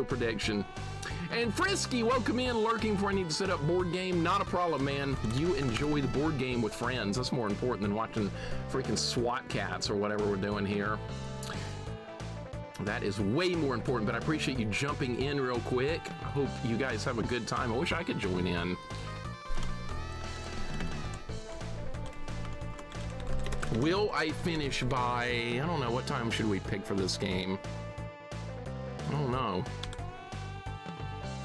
prediction. And Frisky, welcome in, lurking for I need to set up board game. Not a problem, man. You enjoy the board game with friends. That's more important than watching freaking SWAT Cats or whatever we're doing here. That is way more important, but I appreciate you jumping in real quick. I hope you guys have a good time. I wish I could join in. Will I finish by, I don't know, what time should we pick for this game? I don't know.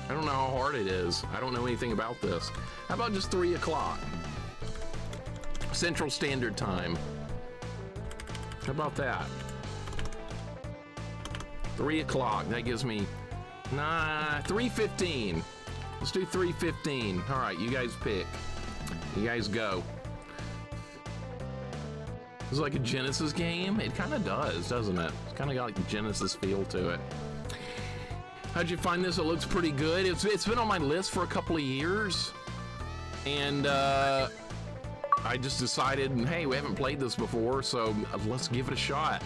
I don't know how hard it is. I don't know anything about this. How about just 3 o'clock? Central Standard Time. How about that? 3 o'clock. That gives me, 3:15. Let's do 3:15. All right, you guys pick. You guys go. It's like a Genesis game. It kind of does, doesn't it? It's kind of got like a Genesis feel to it. How'd you find this? It looks pretty good. It's been on my list for a couple of years, and I just decided, hey, we haven't played this before, so let's give it a shot.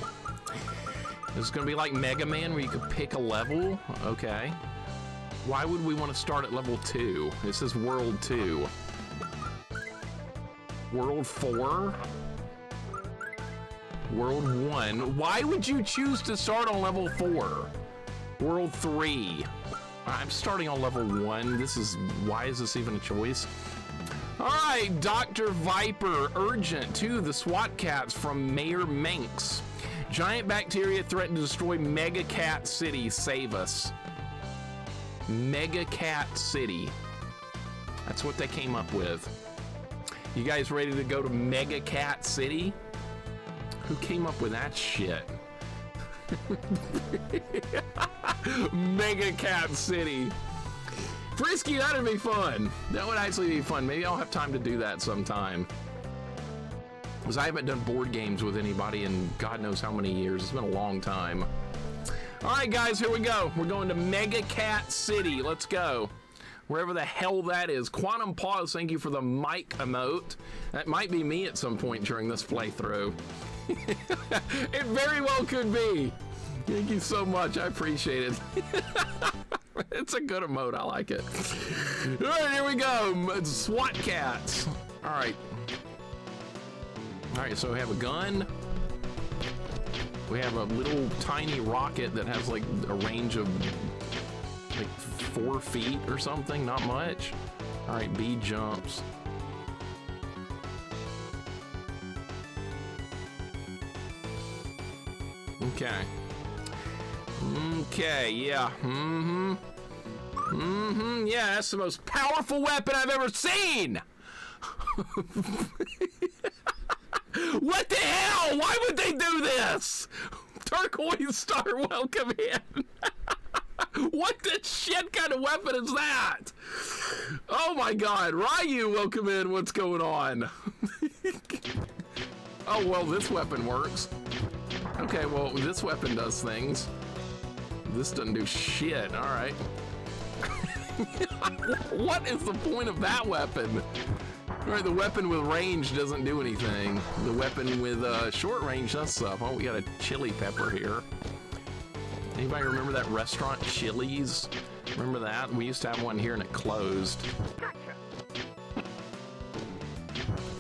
It's gonna be like Mega Man, where you could pick a level. Okay. Why would we want to start at level 2? It says World 2. World 4? World 1. Why would you choose to start on level 4? World 3. I'm starting on level 1. Why is this even a choice? All right, Dr. Viper, urgent to the SWAT Cats from Mayor Manx. Giant bacteria threaten to destroy Mega Cat City. Save us. Mega Cat City. That's what they came up with. You guys ready to go to Mega Cat City? Who came up with that shit? Mega Cat City. Frisky, that'd be fun. That would actually be fun. Maybe I'll have time to do that sometime. Because I haven't done board games with anybody in God knows how many years. It's been a long time. All right, guys, here we go. We're going to Mega Cat City. Let's go. Wherever the hell that is. Quantum Pause, thank you for the mic emote. That might be me at some point during this playthrough. It very well could be. Thank you so much. I appreciate it. It's a good emote. I like it. All right, here we go. SWAT Cats. All right. All right, so we have a gun. We have a little tiny rocket that has like a range of like 4 feet or something. Not much. All right, B jumps. Okay. Okay, yeah. Yeah, that's the most powerful weapon I've ever seen! What the hell? Why would they do this? Turquoise Star, welcome in. What the shit kind of weapon is that? Oh my god, Ryu, welcome in. What's going on? Oh, well, this weapon works. Okay, well, this weapon does things. This doesn't do shit, all right. What is the point of that weapon? All right, the weapon with range doesn't do anything. The weapon with short range does stuff. Oh, we got a chili pepper here. Anybody remember that restaurant, Chili's? Remember that? We used to have one here and it closed.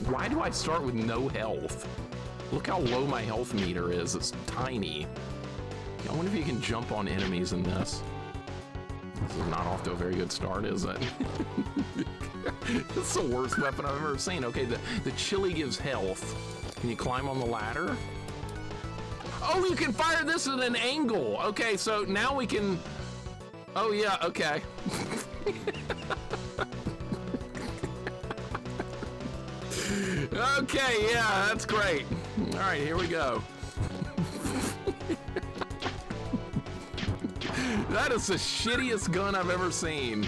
Why do I start with no health? Look how low my health meter is. It's tiny. I wonder if you can jump on enemies in this. This is not off to a very good start, is it? This is the worst weapon I've ever seen. Okay, the chili gives health. Can you climb on the ladder? Oh, you can fire this at an angle. Okay, so now we can... Oh, yeah, okay. Okay, yeah, that's great. All right, here we go. That is the shittiest gun I've ever seen.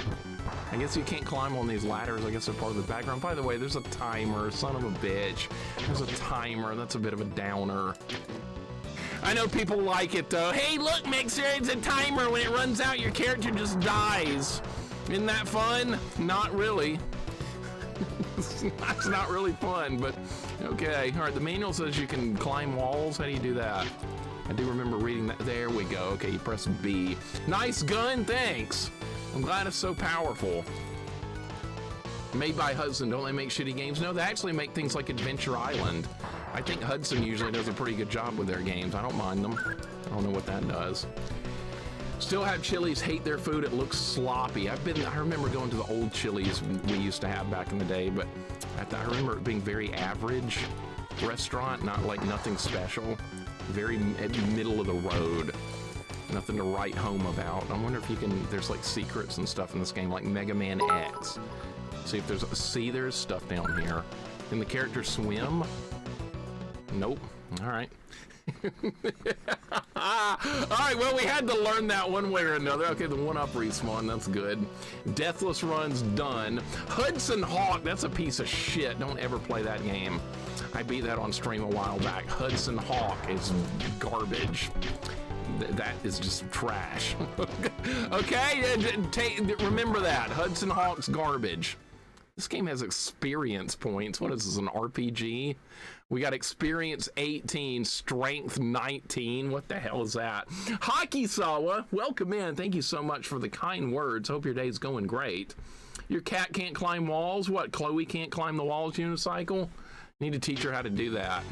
I guess you can't climb on these ladders. I guess they're part of the background. By the way, there's a timer, son of a bitch. There's a timer. That's a bit of a downer. I know people like it, though. Hey, look, Mixer, it's a timer. When it runs out, your character just dies. Isn't that fun? Not really. That's not really fun, but okay. All right, the manual says you can climb walls. How do you do that? I do remember reading that. There we go. Okay, you press B. Nice gun, thanks. I'm glad it's so powerful. Made by Hudson. Don't they make shitty games? No, they actually make things like Adventure Island. I think Hudson usually does a pretty good job with their games. I don't mind them. I don't know what that does. Still have Chili's, hate their food. It looks sloppy. I remember going to the old Chili's we used to have back in the day, but I remember it being very average restaurant, not like nothing special. Very middle of the road. Nothing to write home about. I wonder if you can, there's like secrets and stuff in this game, like Mega Man X. See if there's stuff down here. Can the character swim? Nope. All right. All right, well, we had to learn that one way or another. Okay, the one-up respawn, that's good. Deathless Run's done. Hudson Hawk, that's a piece of shit. Don't ever play that game. I beat that on stream a while back. Hudson Hawk is garbage. That is just trash. Okay, remember that. Hudson Hawk's garbage. This game has experience points. What is this, an RPG? We got experience 18, strength 19. What the hell is that? Hockey Sawa, welcome in. Thank you so much for the kind words. Hope your day's going great. Your cat can't climb walls? What, Chloe can't climb the walls unicycle? Need to teach her how to do that.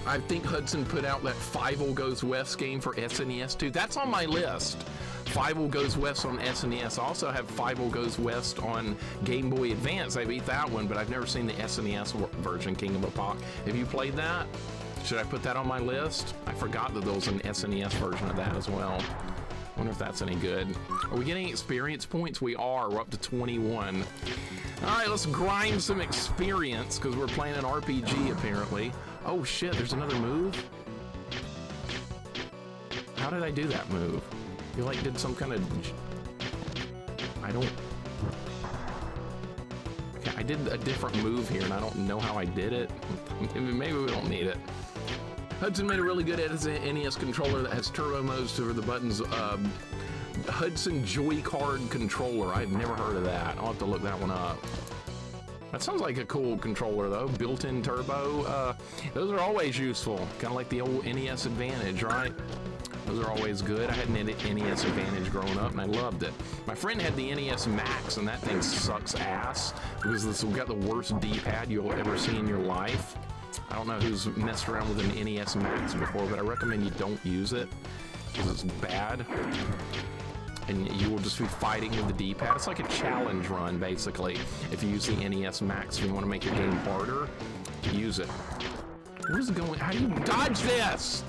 I think Hudson put out that 5 Goes West game for SNES too. That's on my list. 5 Goes West on SNES. I also have 5 Goes West on Game Boy Advance. I beat that one, but I've never seen the SNES version, Kingdom of Pop. Have you played that? Should I put that on my list? I forgot that there was an SNES version of that as well. Wonder if that's any good. Are we getting experience points? We are. We're up to 21. All right, let's grind some experience because we're playing an RPG apparently. Oh shit, there's another move? How did I do that move? You like did some kind of... I don't... Okay, I did a different move here and I don't know how I did it. Maybe we don't need it. Hudson made a really good NES controller that has turbo modes for the buttons. Hudson Joy Card controller. I've never heard of that. I'll have to look that one up. That sounds like a cool controller though. Built-in turbo. Those are always useful. Kind of like the old NES Advantage, right? Those are always good. I had an NES Advantage growing up and I loved it. My friend had the NES Max and that thing sucks ass because it's got the worst D-pad you'll ever see in your life. I don't know who's messed around with an NES Max before, but I recommend you don't use it because it's bad. And you will just be fighting with the D-pad. It's like a challenge run, basically. If you use the NES Max, if you want to make your game harder, use it. Where's it going? How do you dodge this?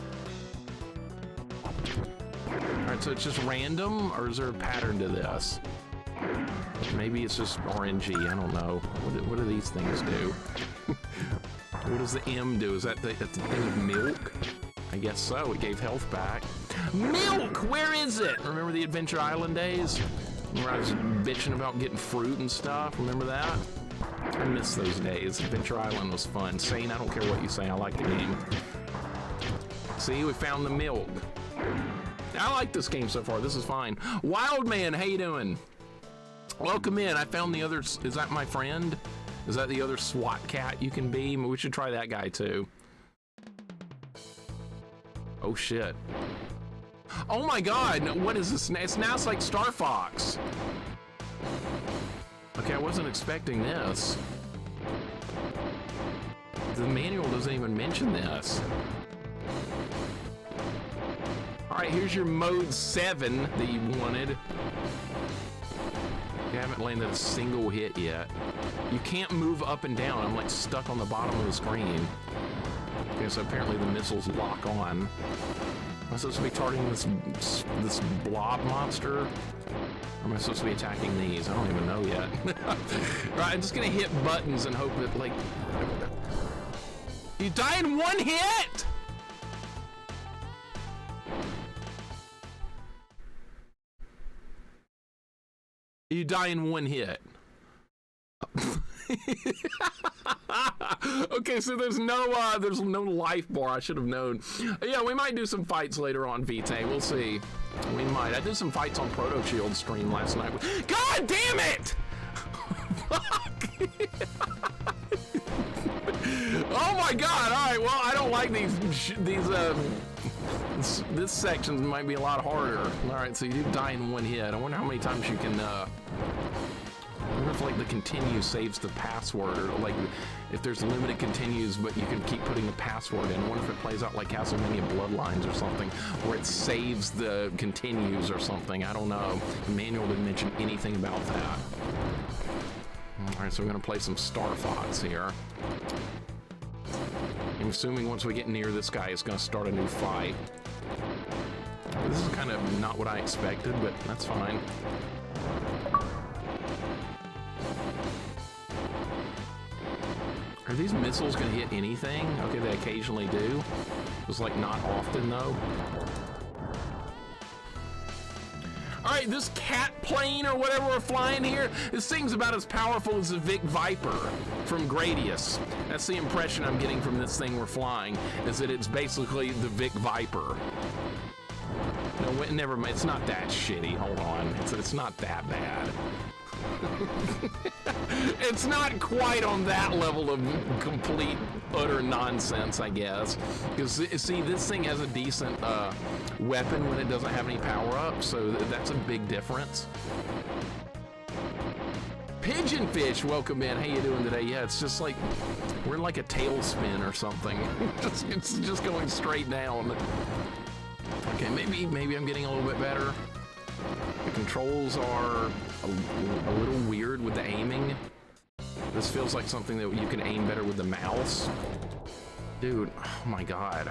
All right, so it's just random, or is there a pattern to this? Maybe it's just RNG, I don't know. What do these things do? What does the M do? Is that the thing of milk? I guess so, it gave health back. Milk, where is it? Remember the Adventure Island days? Where I was bitching about getting fruit and stuff, remember that? I miss those days. Adventure Island was fun. Sane, I don't care what you say, I like the game. See, we found the milk. I like this game so far, this is fine. Wild Man, how you doing? Welcome in, I found the other, is that my friend? Is that the other SWAT cat you can be? We should try that guy too. Oh shit. Oh my god, what is this? It's now like Star Fox. Okay, I wasn't expecting this. The manual doesn't even mention this. Alright, here's your mode 7 that you wanted. You haven't landed a single hit yet. You can't move up and down. I'm like stuck on the bottom of the screen. Okay, so apparently the missiles lock on. Am I supposed to be targeting this blob monster? Or am I supposed to be attacking these? I don't even know yet. Right, I'm just gonna hit buttons and hope that, like... You die in one hit?! You die in one hit. Okay, so there's no life bar. I should have known. Yeah, we might do some fights later on, Vitae. We'll see. We might. I did some fights on Proto Shield stream last night. God damn it! Fuck! Oh my god! All right. Well, I don't like this section might be a lot harder. All right, so you do die in one hit. I wonder how many times you can, I wonder if like the continue saves the password, or like if there's limited continues, but you can keep putting the password in. I wonder if it plays out like Castlevania Bloodlines or something, where it saves the continues or something. I don't know. The manual didn't mention anything about that. All right, so we're gonna play some Star Fox here. I'm assuming once we get near this guy, it's gonna start a new fight. This is kind of not what I expected, but that's fine. Are these missiles gonna hit anything? Okay, they occasionally do. Just like not often though. All right, this cat plane or whatever we're flying here, this thing's about as powerful as the Vic Viper from Gradius. That's the impression I'm getting from this thing we're flying, is that it's basically the Vic Viper. No, never mind, it's not that shitty, hold on. It's not that bad. It's not quite on that level of complete, utter nonsense, I guess. Because, see, this thing has a decent weapon when it doesn't have any power-ups, so that's a big difference. Pigeonfish, welcome in. How you doing today? Yeah, it's just like, we're in like a tailspin or something. It's just going straight down. Okay, maybe I'm getting a little bit better. The controls are a little weird with the aiming. This feels like something that you can aim better with the mouse. Dude, oh my god.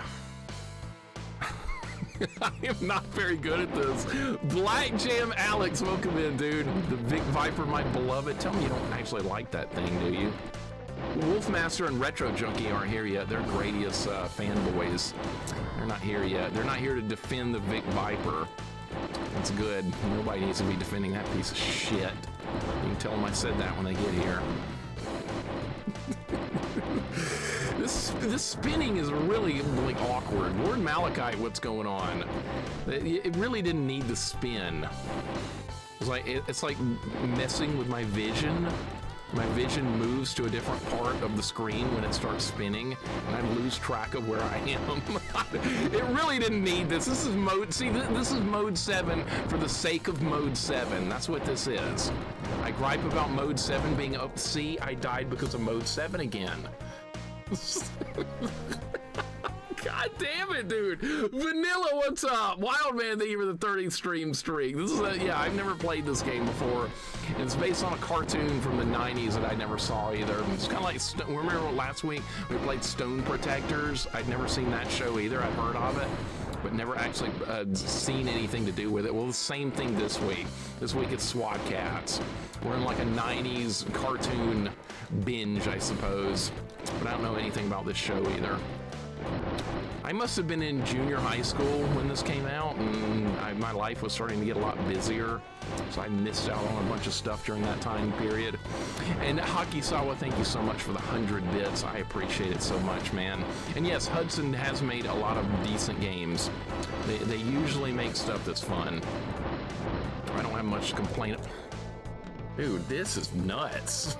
I am not very good at this. Black Jam Alex, welcome in, dude. The Vic Viper, my beloved. Tell me you don't actually like that thing, do you? Wolfmaster and Retro Junkie aren't here yet. They're Gradius fanboys. They're not here yet. They're not here to defend the Vic Viper. That's good. Nobody needs to be defending that piece of shit. You can tell them I said that when they get here. This spinning is really like awkward. Lord Malachite, what's going on? It really didn't need the spin. It's like messing with my vision. My vision moves to a different part of the screen when it starts spinning, and I lose track of where I am. It really didn't need this. This is mode, see, this is mode 7 for the sake of mode 7. That's what this is. I gripe about mode 7 being up. See, I died because of mode 7 again. God damn it, dude. Vanilla, what's up? Wildman, thank you for the 30th stream streak. This is yeah, I've never played this game before. It's based on a cartoon from the 90s that I never saw either. It's kind of like, remember last week we played Stone Protectors? I'd never seen that show either. I've heard of it, but never actually seen anything to do with it. Well, the same thing this week. This week it's SWAT Cats. We're in like a 90s cartoon binge, I suppose, but I don't know anything about this show either. I must have been in junior high school when this came out, and my life was starting to get a lot busier, so I missed out on a bunch of stuff during that time period. And Hakisawa, thank you so much for the 100 bits. I appreciate it so much, man. And yes, Hudson has made a lot of decent games. They usually make stuff that's fun. I don't have much to complain about. Dude, this is nuts.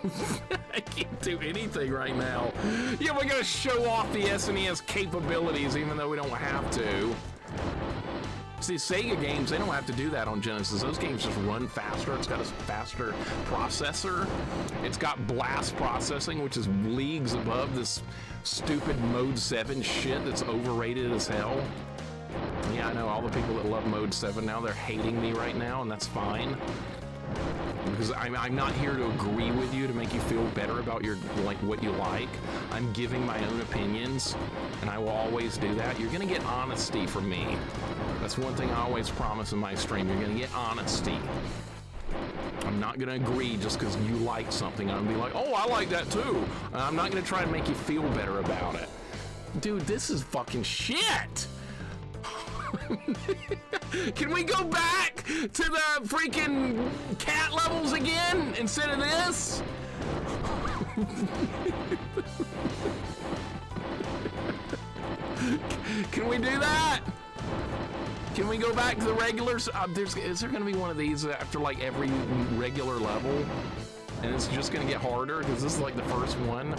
I can't do anything right now. Yeah, we're gonna show off the SNES capabilities even though we don't have to. See, Sega games, they don't have to do that on Genesis. Those games just run faster. It's got a faster processor. It's got blast processing, which is leagues above this stupid Mode 7 shit that's overrated as hell. Yeah, I know, all the people that love Mode 7 now, they're hating me right now, and that's fine. Because I'm not here to agree with you to make you feel better about your what you like. I'm giving my own opinions, and I will always do that. You're gonna get honesty from me. That's one thing I always promise in my stream. You're gonna get honesty. I'm not gonna agree just because you like something. I'm gonna be like, oh, I like that too. And I'm not gonna try to make you feel better about it. Dude, this is fucking shit. Can we go back to the freaking cat levels again instead of this? Can we do that? Can we go back to the regulars? Is there gonna be one of these after like every regular level? And it's just gonna get harder because this is like the first one.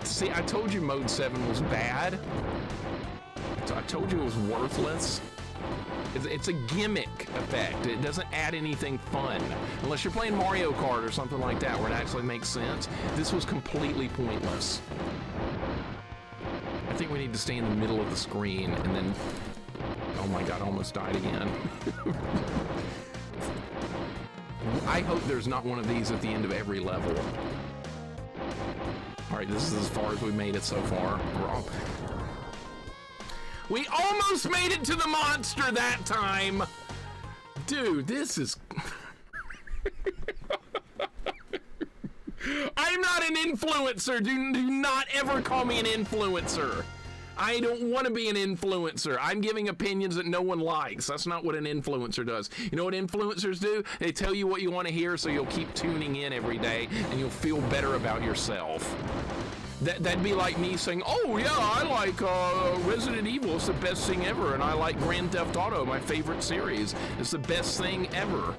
See, I told you Mode 7 was bad. I told you it was worthless. It's a gimmick effect. It doesn't add anything fun. Unless you're playing Mario Kart or something like that, where it actually makes sense. This was completely pointless. I think we need to stay in the middle of the screen and then... Oh my god, I almost died again. I hope there's not one of these at the end of every level. Alright, this is as far as we made it so far. Wrong. We almost made it to the monster that time! Dude, this is... I'm not an influencer! Do not ever call me an influencer! I don't want to be an influencer. I'm giving opinions that no one likes. That's not what an influencer does. You know what influencers do? They tell you what you want to hear so you'll keep tuning in every day and you'll feel better about yourself. That'd be like me saying, oh yeah, I like Resident Evil, it's the best thing ever, and I like Grand Theft Auto, my favorite series. It's the best thing ever.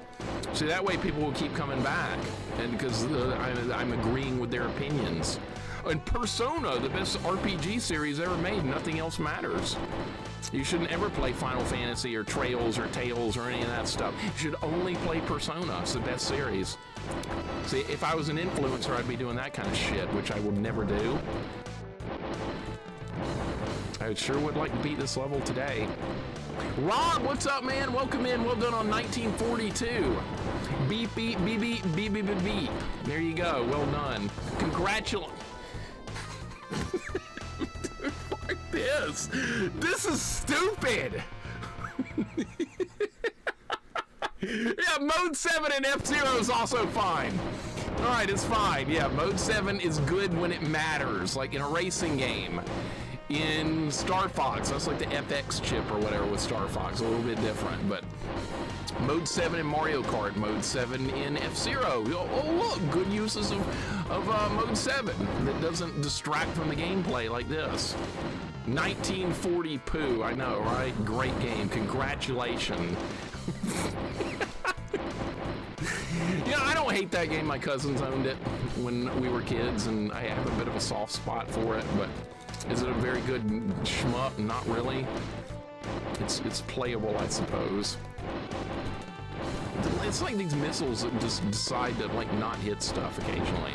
So that way people will keep coming back, and because I'm agreeing with their opinions. And Persona, the best RPG series ever made, nothing else matters. You shouldn't ever play Final Fantasy or Trails or Tales or any of that stuff. You should only play Persona, it's the best series. See, if I was an influencer, I'd be doing that kind of shit, which I would never do. I sure would like to beat this level today. Rob, what's up, man? Welcome in. Well done on 1942. Beep, beep, beep, beep, beep, beep, beep, beep. There you go. Well done. Congratulations. Fuck this. This is stupid. Yeah, Mode 7 and F-Zero is also fine. Alright, it's fine. Yeah, Mode 7 is good when it matters, like in a racing game. In Star Fox, that's like the FX chip or whatever with Star Fox, a little bit different, but Mode 7 in Mario Kart, Mode 7 in F-Zero. Oh look, good uses of Mode 7 that doesn't distract from the gameplay like this. 1940 poo, I know, right? Great game, congratulations. Yeah, I don't hate that game. My cousins owned it when we were kids, and I have a bit of a soft spot for it, but is it a very good shmup? Not really. It's playable, I suppose. It's like these missiles that just decide to like not hit stuff occasionally.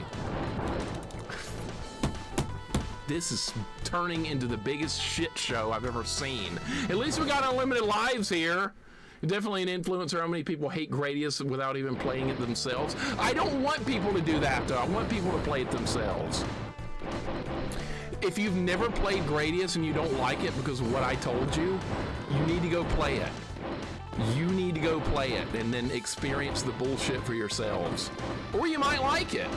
This is turning into the biggest shit show I've ever seen. At least we got unlimited lives here. Definitely an influencer. How many people hate Gradius without even playing it themselves? I don't want people to do that, though. I want people to play it themselves. If you've never played Gradius and you don't like it because of what I told you, you need to go play it. You need to go play it and then experience the bullshit for yourselves. Or you might like it.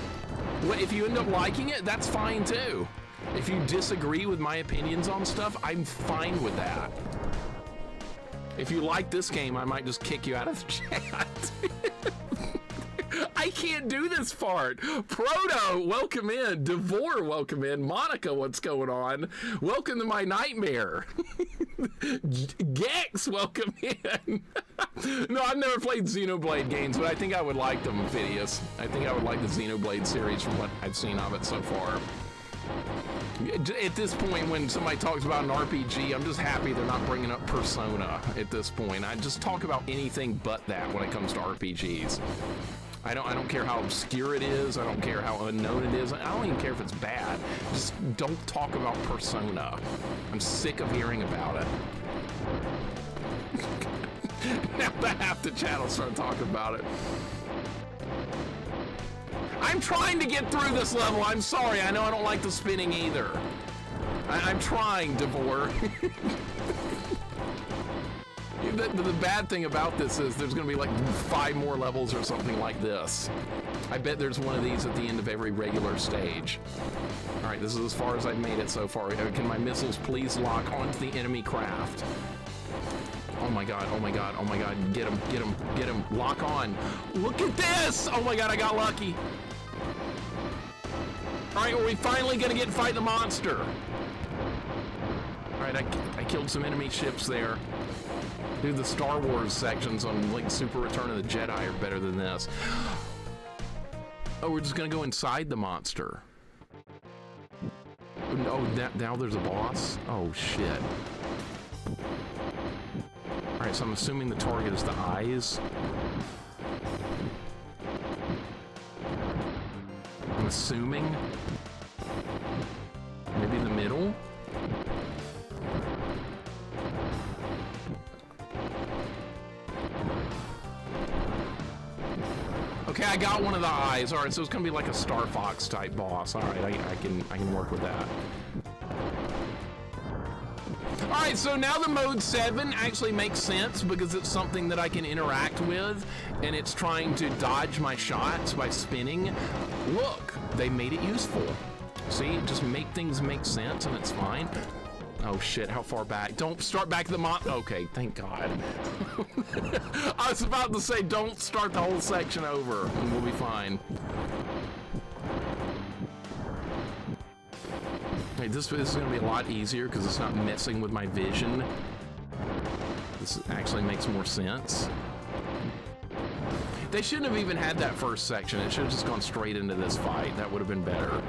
If you end up liking it, that's fine too. If you disagree with my opinions on stuff, I'm fine with that. If you like this game, I might just kick you out of the chat. I can't do this part. Proto, welcome in. Devore, welcome in. Monica, what's going on? Welcome to my nightmare. Gex, welcome in. No, I've never played Xenoblade games, but I think I would like them, Phidias. I think I would like the Xenoblade series from what I've seen of it so far. At this point, when somebody talks about an RPG, I'm just happy they're not bringing up Persona at this point. I just talk about anything but that when it comes to RPGs. I don't care how obscure it is. I don't care how unknown it is. I don't even care if it's bad. Just don't talk about Persona. I'm sick of hearing about it. Now that half the chat will start talking about it. I'm trying to get through this level. I'm sorry. I know I don't like the spinning either. I'm trying, Devore. The bad thing about this is there's going to be like 5 more levels or something like this. I bet there's one of these at the end of every regular stage. All right, this is as far as I've made it so far. Can my missiles please lock onto the enemy craft? Oh my god, oh my god, oh my god. Get him, get him, get him. Lock on. Look at this! Oh my god, I got lucky. Alright, are we finally gonna get to fight the monster? Alright, I killed some enemy ships there. Dude, the Star Wars sections on like Super Return of the Jedi are better than this. Oh, we're just gonna go inside the monster. Oh, now there's a boss? Oh, shit. Alright, so I'm assuming the target is the eyes. I'm assuming. Maybe the middle? Okay, I got one of the eyes. All right, so it's gonna be like a Star Fox type boss. All right, I can work with that. All right, so now the mode 7 actually makes sense because it's something that I can interact with, and it's trying to dodge my shots by spinning. Look, they made it useful. See, just make things make sense, and it's fine. Oh shit, how far back? Don't start back the okay, thank God. I was about to say, don't start the whole section over, and we'll be fine. Hey, this is gonna be a lot easier because it's not messing with my vision. This actually makes more sense. They shouldn't have even had that first section. It should have just gone straight into this fight. That would have been better.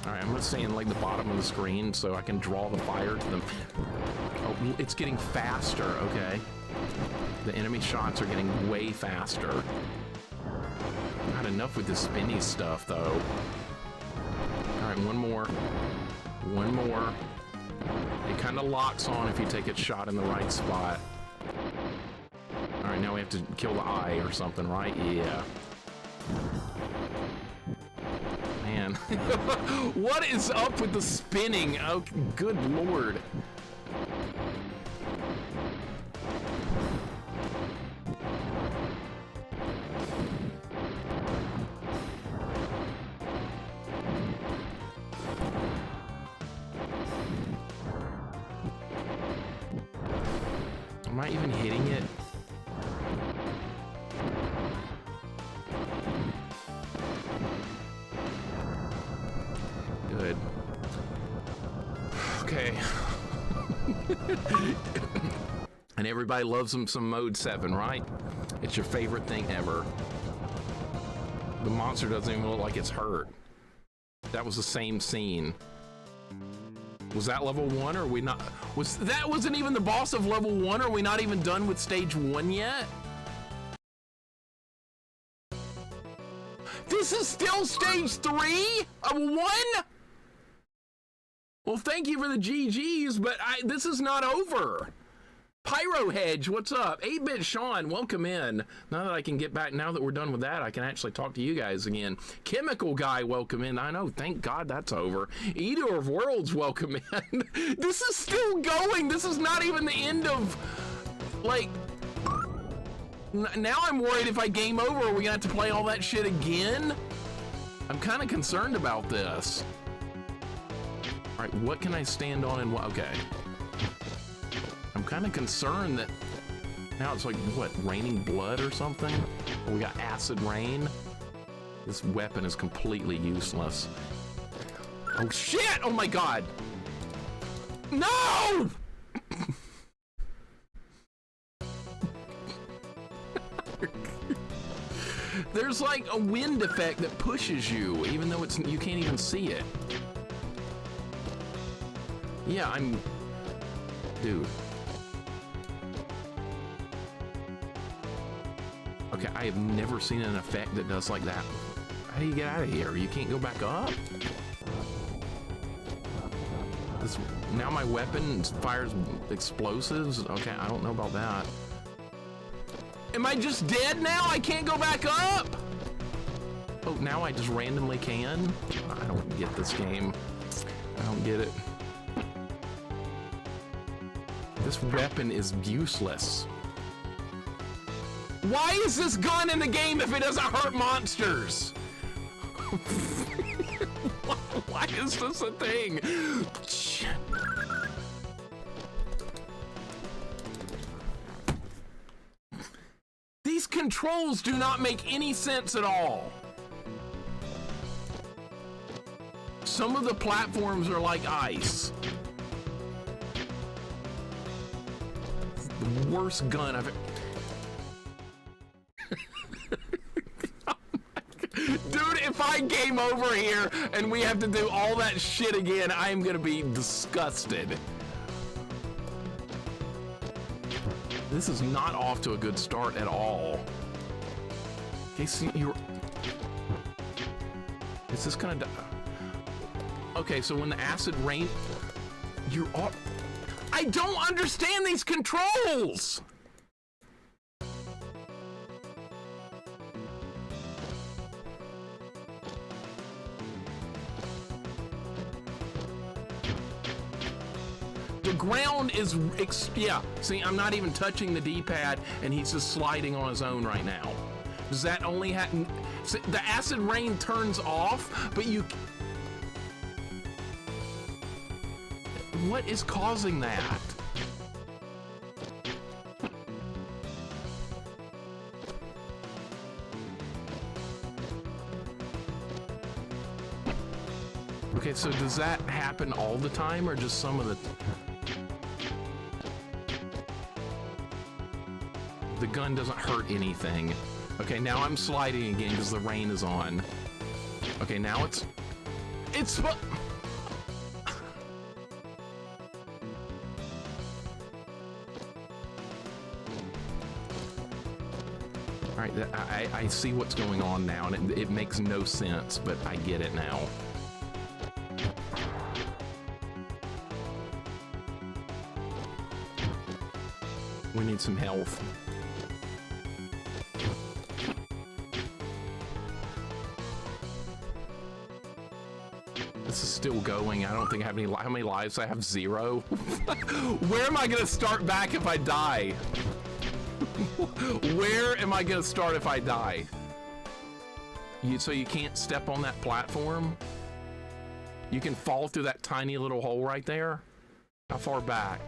Alright, I'm gonna stay in like the bottom of the screen so I can draw the fire to them. Oh, it's getting faster, okay. The enemy shots are getting way faster. Not enough with the spinny stuff though. Alright, one more. One more. It kind of locks on if you take a shot in the right spot. Alright, now we have to kill the eye or something, right? Yeah. Man. What is up with the spinning? Oh, good lord. Am I even hitting it? Good. Okay. And everybody loves some mode 7, right? It's your favorite thing ever. The monster doesn't even look like it's hurt. That was the same scene. Was that level 1 or are we not? That wasn't even the boss of level 1? Are we not even done with stage 1 yet? This is still stage 3 of 1? Well, thank you for the GGs, but this is not over. Pyro Hedge, what's up? 8-Bit Sean, welcome in. Now that I can get back, now that we're done with that, I can actually talk to you guys again. Chemical Guy, welcome in. I know, thank God that's over. Eater of Worlds, welcome in. This is still going. This is not even the end of, like, now I'm worried if I game over, are we gonna have to play all that shit again? I'm kind of concerned about this. All right, what can I stand on and what? Okay. I'm kind of concerned that now it's like, what, raining blood or something? Or we got acid rain? This weapon is completely useless. Oh shit! Oh my God! No! There's like a wind effect that pushes you, even though you can't even see it. Yeah, dude. Okay, I have never seen an effect that does like that. How do you get out of here? You can't go back up? Now my weapon fires explosives? Okay, I don't know about that. Am I just dead now? I can't go back up? Oh, now I just randomly can? I don't get this game. I don't get it. This weapon is useless. Why is this gun in the game if it doesn't hurt monsters? Why is this a thing? These controls do not make any sense at all. Some of the platforms are like ice. It's the worst gun I've ever... slide game over here and we have to do all that shit again, I am gonna be disgusted. This is not off to a good start at all. Okay, see, is this gonna die? Okay, so when the acid rain, you're off. I don't understand these controls! The ground is, yeah, see, I'm not even touching the D-pad, and he's just sliding on his own right now. Does that only happen? The acid rain turns off, but you... What is causing that? Okay, so does that happen all the time, or just some of the... The gun doesn't hurt anything. Okay, now I'm sliding again because the rain is on. Okay, now it's... All right, I see what's going on now, and it makes no sense, but I get it now. We need some health. This is still going. I don't think I have any. How many lives? I have 0. Where am I gonna start back if I die? Where am I gonna start if I die? So you can't step on that platform? You can fall through that tiny little hole right there? How far back?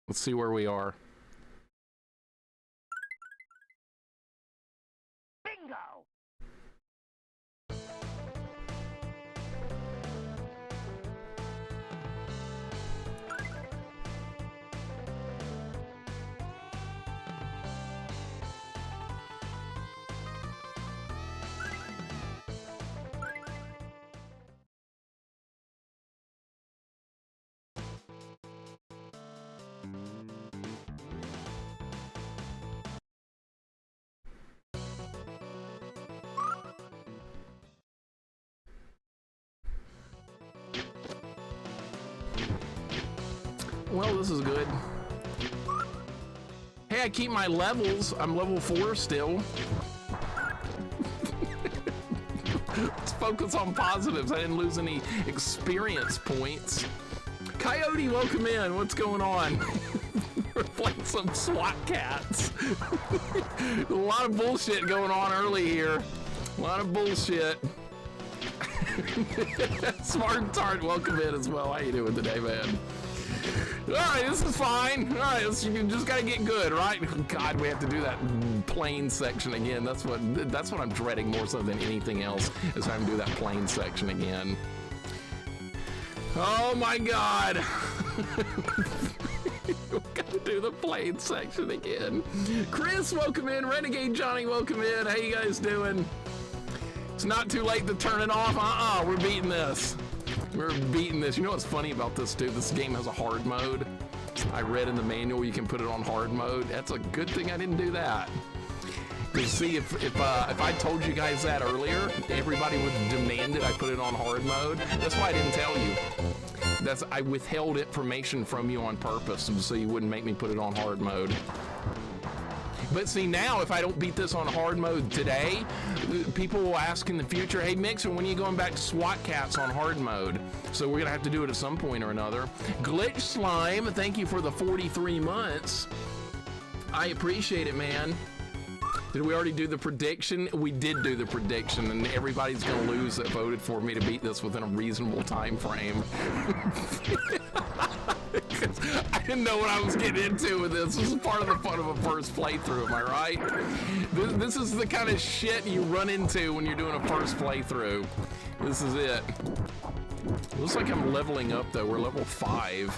Let's see where we are. Bingo! Well, this is good. Hey, I keep my levels. I'm level 4 still. Let's focus on positives. I didn't lose any experience points. Coyote, welcome in. What's going on? We're playing some SWAT cats. A lot of bullshit going on early here. A lot of bullshit. Smart Tart, welcome in as well. How you doing today, man? All right, this is fine. All right, you just gotta get good, right? God, we have to do that plane section again. That's what I'm dreading more so than anything else, is having to do that plane section again. Oh my God. We gotta do the plane section again. Chris, welcome in. Renegade Johnny, welcome in. How you guys doing? It's not too late to turn it off. We're beating this. We're beating this. You know what's funny about this, dude? This game has a hard mode. I read in the manual you can put it on hard mode. That's a good thing I didn't do that. Because see, if I told you guys that earlier, everybody would have demanded I put it on hard mode. That's why I didn't tell you. I withheld information from you on purpose so you wouldn't make me put it on hard mode. But see, now if I don't beat this on hard mode today, people will ask in the future, hey Mixer, when are you going back to SWAT Cats on hard mode? So we're gonna have to do it at some point or another. Glitch Slime, thank you for the 43 months. I appreciate it, man. Did we already do the prediction? We did do the prediction, and everybody's gonna lose that voted for me to beat this within a reasonable time frame. I didn't know what I was getting into with this. This is part of the fun of a first playthrough, am I right? This is the kind of shit you run into when you're doing a first playthrough. This is it. Looks like I'm leveling up though. We're level 5.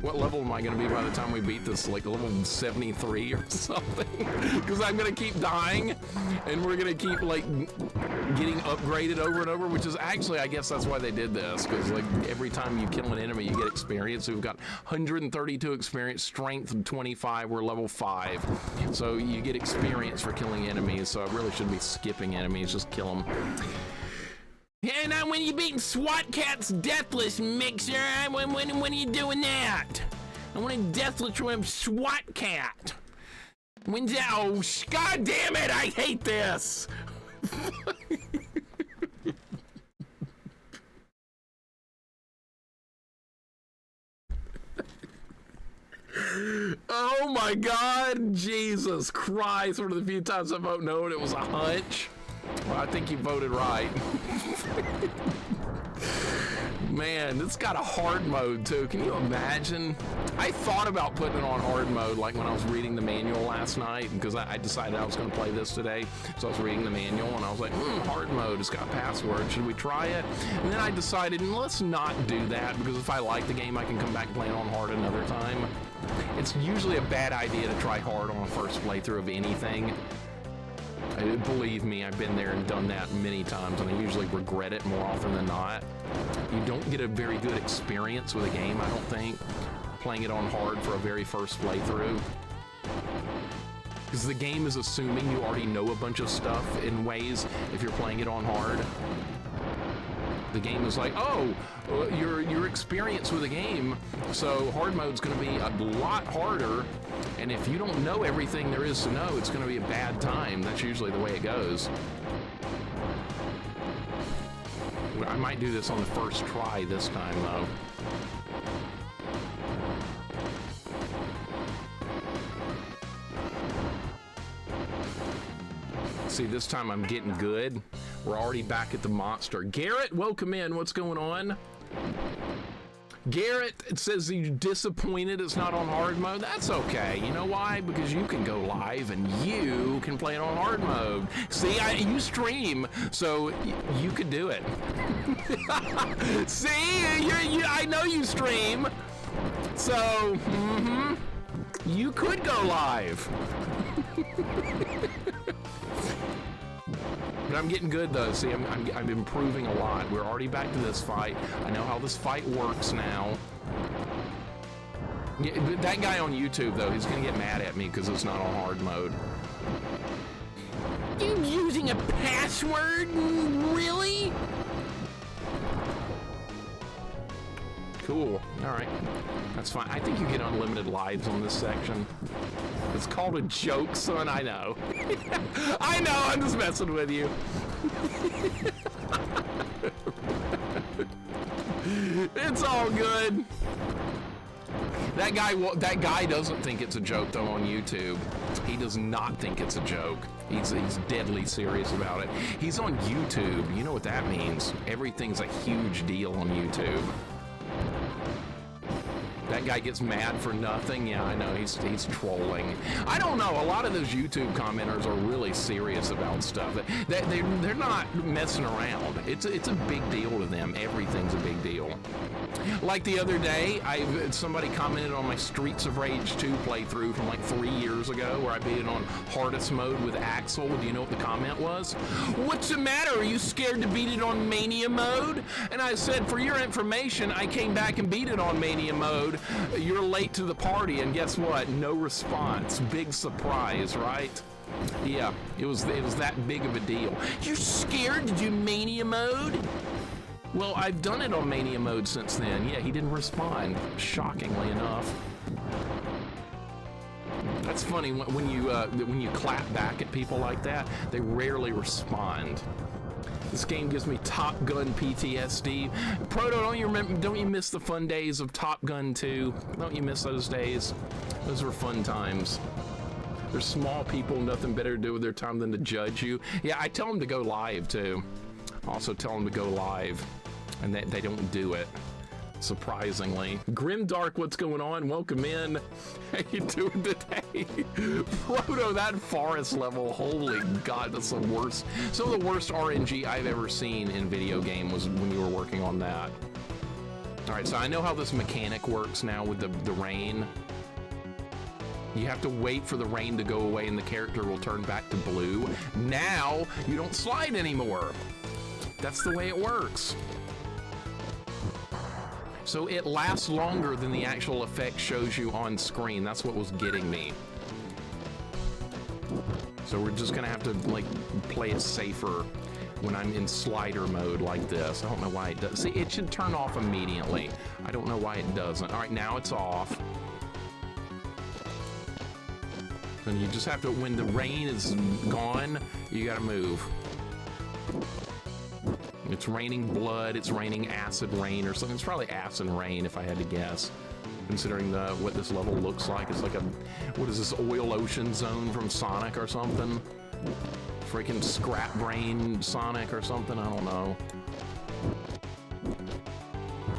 What level am I gonna be by the time we beat this? Like level 73 or something? Because I'm gonna keep dying, and we're gonna keep like getting upgraded over and over. Which is actually, I guess that's why they did this. Because like every time you kill an enemy, you get experience. So we've got 132 experience, strength 25. We're level 5, so you get experience for killing enemies. So I really shouldn't be skipping enemies. Just kill them. And when you beating SWAT CATs deathless, Mixer, when are you doing that? I want a deathless from SWAT CAT. When's that? Oh, god damn it, I hate this. Oh my god, Jesus Christ. One of the few times I vote no and it was a hunch. Well, I think you voted right. Man, it's got a hard mode too. Can you imagine? I thought about putting it on hard mode like when I was reading the manual last night, because I decided I was going to play this today. So I was reading the manual and I was like, hard mode, it's got a password. Should we try it? And then I decided, let's not do that, because if I like the game, I can come back and play it on hard another time. It's usually a bad idea to try hard on a first playthrough of anything. Believe me, I've been there and done that many times, and I usually regret it more often than not. You don't get a very good experience with a game, I don't think, playing it on hard for a very first playthrough. Because the game is assuming you already know a bunch of stuff in ways if you're playing it on hard. The game is like, oh, your experience with the game, so hard mode's going to be a lot harder, and if you don't know everything there is to know, it's going to be a bad time. That's usually the way it goes. I might do this on the first try this time, though. See, this time I'm getting good. We're already back at the monster. Garrett, welcome in. What's going on? Garrett, it says you're disappointed it's not on hard mode. That's okay. You know why? Because you can go live and you can play it on hard mode. See, you stream, so you could do it. See, I know you stream, so you could go live. But I'm getting good though. See, I'm improving a lot. We're already back to this fight. I know how this fight works now. Yeah, that guy on YouTube though, he's gonna get mad at me because it's not on hard mode. You using a password? Really? Cool. All right. That's fine. I think you get unlimited lives on this section. It's called a joke, son. I know. I know. I'm just messing with you. It's all good. That guy doesn't think it's a joke though on YouTube. He does not think it's a joke. He's deadly serious about it. He's on YouTube. You know what that means. Everything's a huge deal on YouTube. That guy gets mad for nothing. Yeah, I know, he's trolling. I don't know, a lot of those YouTube commenters are really serious about stuff. They're not messing around. It's a big deal to them. Everything's a big deal. Like the other day, somebody commented on my Streets of Rage 2 playthrough from like 3 years ago, where I beat it on hardest mode with Axel. Do you know what the comment was? What's the matter? Are you scared to beat it on Mania mode? And I said, for your information, I came back and beat it on Mania mode. You're late to the party, and guess what? No response. Big surprise, right? Yeah, it was that big of a deal. You're scared to do Mania mode? Well, I've done it on Mania mode since then. Yeah, he didn't respond, shockingly enough. That's funny, when you clap back at people like that, they rarely respond. This game gives me Top Gun PTSD. Proto, don't you miss the fun days of Top Gun 2? Don't you miss those days? Those were fun times. They're small people, nothing better to do with their time than to judge you. Yeah, I tell them to go live too. Also tell them to go live, and they don't do it. surprisingly. Grimdark, what's going on? Welcome in. How you doing today? Proto, that forest level, holy God, that's the worst. Some of the worst RNG I've ever seen in video game was when you were working on that. All right, so I know how this mechanic works now with the rain. You have to wait for the rain to go away and the character will turn back to blue. Now, you don't slide anymore. That's the way it works. So it lasts longer than the actual effect shows you on screen. That's what was getting me. So we're just gonna have to like play it safer when I'm in slider mode like this. I don't know why it does. See, it should turn off immediately. I don't know why it doesn't. All right, now it's off. And you just have to, when the rain is gone, you gotta move. It's raining blood, it's raining acid rain or something. It's probably acid rain if I had to guess, considering what this level looks like. It's like a, what is this, oil ocean zone from Sonic or something? Freaking scrap brain Sonic or something, I don't know.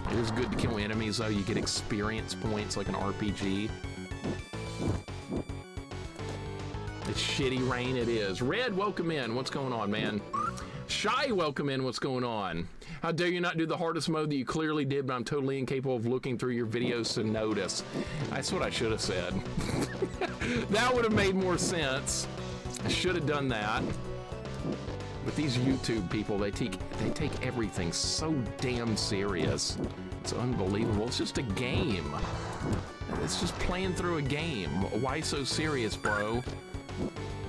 It is good to kill enemies though, you get experience points like an RPG. It's shitty rain, it is. Red, welcome in, what's going on, man? Shy, welcome in, what's going on? How dare you not do the hardest mode that you clearly did, but I'm totally incapable of looking through your videos to notice. That's what I should have said. That would have made more sense. I should have done that. But these YouTube people, they take everything so damn serious. It's unbelievable. It's just a game. It's just playing through a game. Why so serious, bro?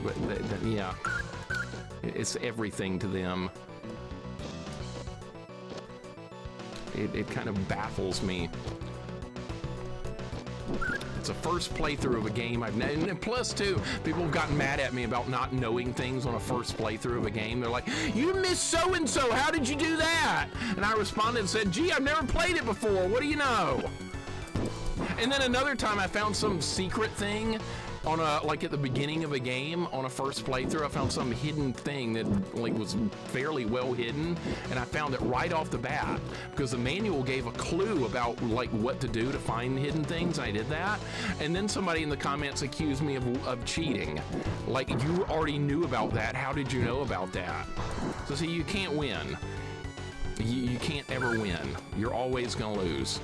But yeah. It's everything to them. It kind of baffles me. It's a first playthrough of a game I've never, and plus too, people have gotten mad at me about not knowing things on a first playthrough of a game. They're like, you missed so-and-so, how did you do that? And I responded and said, gee, I've never played it before, what do you know? And then another time I found some secret thing on like at the beginning of a game on a first playthrough. I found some hidden thing that like was fairly well hidden, and I found it right off the bat because the manual gave a clue about like what to do to find hidden things. I did that, and then somebody in the comments accused me of cheating. Like, you already knew about that, how did you know about that? So see, you can't win. You can't ever win. You're always gonna lose.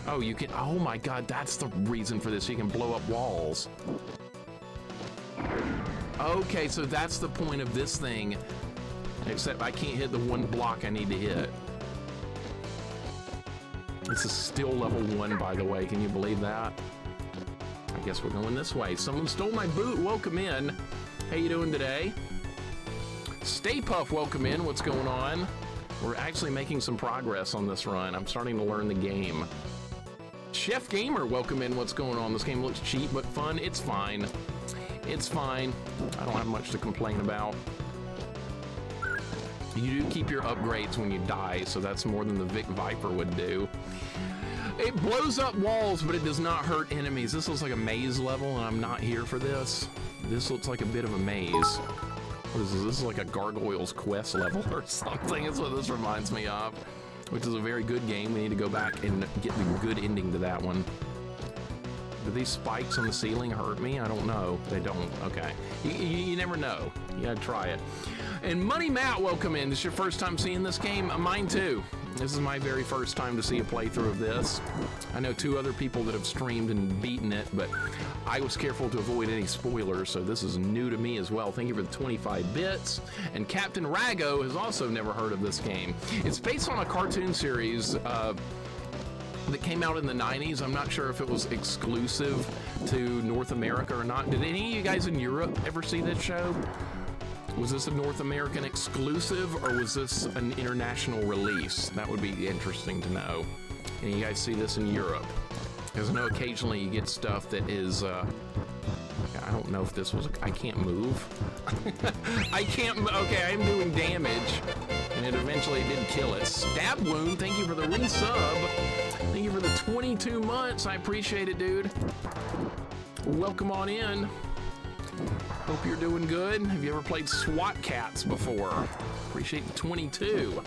Oh, you can, oh my God, that's the reason for this. You can blow up walls. Okay, so that's the point of this thing, except I can't hit the one block I need to hit. This is still level 1, by the way. Can you believe that? I guess we're going this way. Someone stole my boot. Welcome in. How you doing today? Stay Puff, welcome in. What's going on? We're actually making some progress on this run. I'm starting to learn the game. Chef Gamer, welcome in. What's going on? This game looks cheap but fun. It's fine. It's fine. I don't have much to complain about. You do keep your upgrades when you die, so that's more than the Vic Viper would do. It blows up walls, but it does not hurt enemies. This looks like a maze level, and I'm not here for this. This looks like a bit of a maze. What is this? This is like a Gargoyles Quest level or something. That's what this reminds me of. Which is a very good game. We need to go back and get the good ending to that one. Do these spikes on the ceiling hurt me? I don't know. They don't. Okay. You never know. You gotta try it. And Money Matt, welcome in. This is your first time seeing this game? Mine too. This is my very first time to see a playthrough of this. I know 2 other people that have streamed and beaten it, but I was careful to avoid any spoilers, so this is new to me as well. Thank you for the 25 bits. And Captain Rago has also never heard of this game. It's based on a cartoon series that came out in the 90s. I'm not sure if it was exclusive to North America or not. Did any of you guys in Europe ever see this show? Was this a North American exclusive, or was this an international release? That would be interesting to know. And you guys see this in Europe? Because I know occasionally you get stuff that is, I don't know if this was, I can't move. I can't, okay, I'm doing damage. And it eventually did kill it. Stab Wound, thank you for the resub. Thank you for the 22 months. I appreciate it, dude. Welcome on in. Hope you're doing good. Have you ever played SWAT Cats before? Appreciate the 22.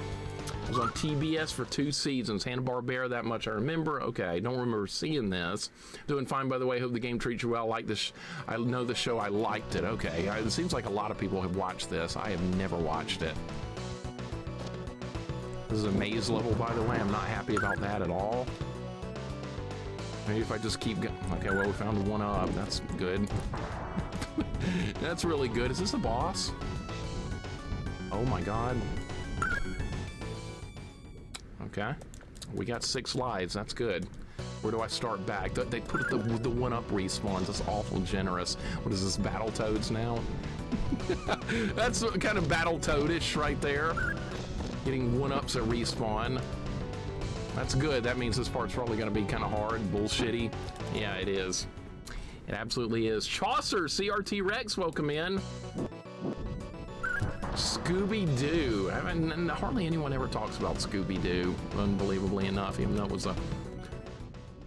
was on TBS for 2 seasons. Hanna-Barbera, that much I remember. Okay, I don't remember seeing this. Doing fine, by the way. Hope the game treats you well. Like this, I know the show. I liked it. Okay, it seems like a lot of people have watched this. I have never watched it. This is a maze level, by the way. I'm not happy about that at all. Maybe if I just keep going. Okay, well, we found one up. That's good. That's really good. Is this a boss? Oh my god. Okay. We got 6 lives. That's good. Where do I start back? They put the 1-up respawns. That's awful generous. What is this, Battletoads now? That's kind of Battletoadish right there. Getting 1-ups at respawn. That's good. That means this part's probably going to be kind of hard, bullshitty. Yeah, it is. It absolutely is. Chaucer, CRT Rex, welcome in. Scooby-Doo. Hardly anyone ever talks about Scooby-Doo, unbelievably enough, even though it was a...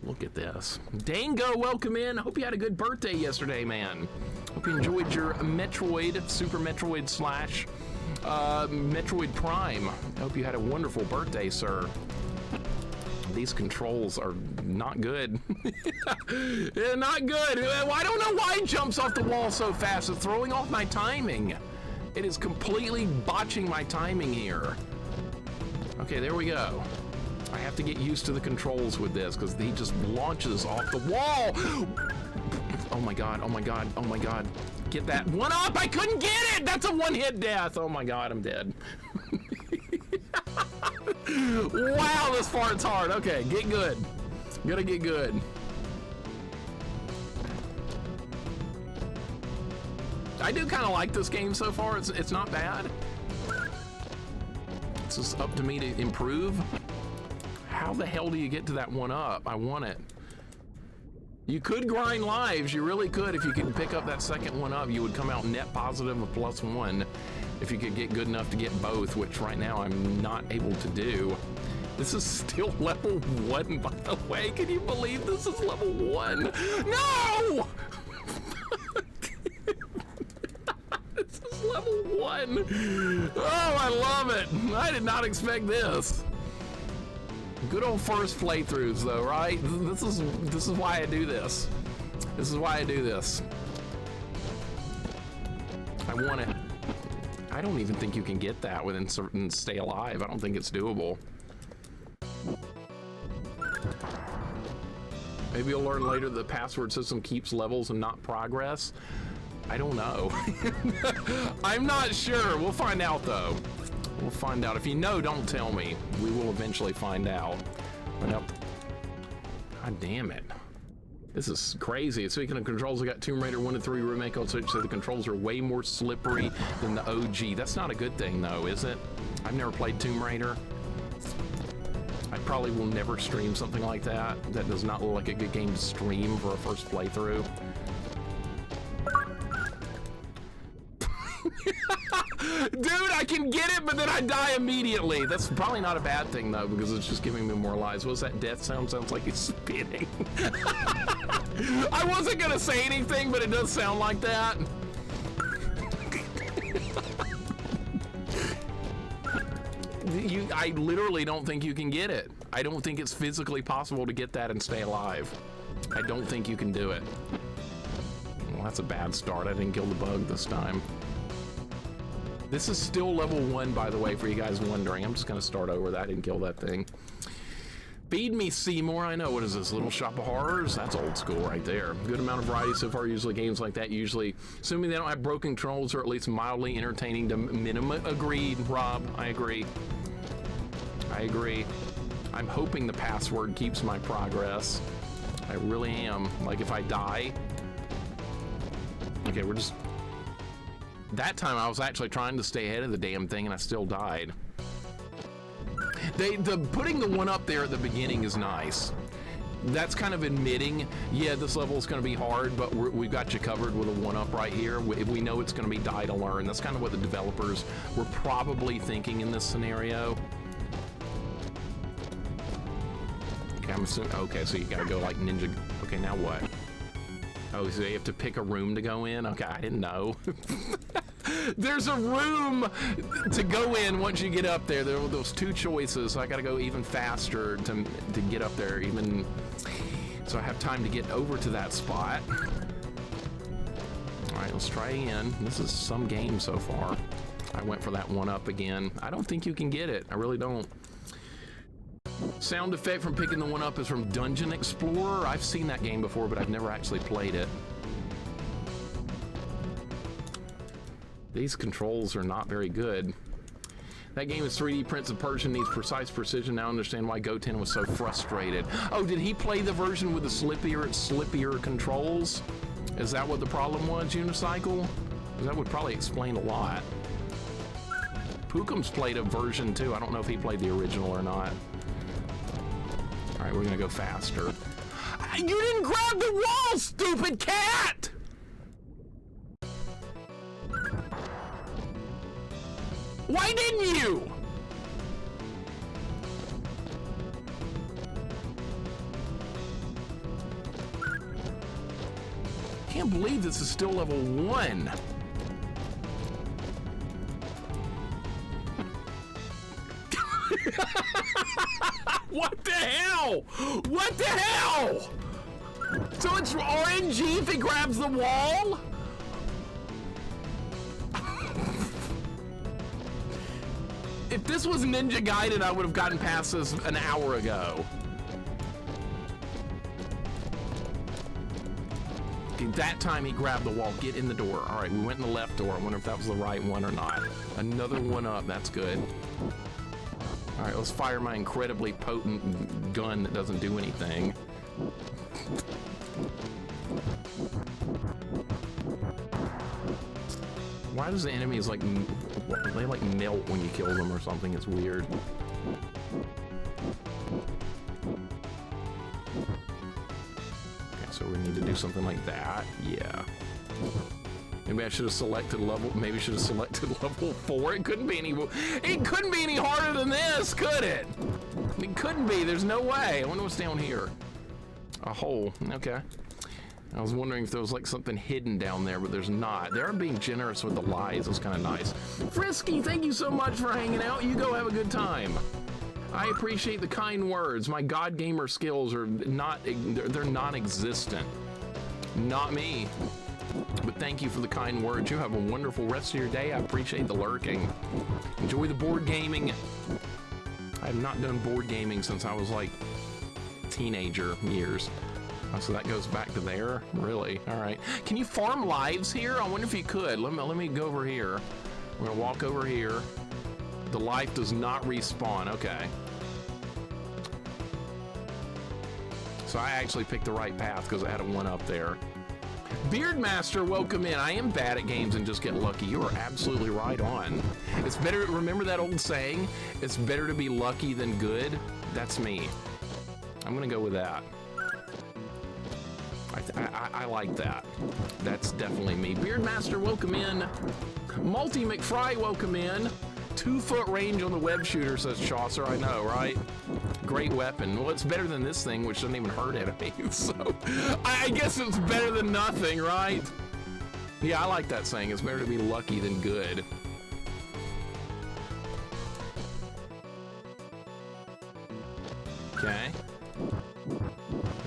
Look at this. Dango, welcome in. Hope you had a good birthday yesterday, man. Hope you enjoyed your Metroid, Super Metroid slash Metroid Prime. Hope you had a wonderful birthday, sir. These controls are not good. They're not good. I don't know why it jumps off the wall so fast. It's throwing off my timing. It is completely botching my timing here. Okay, there we go. I have to get used to the controls with this because he just launches off the wall. Oh my god, oh my god, oh my god. Get that 1-up, I couldn't get it! That's a 1-hit death. Oh my god, I'm dead. Wow, this part's hard. Okay, get good. Gotta get good. I do kind of like this game so far. It's not bad. It's just up to me to improve. How the hell do you get to that 1-up? I want it. You could grind lives. You really could. If you could pick up that second 1-up, you would come out net positive of +1. If you could get good enough to get both, which right now I'm not able to do. This is still level 1, by the way. Can you believe this is level 1? No! This is level 1. Oh, I love it. I did not expect this. Good old first playthroughs, though, right? This is why I do this. This is why I do this. I want it. I don't even think you can get that within certain stay alive. I don't think it's doable. Maybe you'll learn later the password system keeps levels and not progress. I don't know. I'm not sure. We'll find out, though. We'll find out. If you know, don't tell me. We will eventually find out. God damn it. This is crazy. Speaking of controls, I got Tomb Raider 1 and 3 remake on Switch. So the controls are way more slippery than the OG. That's not a good thing, though, is it? I've never played Tomb Raider. I probably will never stream something like that. That does not look like a good game to stream for a first playthrough. Dude, I can get it, but then I die immediately. That's probably not a bad thing, though, because it's just giving me more lives. What's that death sound? Sounds like he's spitting. I wasn't gonna say anything, but it does sound like that. I literally don't think you can get it. I don't think it's physically possible to get that and stay alive. I don't think you can do it. Well, that's a bad start. I didn't kill the bug this time. This is still level 1, by the way, for you guys wondering. I'm just gonna start over that. I didn't kill that thing. Feed me, Seymour. I know. What is this? Little Shop of Horrors? That's old school right there. Good amount of variety so far. Usually games like that, assuming they don't have broken controls, or at least mildly entertaining to minimum. Agreed, Rob. I agree. I agree. I'm hoping the password keeps my progress. I really am. Like, if I die... Okay, we're just... That time I was actually trying to stay ahead of the damn thing and I still died. Putting the 1-up there at the beginning is nice. That's kind of admitting, yeah, this level is going to be hard, but we've got you covered with a 1-up right here. We know it's going to be die to learn. That's kind of what the developers were probably thinking in this scenario. Okay, I'm assuming, okay, so you got to go like ninja. Okay, now what? Oh, so you have to pick a room to go in? Okay, I didn't know. There's a room to go in once you get up there. There were those two choices, so I gotta go even faster to get up there, even so I have time to get over to that spot. All right, let's try again. This is some game so far. I went for that one up again. I don't think you can get it. I really don't. Sound effect from picking the one up is from Dungeon Explorer. I've seen that game before, but I've never actually played it. These controls are not very good. That game is 3D Prince of Persia, needs precise precision. Now I understand why Goten was so frustrated. Oh, did he play the version with the slippier controls? Is that what the problem was, Unicycle? Because that would probably explain a lot. Pookum's played a version too. I don't know if he played the original or not. All right, we're gonna go faster. You didn't grab the wall, stupid cat! Why didn't you? Can't believe this is still level 1. What the hell? What the hell? So it's RNG if he grabs the wall? If this was Ninja Gaiden, I would have gotten past this an hour ago. Okay, that time he grabbed the wall. Get in the door. All right, we went in the left door. I wonder if that was the right one or not. Another one up. That's good. All right, let's fire my incredibly potent gun that doesn't do anything. Why does the enemies like, they like melt when you kill them or something? It's weird. Okay, so we need to do something like that. Yeah. Maybe I should have selected level, maybe should have selected level 4. It couldn't be any harder than this, could it? It couldn't be, there's no way. I wonder what's down here. A hole, okay. I was wondering if there was like something hidden down there, but there's not. They are being generous with the lies. It's kind of nice. Frisky, thank you so much for hanging out. You go have a good time. I appreciate the kind words. My God Gamer skills are not, they're non-existent. Not me. But thank you for the kind words. You have a wonderful rest of your day. I appreciate the lurking. Enjoy the board gaming. I have not done board gaming since I was like teenager years. Oh, so that goes back to there? Really? All right. Can you farm lives here? I wonder if you could. Let me go over here. We're gonna walk over here. The life does not respawn. Okay. So I actually picked the right path because I had a one up there. Beardmaster, welcome in. I am bad at games and just get lucky. You are absolutely right on. It's better, remember that old saying? It's better to be lucky than good? That's me. I'm gonna go with that. I like that. That's definitely me. Beardmaster, welcome in. Multi McFry, welcome in. 2-foot range on the web shooter, says Chaucer. I know, right? Great weapon. Well, it's better than this thing, which doesn't even hurt enemies. So I guess it's better than nothing, right? Yeah, I like that saying. It's better to be lucky than good. Okay.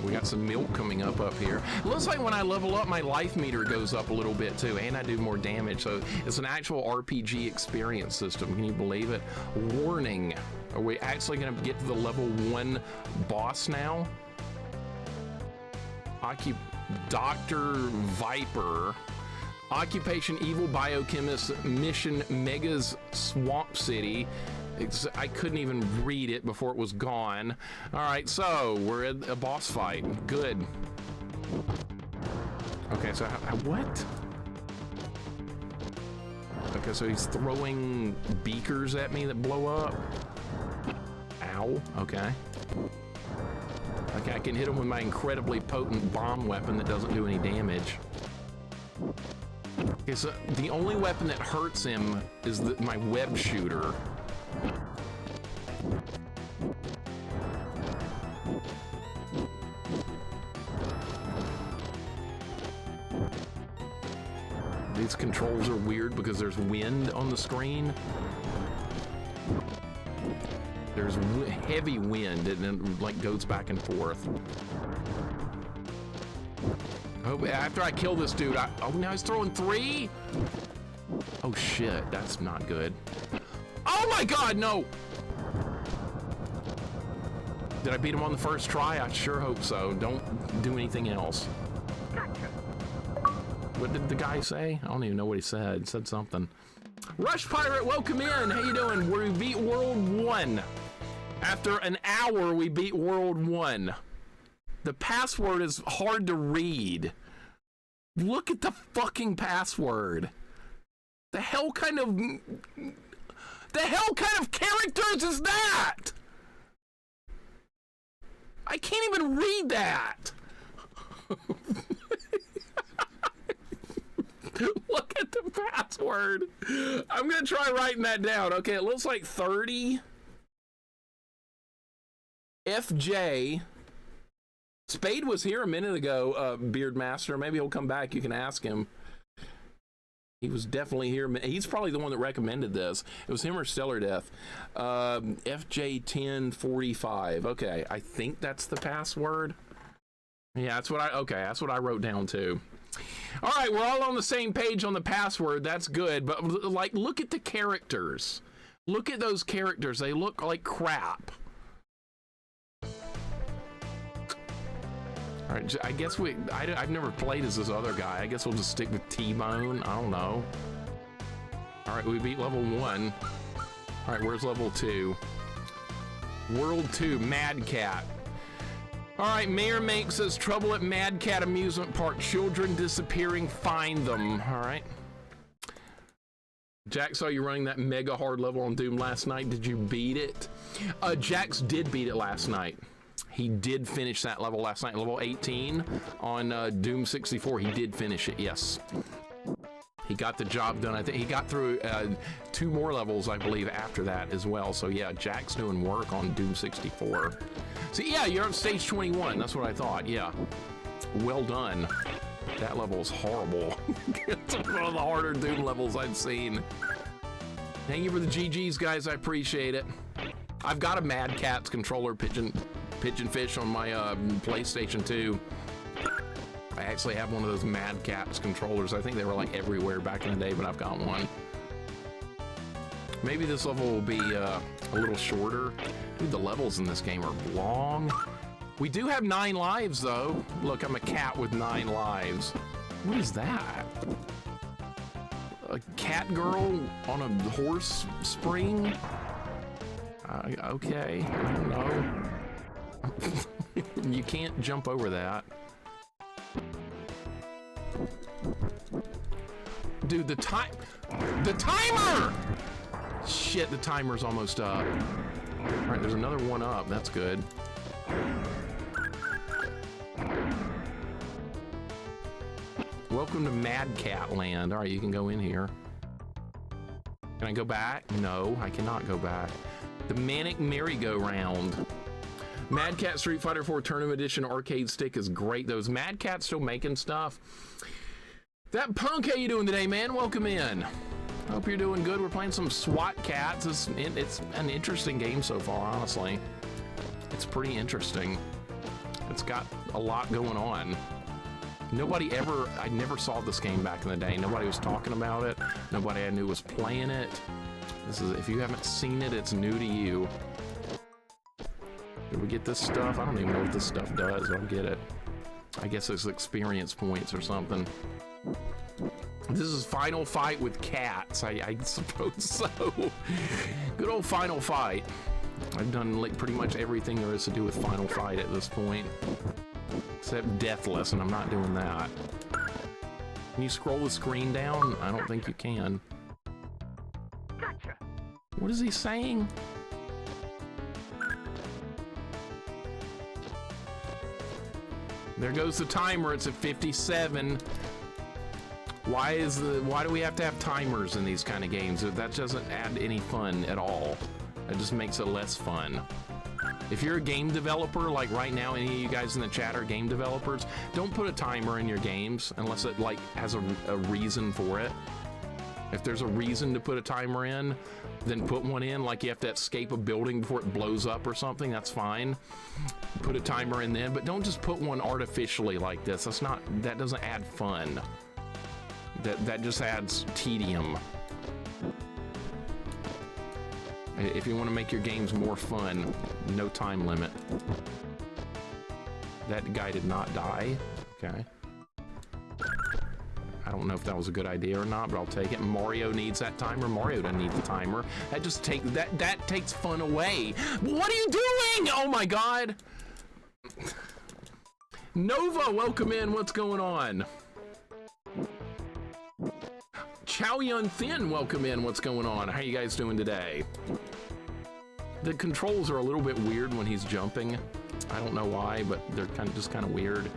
We got some milk coming up here. Looks like when I level up, my life meter goes up a little bit too, and I do more damage. So it's an actual RPG experience system. Can you believe it? Warning. Are we actually gonna get to the level 1 boss now? Dr. Viper. Occupation Evil Biochemist Mission Mega's Swamp City. I couldn't even read it before it was gone. All right, so we're at a boss fight. Good. Okay, so what? Okay, so he's throwing beakers at me that blow up. Ow, okay. Okay, I can hit him with my incredibly potent bomb weapon that doesn't do any damage. Okay, so the only weapon that hurts him is my web shooter. these controls are weird because there's wind on the screen. There's heavy wind and it like goes back and forth. Oh, after I kill this dude, oh, now he's throwing 3? Oh shit, that's not good. Oh my god, no! Did I beat him on the first try? I sure hope so. Don't do anything else. What did the guy say? I don't even know what he said. He said something. Rush Pirate, welcome in. How you doing? We beat World 1. After an hour, we beat World 1. The password is hard to read. Look at the fucking password. The hell kind of characters is that? I can't even read that. Look at the password. I'm gonna try writing that down. Okay, it looks like 30 FJ. Spade was here a minute ago, Beardmaster. Maybe he'll come back. You can ask him. He was definitely here. He's probably the one that recommended this. It was him or Stellar Death. FJ1045. Okay, I think that's the password. Yeah, that's what that's what I wrote down too. All right, we're all on the same page on the password. That's good. But like, look at the characters. Look at those characters. They look like crap. All right, I guess I've never played as this other guy. I guess we'll just stick with T-Bone. I don't know. All right, we beat level 1. All right, where's level 2? World 2, Mad Cat. All right, Mayor Make says trouble at Mad Cat Amusement Park. Children disappearing, find them. All right. Jack saw you running that mega hard level on Doom last night. Did you beat it? Jax did beat it last night. He did finish that level last night, level 18 on Doom 64. He did finish it, yes. He got the job done. I think he got through 2 more levels, I believe, after that as well. So yeah, Jack's doing work on Doom 64. So yeah, you're on stage 21. That's what I thought, yeah. Well done. That level is horrible. It's one of the harder Doom levels I've seen. Thank you for the GGs, guys. I appreciate it. I've got a Mad Catz controller, Pigeon Fish on my PlayStation 2. I actually have one of those Mad Catz controllers. I think they were like everywhere back in the day, but I've got one. Maybe this level will be a little shorter. Dude, the levels in this game are long. We do have 9 lives, though. Look, I'm a cat with 9 lives. What is that? A cat girl on a horse spring? Okay, I don't know. You can't jump over that. Dude, the timer! Shit, the timer's almost up. All right, there's another one up. That's good. Welcome to Mad Cat Land. All right, you can go in here. Can I go back? No, I cannot go back. The Manic Merry-Go-Round. Mad Cat Street Fighter 4 Tournament Edition arcade stick is great. Those Mad Cats still making stuff. That Punk, how you doing today, man? Welcome in. Hope you're doing good. We're playing some SWAT Cats. It's an interesting game so far, honestly. It's pretty interesting. It's got a lot going on. I never saw this game back in the day. Nobody was talking about it. Nobody I knew was playing it. If you haven't seen it, it's new to you. Did we get this stuff? I don't even know what this stuff does. I don't get it. I guess it's experience points or something. This is Final Fight with cats. I suppose so. Good old Final Fight. I've done like pretty much everything there is to do with Final Fight at this point. Except Deathless, and I'm not doing that. Can you scroll the screen down? I don't think you can. Gotcha. What is he saying? There goes the timer. It's at 57. Why do we have to have timers in these kind of games? That doesn't add any fun at all. It just makes it less fun. If you're a game developer, like right now, any of you guys in the chat are game developers, don't put a timer in your games unless it like has a reason for it. If there's a reason to put a timer in, then put one in, like you have to escape a building before it blows up or something, that's fine. Put a timer in then, but don't just put one artificially like this. That doesn't add fun. That just adds tedium. If you want to make your games more fun, no time limit. That guy did not die. Okay. I don't know if that was a good idea or not, but I'll take it. Mario needs that timer. Mario doesn't need the timer. That takes fun away. What are you doing? Oh my God. Nova, welcome in. What's going on? Chow Yun Thin, welcome in. What's going on? How you guys doing today? The controls are a little bit weird when he's jumping. I don't know why, but they're just kind of weird.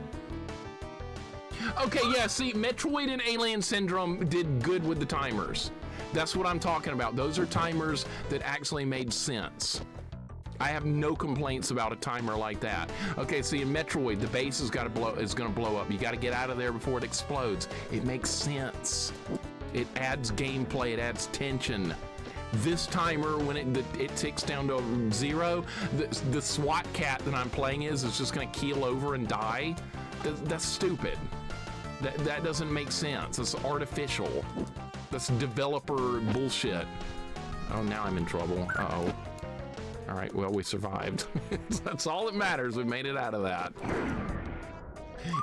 Okay, yeah, see, Metroid and Alien Syndrome did good with the timers. That's what I'm talking about. Those are timers that actually made sense. I have no complaints about a timer like that. Okay, see, in Metroid, the base is gonna blow up. You gotta get out of there before it explodes. It makes sense. It adds gameplay, it adds tension. This timer, when it ticks down to 0, the SWAT cat that I'm playing is just gonna keel over and die. That's stupid. That doesn't make sense. It's artificial. That's developer bullshit. Oh, now I'm in trouble. Uh-oh. All right, well, we survived. That's all that matters. We made it out of that.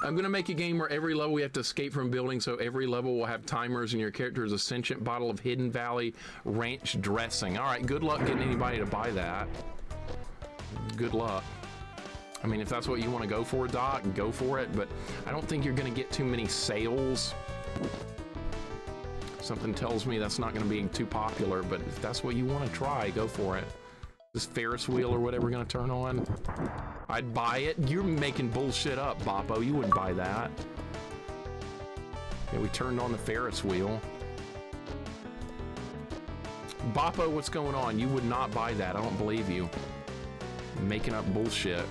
I'm gonna make a game where every level we have to escape from buildings, so every level will have timers and your character is a sentient bottle of Hidden Valley ranch dressing. All right, good luck getting anybody to buy that. Good luck. I mean, if that's what you want to go for, Doc, go for it, but I don't think you're gonna get too many sales. Something tells me that's not gonna be too popular, but if that's what you want to try, go for it. This Ferris wheel or whatever gonna turn on, I'd buy it. You're making bullshit up, Boppo. You wouldn't buy that. Yeah, we turned on the Ferris wheel. Boppo, what's going on? You would not buy that. I don't believe you. You're making up bullshit.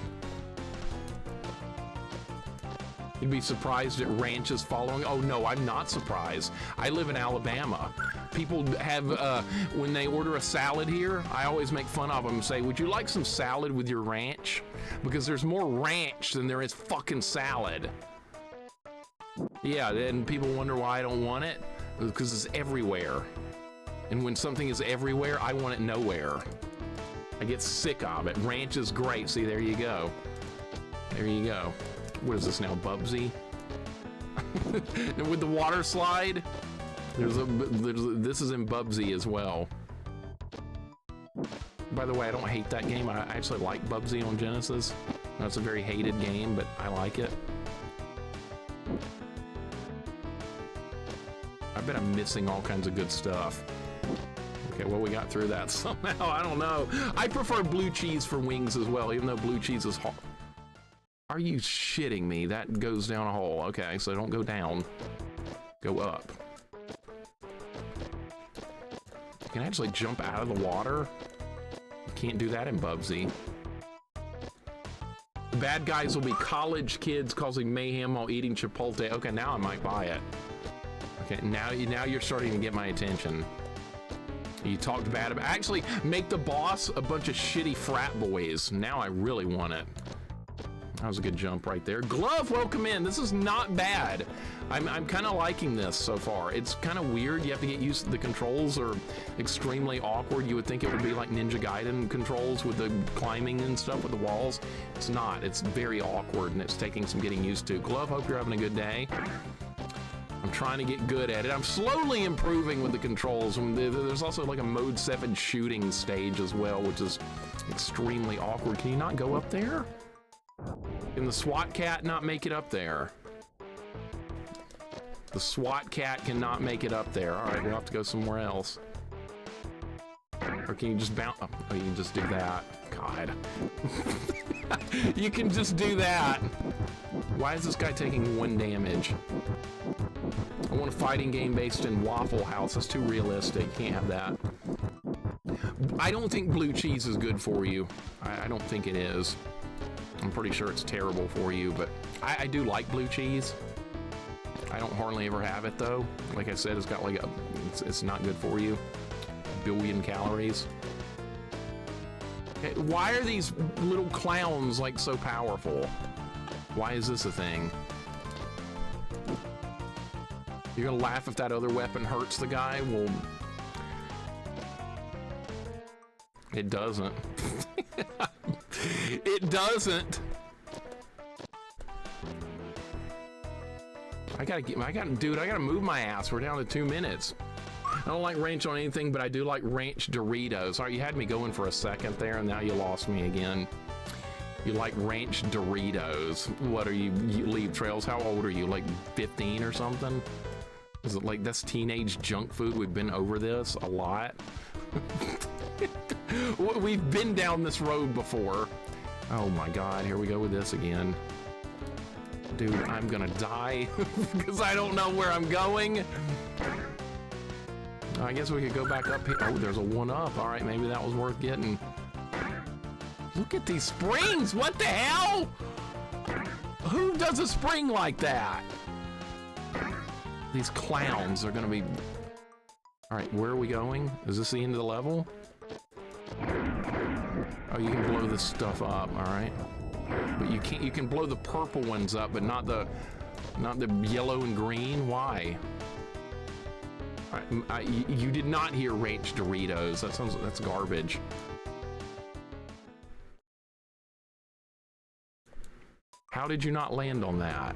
You'd be surprised at ranches following. Oh no, I'm not surprised. I live in Alabama. People have, when they order a salad here, I always make fun of them and say, would you like some salad with your ranch? Because there's more ranch than there is fucking salad. Yeah, then people wonder why I don't want it. Because it's everywhere. And when something is everywhere, I want it nowhere. I get sick of it. Ranch is great. See, there you go. There you go. What is this now, Bubsy? With the water slide? This is in Bubsy as well. By the way, I don't hate that game. I actually like Bubsy on Genesis. That's a very hated game, but I like it. I bet I'm missing all kinds of good stuff. Okay, well, we got through that somehow. I don't know. I prefer blue cheese for wings as well, even though blue cheese is hard. Are you shitting me? That goes down a hole. Okay, so don't go down. Go up. You can actually jump out of the water. You can't do that in Bubsy. The bad guys will be college kids causing mayhem while eating Chipotle. Okay, now I might buy it. Okay, now you're starting to get my attention. You talked bad about... Actually, make the boss a bunch of shitty frat boys. Now I really want it. That was a good jump right there. Glove, welcome in. This is not bad. I'm kind of liking this so far. It's kind of weird. You have to get used to the controls are extremely awkward. You would think it would be like Ninja Gaiden controls with the climbing and stuff with the walls. It's not. It's very awkward and it's taking some getting used to. Glove, hope you're having a good day. I'm trying to get good at it. I'm slowly improving with the controls. There's also like a Mode 7 shooting stage as well, which is extremely awkward. Can you not go up there? Can the SWAT cat not make it up there? The SWAT cat cannot make it up there. All right, we'll have to go somewhere else. Or can you just bounce? Oh, you can just do that. God. You can just do that. Why is this guy taking 1 damage? I want a fighting game based in Waffle House. That's too realistic. Can't have that. I don't think blue cheese is good for you. I don't think it is. I'm pretty sure it's terrible for you, but I do like blue cheese. I don't hardly ever have it though. Like I said, it's got like it's not good for you. 1 billion calories. Okay, why are these little clowns like so powerful? Why is this a thing? You're gonna laugh if that other weapon hurts the guy? Well, it doesn't. It doesn't. Dude, I gotta move my ass. We're down to 2 minutes. I don't like ranch on anything, but I do like ranch Doritos. All right, you had me going for a second there, and now you lost me again. You like ranch Doritos. What are you Leave Trails? How old are you? Like 15 or something? Is it like that's teenage junk food? We've been over this a lot. We've been down this road before. Oh my God, here we go with this again. Dude, I'm gonna die because I don't know where I'm going. I guess we could go back up here. Oh, there's a 1-up. All right, maybe that was worth getting. Look at these springs. What the hell? Who does a spring like that? These clowns are gonna be... All right, where are we going? Is this the end of the level? Oh, you can blow this stuff up, all right. But you can't, you can blow the purple ones up, but not the yellow and green. Why? All right, you did not hear ranch Doritos. That's garbage. How did you not land on that?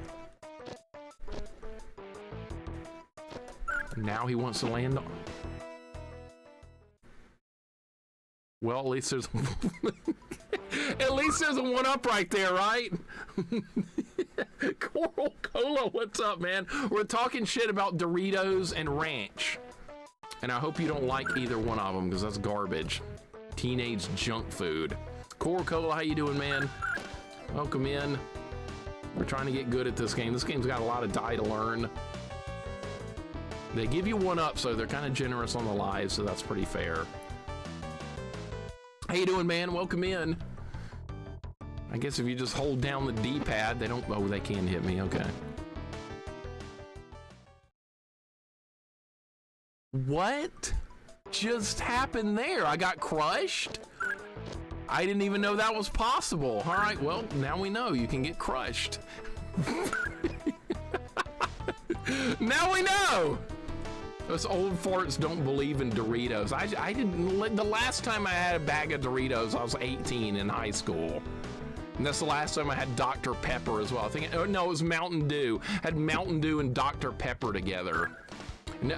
Now he wants to land on... Well, at least there's... At least there's a 1-up right there, right? Coral Cola, what's up, man? We're talking shit about Doritos and ranch. And I hope you don't like either one of them, because that's garbage. Teenage junk food. Coral Cola, how you doing, man? Welcome in. We're trying to get good at this game. This game's got a lot of die to learn. They give you 1-up, so they're kind of generous on the lives, so that's pretty fair. How you doing, man? Welcome in. I guess if you just hold down the D-pad, they don't... Oh, they can hit me. Okay. What just happened there? I got crushed? I didn't even know that was possible. All right, well, now we know you can get crushed. Now we know. Those old farts don't believe in Doritos. I didn't... The last time I had a bag of Doritos, I was 18 in high school. And that's the last time I had Dr. Pepper as well. I think, oh no, it was Mountain Dew. I had Mountain Dew and Dr. Pepper together.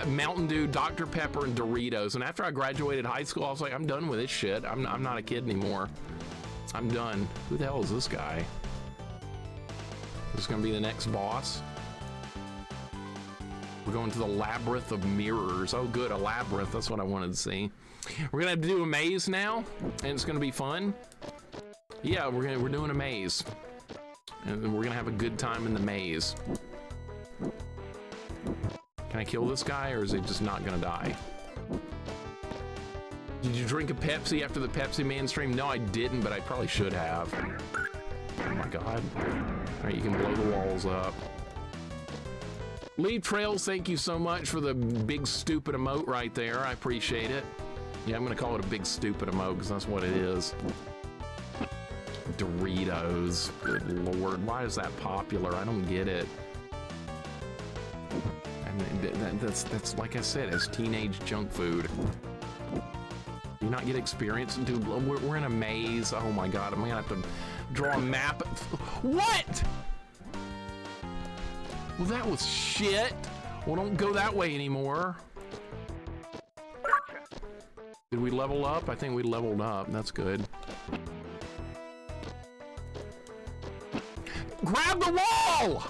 Mountain Dew, Dr. Pepper, and Doritos. And after I graduated high school, I was like, I'm done with this shit. I'm not a kid anymore. I'm done. Who the hell is this guy? Is this gonna be the next boss? We're going to the Labyrinth of Mirrors. Oh good, a labyrinth, that's what I wanted to see. We're gonna have to do a maze now, and it's gonna be fun. Yeah, we're doing a maze. And we're gonna have a good time in the maze. Can I kill this guy, or is he just not gonna die? Did you drink a Pepsi after the Pepsi Man stream? No, I didn't, but I probably should have. Oh my God. All right, you can blow the walls up. Leave Trails, thank you so much for the big stupid emote right there. I appreciate it. Yeah, I'm gonna call it a big stupid emote because that's what it is. Doritos, good Lord, why is that popular? I don't get it. I mean, that's like I said, it's teenage junk food. Do you not get experience? Dude, we're in a maze. Oh my God, I'm gonna have to draw a map. What? Well, that was shit. Well, don't go that way anymore. Did we level up? I think we leveled up. That's good. Grab the wall!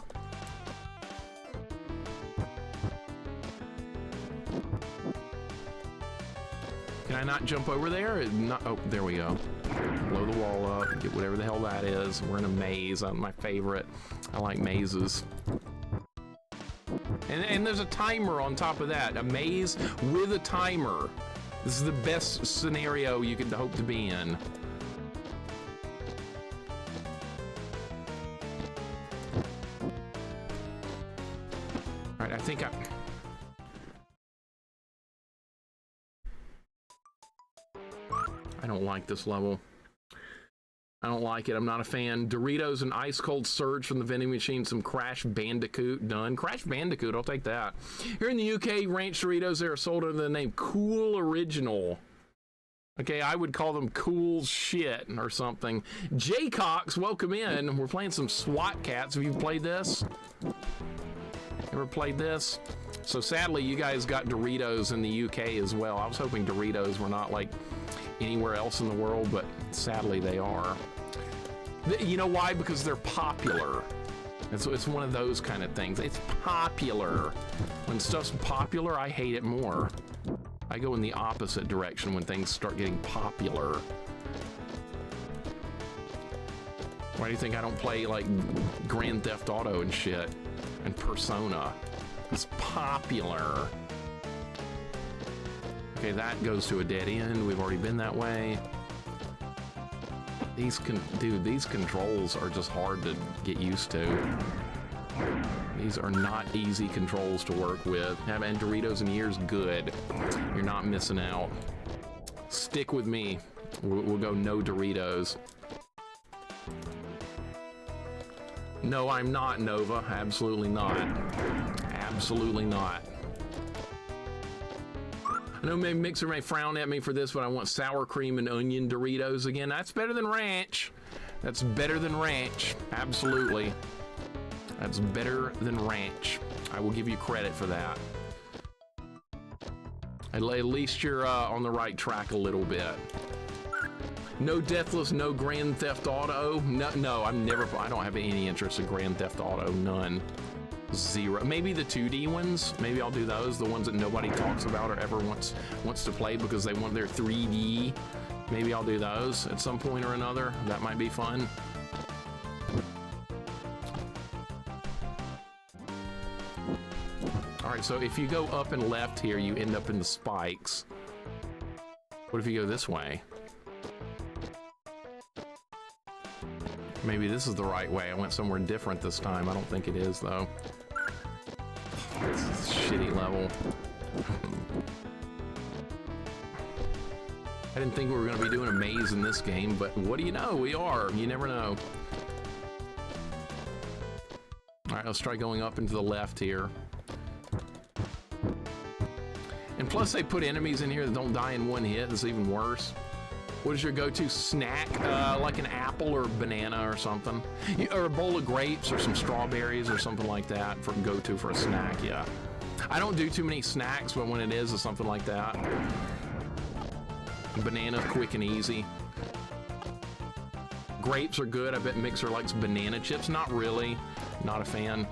Can I not jump over there? Not, oh, there we go. Blow the wall up, get whatever the hell that is. We're in a maze, my favorite. I like mazes. And there's a timer on top of that. A maze with a timer. This is the best scenario you could hope to be in. All right, I think I don't like this level. I don't like it. I'm not a fan. Doritos and ice cold surge from the vending machine. Some Crash Bandicoot. Done. Crash Bandicoot. I'll take that. Here in the UK, ranch Doritos, they are sold under the name Cool Original. Okay, I would call them Cool Shit or something. Jay Cox, welcome in. We're playing some SWAT Cats. Have you played this? Ever played this? So sadly, you guys got Doritos in the UK as well. I was hoping Doritos were not like anywhere else in the world, but sadly they are. You know why? Because they're popular. And so it's one of those kind of things. It's popular. When stuff's popular, I hate it more. I go in the opposite direction when things start getting popular. Why do you think I don't play like Grand Theft Auto and shit and Persona? It's popular. Okay, that goes to a dead end. We've already been that way. Dude, these controls are just hard to get used to. These are not easy controls to work with. Haven't had Doritos in years, good. You're not missing out. Stick with me. We'll go no Doritos. No, I'm not, Nova. Absolutely not. Absolutely not. I know Mixer may frown at me for this, but I want sour cream and onion Doritos again. That's better than ranch. That's better than ranch. Absolutely. That's better than ranch. I will give you credit for that. At least you're on the right track a little bit. No Deathless, no Grand Theft Auto. No, I don't have any interest in Grand Theft Auto. None. Zero. Maybe the 2D ones. Maybe I'll do those. The ones that nobody talks about or ever wants to play because they want their 3D. Maybe I'll do those at some point or another. That might be fun. All right, so if you go up and left here, you end up in the spikes. What if you go this way? Maybe this is the right way. I went somewhere different this time. I don't think it is, though. This is a shitty level. I didn't think we were going to be doing a maze in this game, but what do you know? We are. You never know. All right, let's try going up and to the left here. And plus, they put enemies in here that don't die in one hit. It's even worse. What is your go-to snack? Like an apple or banana or something. Or a bowl of grapes or some strawberries or something like that for go-to for a snack, yeah. I don't do too many snacks, but when it is, it's something like that. Banana, quick and easy. Grapes are good. I bet Mixer likes banana chips. Not really. Not a fan.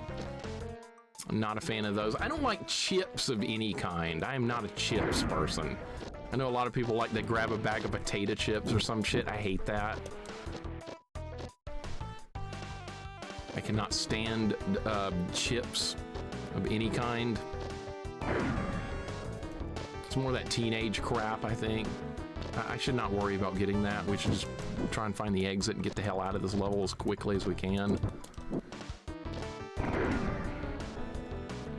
I'm not a fan of those. I don't like chips of any kind. I am not a chips person. I know a lot of people like they grab a bag of potato chips or some shit. I hate that. I cannot stand chips of any kind. It's more that teenage crap, I think. I should not worry about getting that. We should just try and find the exit and get the hell out of this level as quickly as we can.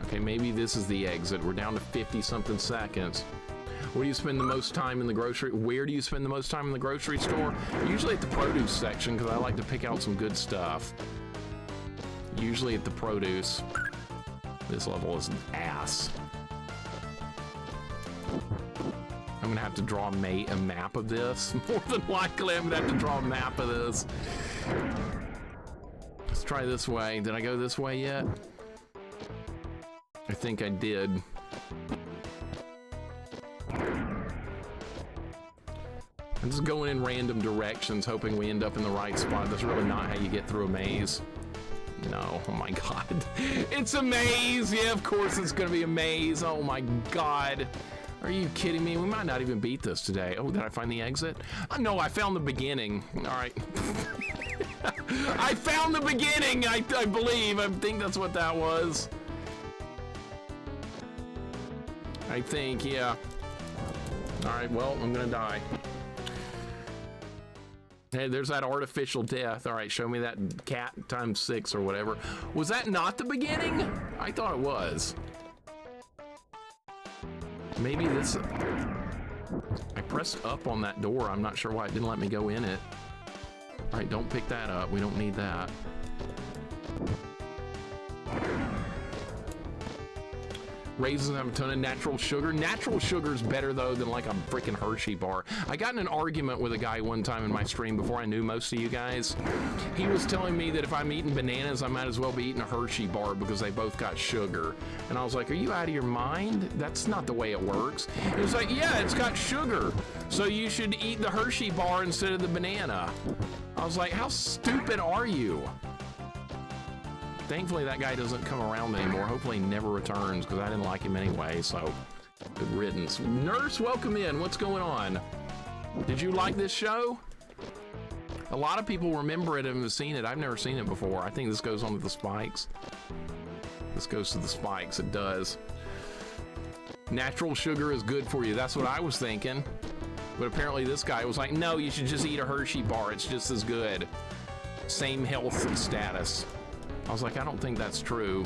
Okay, maybe this is the exit. We're down to 50-something seconds. Where do you spend the most time in the grocery? Where do you spend the most time in the grocery store? Usually at the produce section, because I like to pick out some good stuff. Usually at the produce. This level is ass. I'm gonna have to draw a map of this. More than likely, I'm gonna have to draw a map of this. Let's try this way. Did I go this way yet? I think I did. I'm just going in random directions, hoping we end up in the right spot. That's really not how you get through a maze. No, oh my god. It's a maze! Yeah, of course it's gonna be a maze. Oh my god. Are you kidding me? We might not even beat this today. Oh, did I find the exit? No, I found the beginning. All right. I found the beginning, I believe. I think that's what that was. I think, yeah. All right, well, I'm gonna die. Hey, there's that artificial death. All right, show me that cat times 6 or whatever. Was that not the beginning? I thought it was. Maybe this... I pressed up on that door. I'm not sure why it didn't let me go in it. All right, don't pick that up. We don't need that. Raisins have a ton of natural sugar. Natural sugar is better, though, than like a freaking Hershey bar. I got in an argument with a guy one time in my stream before I knew most of you guys. He was telling me that if I'm eating bananas, I might as well be eating a Hershey bar because they both got sugar. And I was like, are you out of your mind? That's not the way it works. He was like, yeah, it's got sugar, so you should eat the Hershey bar instead of the banana. I was like, how stupid are you? Thankfully, that guy doesn't come around anymore. Hopefully, he never returns, because I didn't like him anyway, so good riddance. Nurse, welcome in. What's going on? Did you like this show? A lot of people remember it and have seen it. I've never seen it before. I think this goes on to the spikes. This goes to the spikes. It does. Natural sugar is good for you. That's what I was thinking. But apparently, this guy was like, no, you should just eat a Hershey bar. It's just as good. Same health status. I was like, I don't think that's true.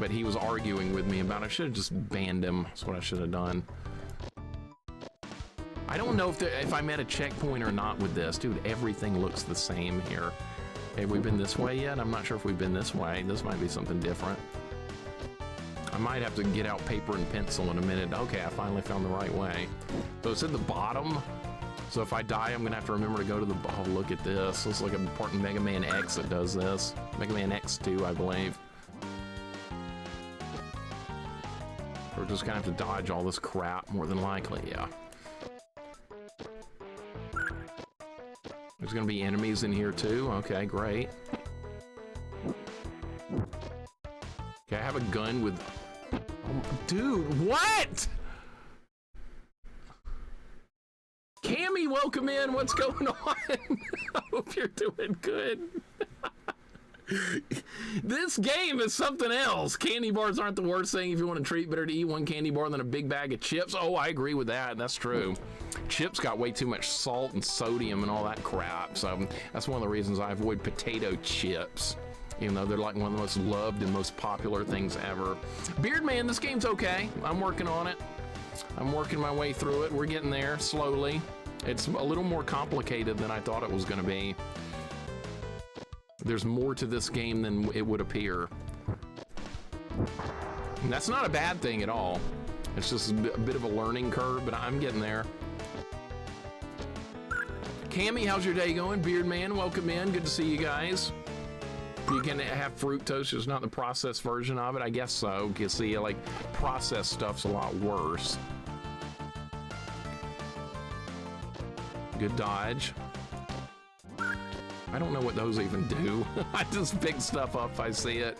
But he was arguing with me about it. I should have just banned him. That's what I should have done. I don't know if I'm at a checkpoint or not with this. Dude, everything looks the same here. Have we been this way yet? I'm not sure if we've been this way. This might be something different. I might have to get out paper and pencil in a minute. Okay, I finally found the right way. So it's at the bottom. So if I die, I'm gonna have to remember to go to the, oh, look at this. Looks like a part in Mega Man X that does this. Mega Man X2, I believe. We're just gonna have to dodge all this crap, more than likely, yeah. There's gonna be enemies in here too. Okay, great. Okay, I have a gun with, oh, dude, what? Cammy, welcome in. What's going on? I hope you're doing good. This game is something else. Candy bars aren't the worst thing if you want to treat. Better to eat one candy bar than a big bag of chips. Oh, I agree with that. That's true. Chips got way too much salt and sodium and all that crap. So that's one of the reasons I avoid potato chips. Even though they're like one of the most loved and most popular things ever. Beardman, this game's okay. I'm working on it. I'm working my way through it. We're getting there slowly. It's a little more complicated than I thought it was going to be. There's more to this game than it would appear. And that's not a bad thing at all. It's just a bit of a learning curve, but I'm getting there. Cammy, how's your day going? Beardman, welcome in. Good to see you guys. You can have fruit toast, it's not the processed version of it. I guess so. You see, like, processed stuff's a lot worse. Good dodge. I don't know what those even do. I just pick stuff up if I see it.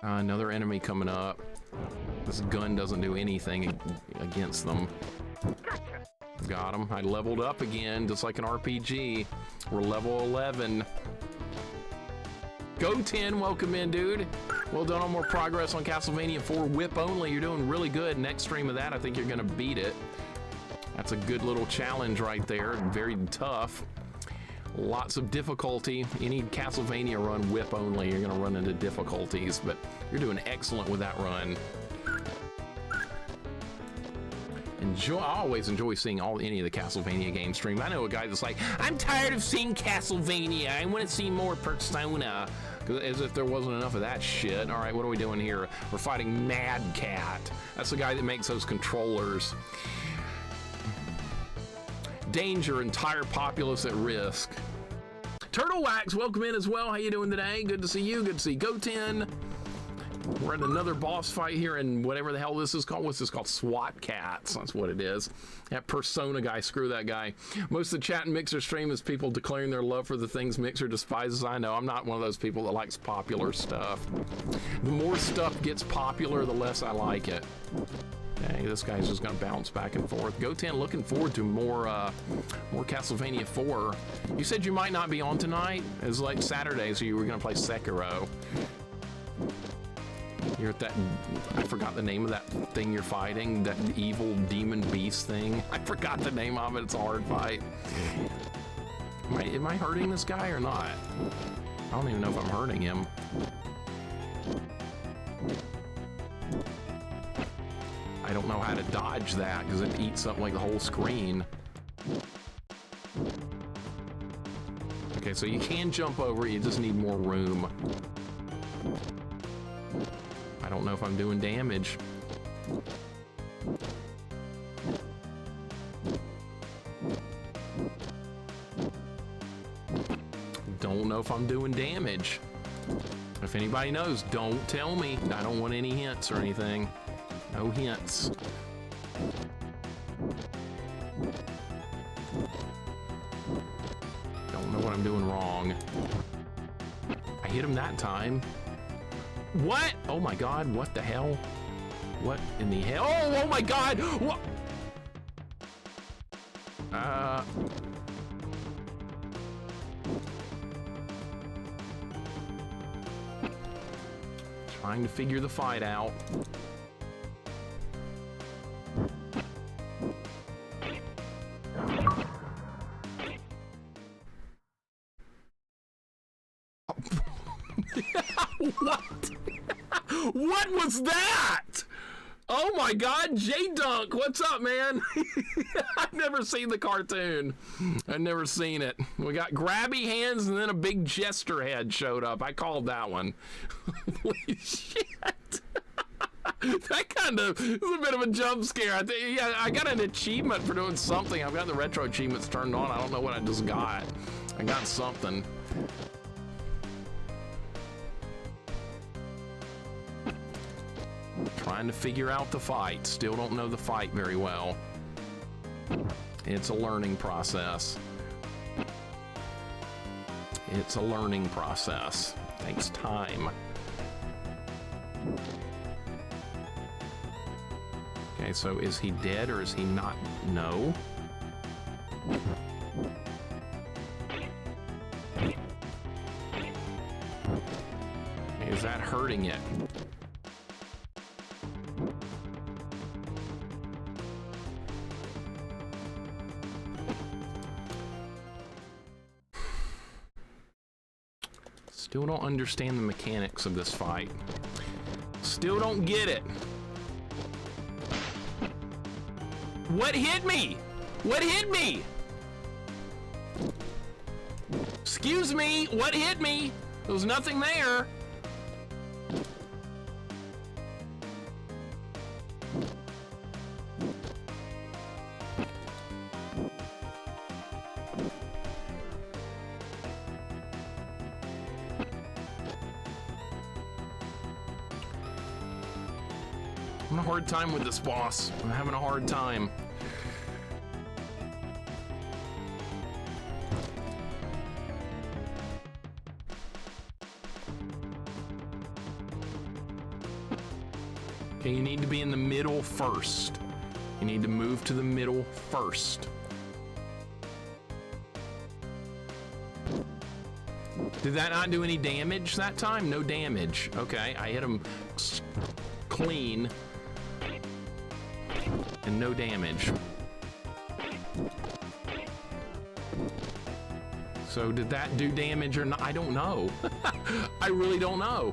Another enemy coming up. This gun doesn't do anything against them. Got him. I leveled up again, just like an RPG. We're level 11. Go 10, welcome in, dude. Well done on more progress on Castlevania 4 whip only. You're doing really good. Next stream of that, I think you're gonna beat it. That's a good little challenge right there. Very tough. Lots of difficulty. Any Castlevania run whip only, you're gonna run into difficulties, but you're doing excellent with that run. I always enjoy seeing any of the Castlevania game stream. I know a guy that's like, I'm tired of seeing Castlevania. I want to see more Persona. As if there wasn't enough of that shit. All right, what are we doing here? We're fighting Mad Cat. That's the guy that makes those controllers. Danger, entire populace at risk. Turtle Wax, welcome in as well. How you doing today? Good to see you. Good to see Go10. We're in another boss fight here in whatever the hell this is called. What's this called? SWAT Cats. That's what it is. That Persona guy, screw that guy. Most of the chat and Mixer stream is people declaring their love for the things Mixer despises. I know, I'm not one of those people that likes popular stuff. The more stuff gets popular, the less I like it. Okay, this guy's just gonna bounce back and forth. Go10, looking forward to more Castlevania 4. You said you might not be on tonight. It's like Saturday, so you were gonna play Sekiro. You're at that, I forgot the name of that thing you're fighting, that evil demon beast thing. I forgot the name of it, it's a hard fight. Am I hurting this guy or not? I don't even know if I'm hurting him. I don't know how to dodge that because it eats up like the whole screen. Okay, so you can jump over, you just need more room. I don't know if I'm doing damage. Don't know if I'm doing damage. If anybody knows, don't tell me. I don't want any hints or anything. No hints. Don't know what I'm doing wrong. I hit him that time. What? Oh my God, what the hell? What in the hell? Oh my God! What? Trying to figure the fight out. What? What was that? Oh my God, J-Dunk, what's up, man? I've never seen the cartoon. I've never seen it. We got grabby hands and then a big jester head showed up. I called that one. Holy shit. That kind of is a bit of a jump scare. I think, yeah, I got an achievement for doing something. I've got the retro achievements turned on. I don't know what I just got. I got something. Trying to figure out the fight. Still don't know the fight very well. It's a learning process. It's a learning process. Takes time. Okay, so is he dead or is he not? No. Is that hurting it? Still don't understand the mechanics of this fight. Still don't get it. What hit me? What hit me? Excuse me, what hit me? There was nothing there. I'm having a hard time with this boss. I'm having a hard time. Okay, you need to be in the middle first. You need to move to the middle first. Did that not do any damage that time? No damage. Okay, I hit him clean. And no damage. So did that do damage or not? I don't know. I really don't know.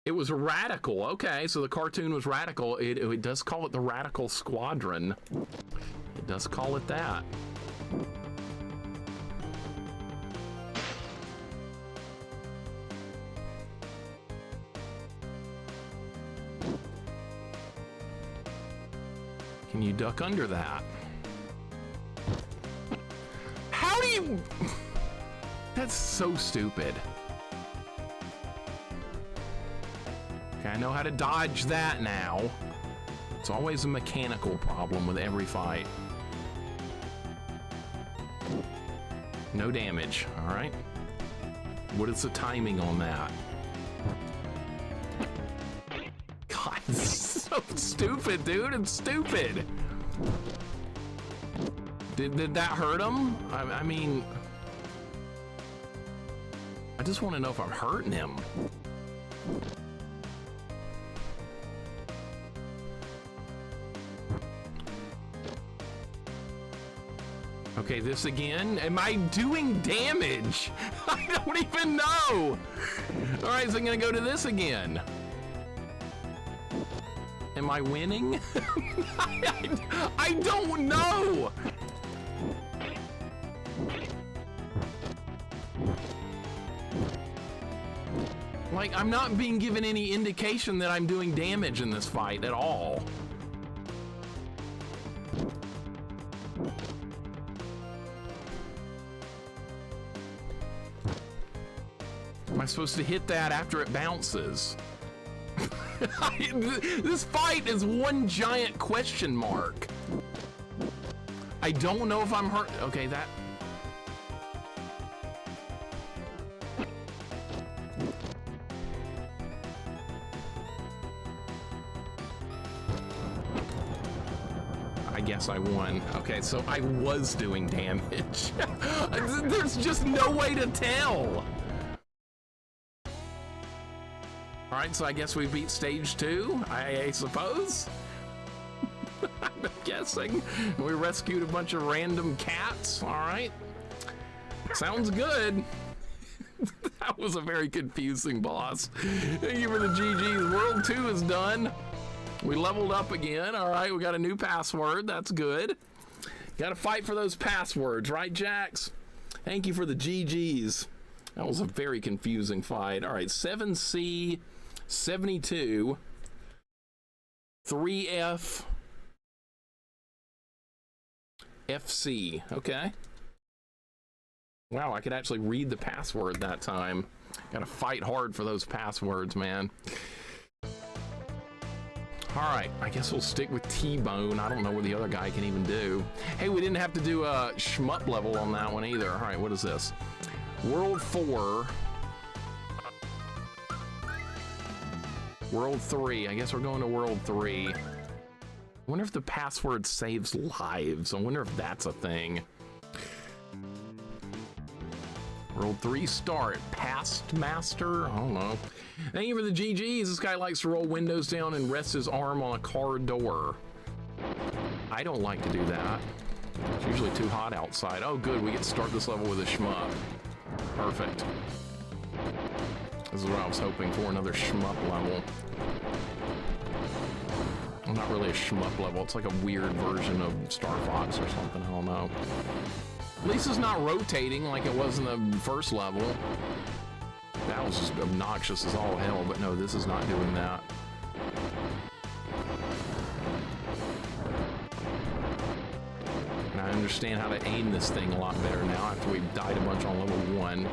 It was radical. Okay, so the cartoon was radical. It does call it the Radical Squadron. It does call it that. Can you duck under that? How do you... That's so stupid. Okay, I know how to dodge that now. It's always a mechanical problem with every fight. No damage, all right? What is the timing on that? God, so stupid, dude. It's stupid. Did that hurt him? I mean, I just want to know if I'm hurting him. Okay, this again. Am I doing damage? I don't even know. All right, so I'm gonna go to this again. Am I winning? I don't know. Like, I'm not being given any indication that I'm doing damage in this fight at all. Am I supposed to hit that after it bounces? This fight is one giant question mark. I don't know if I'm hurt. Okay, that. I guess I won. Okay, so I was doing damage. There's just no way to tell. All right, so I guess we beat stage 2, I suppose. I'm guessing. We rescued a bunch of random cats. All right. Sounds good. That was a very confusing boss. Thank you for the GGs. World 2 is done. We leveled up again. All right, we got a new password. That's good. Got to fight for those passwords, right, Jax? Thank you for the GGs. That was a very confusing fight. All right, 7C. 72 3F FC. Okay. Wow, I could actually read the password that time. Gotta fight hard for those passwords, man. All right, I guess we'll stick with T-Bone. I don't know what the other guy can even do. Hey, we didn't have to do a shmup level on that one either. All right, what is this? World 4. World 3. I guess we're going to World 3. I wonder if the password saves lives. I wonder if that's a thing. World 3 start. Past master? I don't know. Thank you for the GGs. This guy likes to roll windows down and rest his arm on a car door. I don't like to do that. It's usually too hot outside. Oh, good. We get to start this level with a shmup. Perfect. This is what I was hoping for, another shmup level. Well, not really a shmup level. It's like a weird version of Star Fox or something. I don't know. At least it's not rotating like it was in the first level. That was just obnoxious as all hell, but no, this is not doing that. And I understand how to aim this thing a lot better now after we've died a bunch on level 1.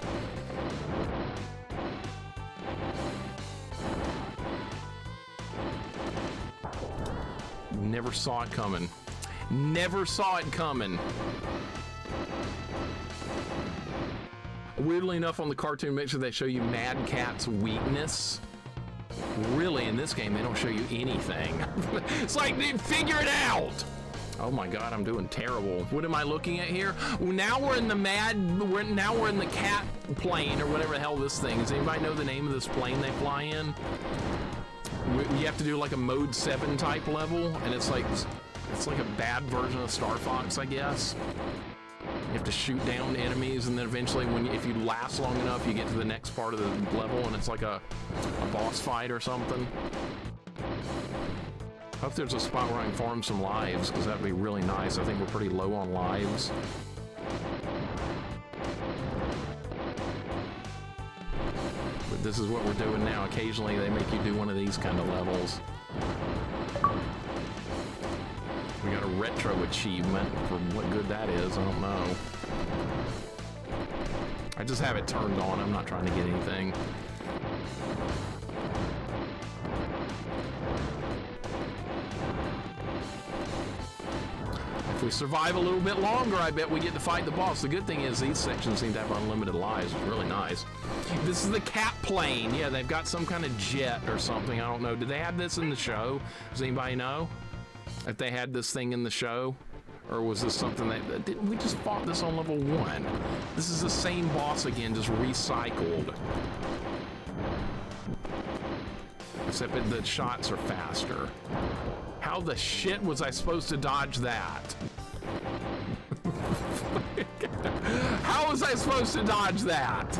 Never saw it coming. Never saw it coming. Weirdly enough, on the cartoon mixer, they show you Mad Cat's weakness. Really, in this game, they don't show you anything. It's like, figure it out. Oh my God, I'm doing terrible. What am I looking at here? Well, now we're in the now we're in the cat plane or whatever the hell this thing is. Anybody know the name of this plane they fly in? You have to do like a mode 7 type level, and it's like a bad version of Star Fox, I guess. You have to shoot down enemies, and then eventually, if you last long enough, you get to the next part of the level, and it's like a boss fight or something. I hope there's a spot where I can farm some lives, because that'd be really nice. I think we're pretty low on lives. But this is what we're doing now. Occasionally, they make you do one of these kind of levels. We got a retro achievement for what good that is, I don't know. I just have it turned on, I'm not trying to get anything. I If we survive a little bit longer, I bet we get to fight the boss. The good thing is these sections seem to have unlimited lives. It's really nice. This is the cat plane. Yeah, they've got some kind of jet or something. I don't know. Did they have this in the show? Does anybody know if they had this thing in the show? Or was this something that didn't we just fought this on level 1? This is the same boss again, just recycled. Except the shots are faster. How the shit was I supposed to dodge that? How was I supposed to dodge that?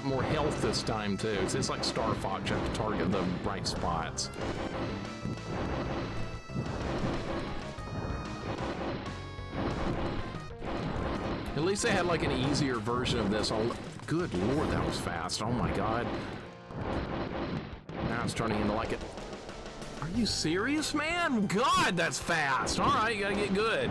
More health this time too. It's like Star Fox, you have to target the right spots. At least they had like an easier version of this. Oh, good lord, that was fast. Oh my god. Now it's turning into like it. Are you serious, man? God, that's fast. All right, you gotta get good.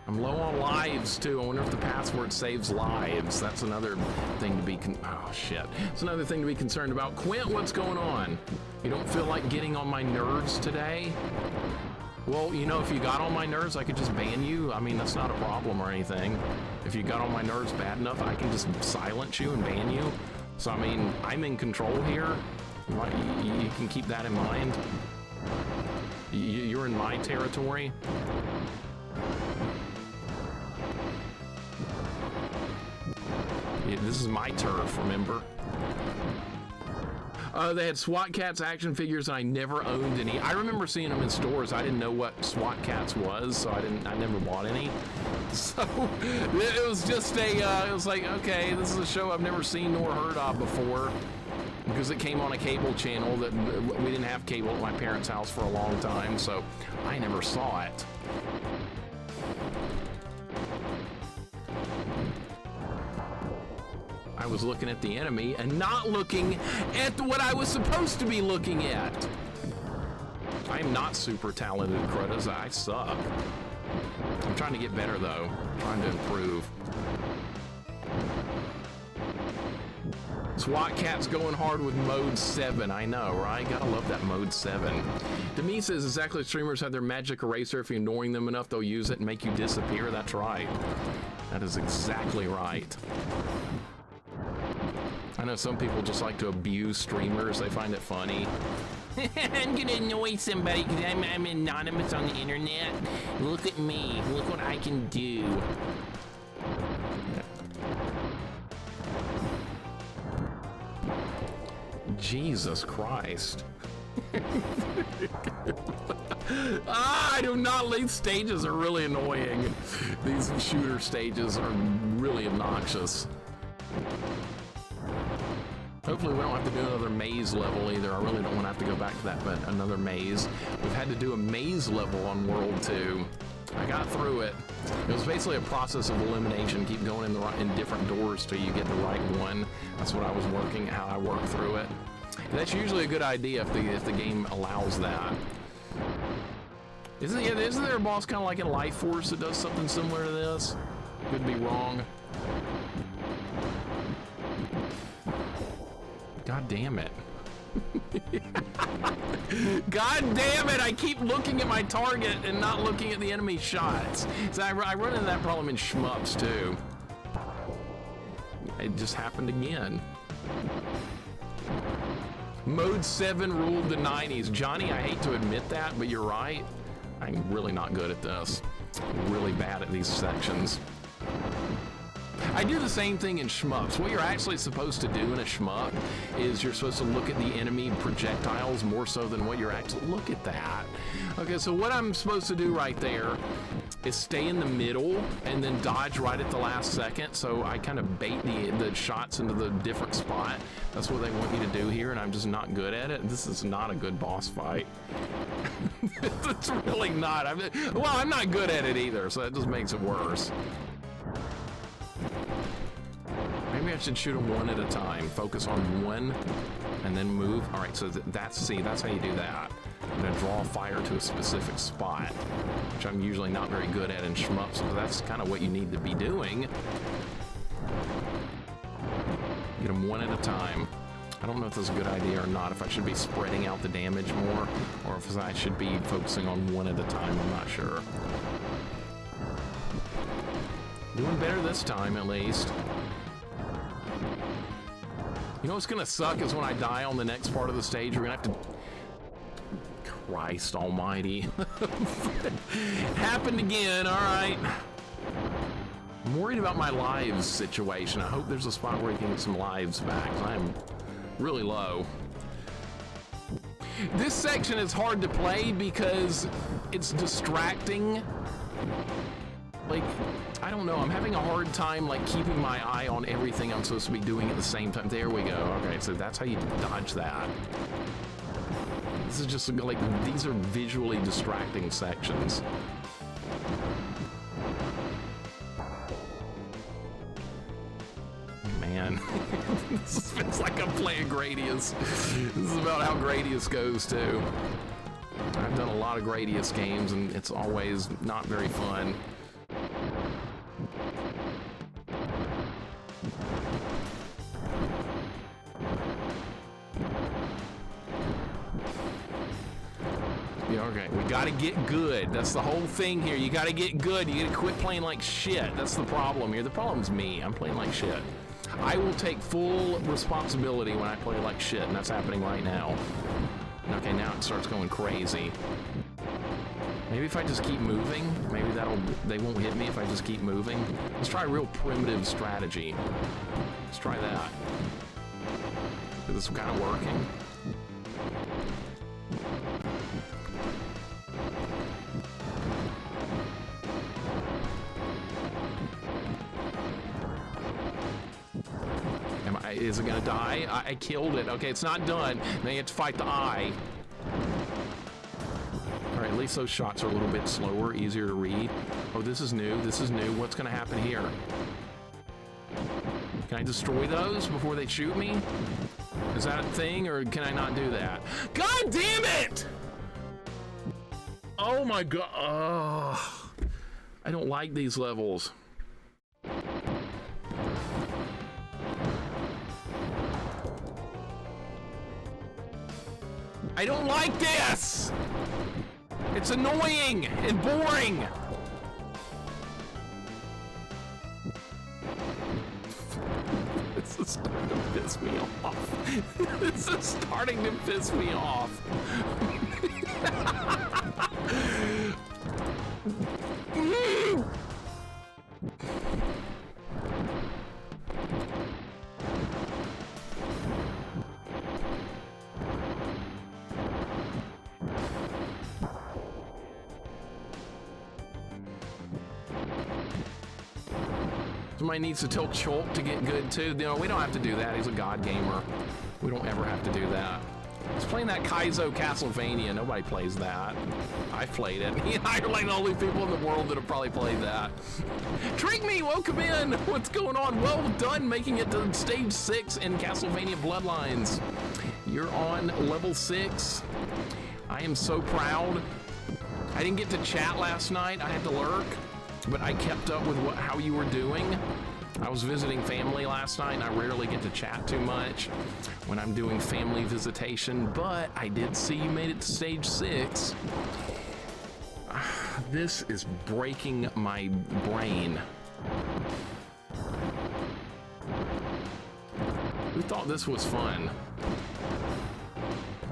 I'm low on lives too. I wonder if the password saves lives. That's another thing to be oh shit. It's another thing to be concerned about. Quint, what's going on? You don't feel like getting on my nerves today? Well, you know, if you got on my nerves, I could just ban you. I mean, that's not a problem or anything. If you got on my nerves bad enough, I can just silence you and ban you. So, I mean, I'm in control here. You can keep that in mind. You're in my territory. This is my turf, remember? They had SWAT CATS action figures, and I never owned any. I remember seeing them in stores. I didn't know what SWAT CATS was, so I never bought any. So it was just it was like, okay, this is a show I've never seen nor heard of before, because it came on a cable channel that we didn't have cable at my parents' house for a long time, so I never saw it. I was looking at the enemy and not looking at what I was supposed to be looking at. I am not super talented at Crotas. I suck. I'm trying to get better though. I'm trying to improve. SWAT CATS going hard with mode 7. I know, right? Gotta love that mode 7. Demi says exactly, streamers have their magic eraser. If you're ignoring them enough, they'll use it and make you disappear. That's right. That is exactly right. I know some people just like to abuse streamers. They find it funny. I'm gonna annoy somebody because I'm anonymous on the internet. Look at me. Look what I can do. Jesus Christ. I do not. These stages are really annoying. These shooter stages are really obnoxious. Hopefully we don't have to do another maze level either. I really don't want to have to go back to that, but another maze. We've had to do a maze level on World 2. I got through it. It was basically a process of elimination. Keep going in different doors till you get the right one. That's what I was working, how I worked through it. And that's usually a good idea if the game allows that. Isn't there a boss kind of like in Life Force that does something similar to this? Could be wrong. God damn it. God damn it, I keep looking at my target and not looking at the enemy shots. So I run into that problem in shmups too. It just happened again. Mode 7 ruled the 90s. Johnny, I hate to admit that, but you're right. I'm really not good at this. I'm really bad at these sections. I do the same thing in shmups. What you're actually supposed to do in a shmup is you're supposed to look at the enemy projectiles more so than what you're actually... Look at that. Okay, so what I'm supposed to do right there is stay in the middle and then dodge right at the last second. So I kind of bait the shots into the different spot. That's what they want you to do here, and I'm just not good at it. This is not a good boss fight. It's really not. Well, I'm not good at it either, so that just makes it worse. Maybe I should shoot them one at a time. Focus on one and then move. All right, so that's how you do that. I'm gonna draw fire to a specific spot, which I'm usually not very good at in shmups, so that's kind of what you need to be doing. Get them one at a time. I don't know if that's a good idea or not, if I should be spreading out the damage more, or if I should be focusing on one at a time, I'm not sure. Doing better this time, at least. You know what's gonna suck is when I die on the next part of the stage, we're gonna have to... Christ almighty. Happened again, alright. I'm worried about my lives situation. I hope there's a spot where you can get some lives back. I am really low. This section is hard to play because it's distracting. Like, I don't know, I'm having a hard time like keeping my eye on everything I'm supposed to be doing at the same time. There we go. Okay, so that's how you dodge that. This is just like, these are visually distracting sections. Man, this feels like I'm playing Gradius. This is about how Gradius goes too. I've done a lot of Gradius games and it's always not very fun. Yeah, okay, we gotta get good. That's the whole thing here. You gotta get good. You gotta quit playing like shit. That's the problem here. The problem's me. I'm playing like shit. I will take full responsibility when I play like shit, and that's happening right now. Okay, now it starts going crazy. Maybe if I just keep moving, maybe they won't hit me if I just keep moving. Let's try a real primitive strategy. Let's try that. Is this kind of working? Is it gonna die? I killed it. Okay, it's not done. Now you have to fight the eye. All right, at least those shots are a little bit slower, easier to read. Oh, this is new. This is new. What's gonna happen here? Can I destroy those before they shoot me? Is that a thing, or can I not do that? God damn it! Oh my god. Oh, I don't like these levels. I don't like this! It's annoying and boring! This is starting to piss me off. This is starting to piss me off. Somebody needs to tell Chalk to get good too. You know, we don't have to do that. He's a god gamer. We don't ever have to do that. He's playing that Kaizo Castlevania. Nobody plays that. I've played it. He and I are like the only people in the world that have probably played that. Trick me, welcome in. What's going on? Well done making it to stage 6 in Castlevania Bloodlines. You're on level 6. I am so proud. I didn't get to chat last night. I had to lurk. But I kept up with how you were doing. I was visiting family last night, and I rarely get to chat too much when I'm doing family visitation, but I did see you made it to stage 6. This is breaking my brain. Who thought this was fun?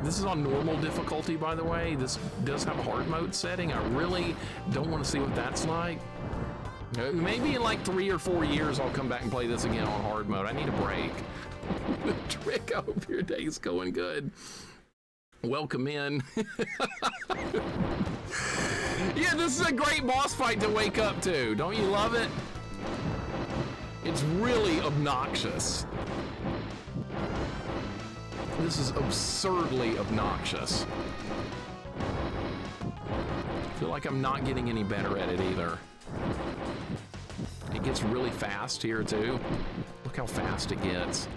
This is on normal difficulty, by the way. This does have a hard mode setting. I really don't want to see what that's like. Maybe in like 3 or 4 years, I'll come back and play this again on hard mode. I need a break. Trick, I hope your day's going good. Welcome in. Yeah, this is a great boss fight to wake up to. Don't you love it? It's really obnoxious. This is absurdly obnoxious. I feel like I'm not getting any better at it either. It gets really fast here too. Look how fast it gets.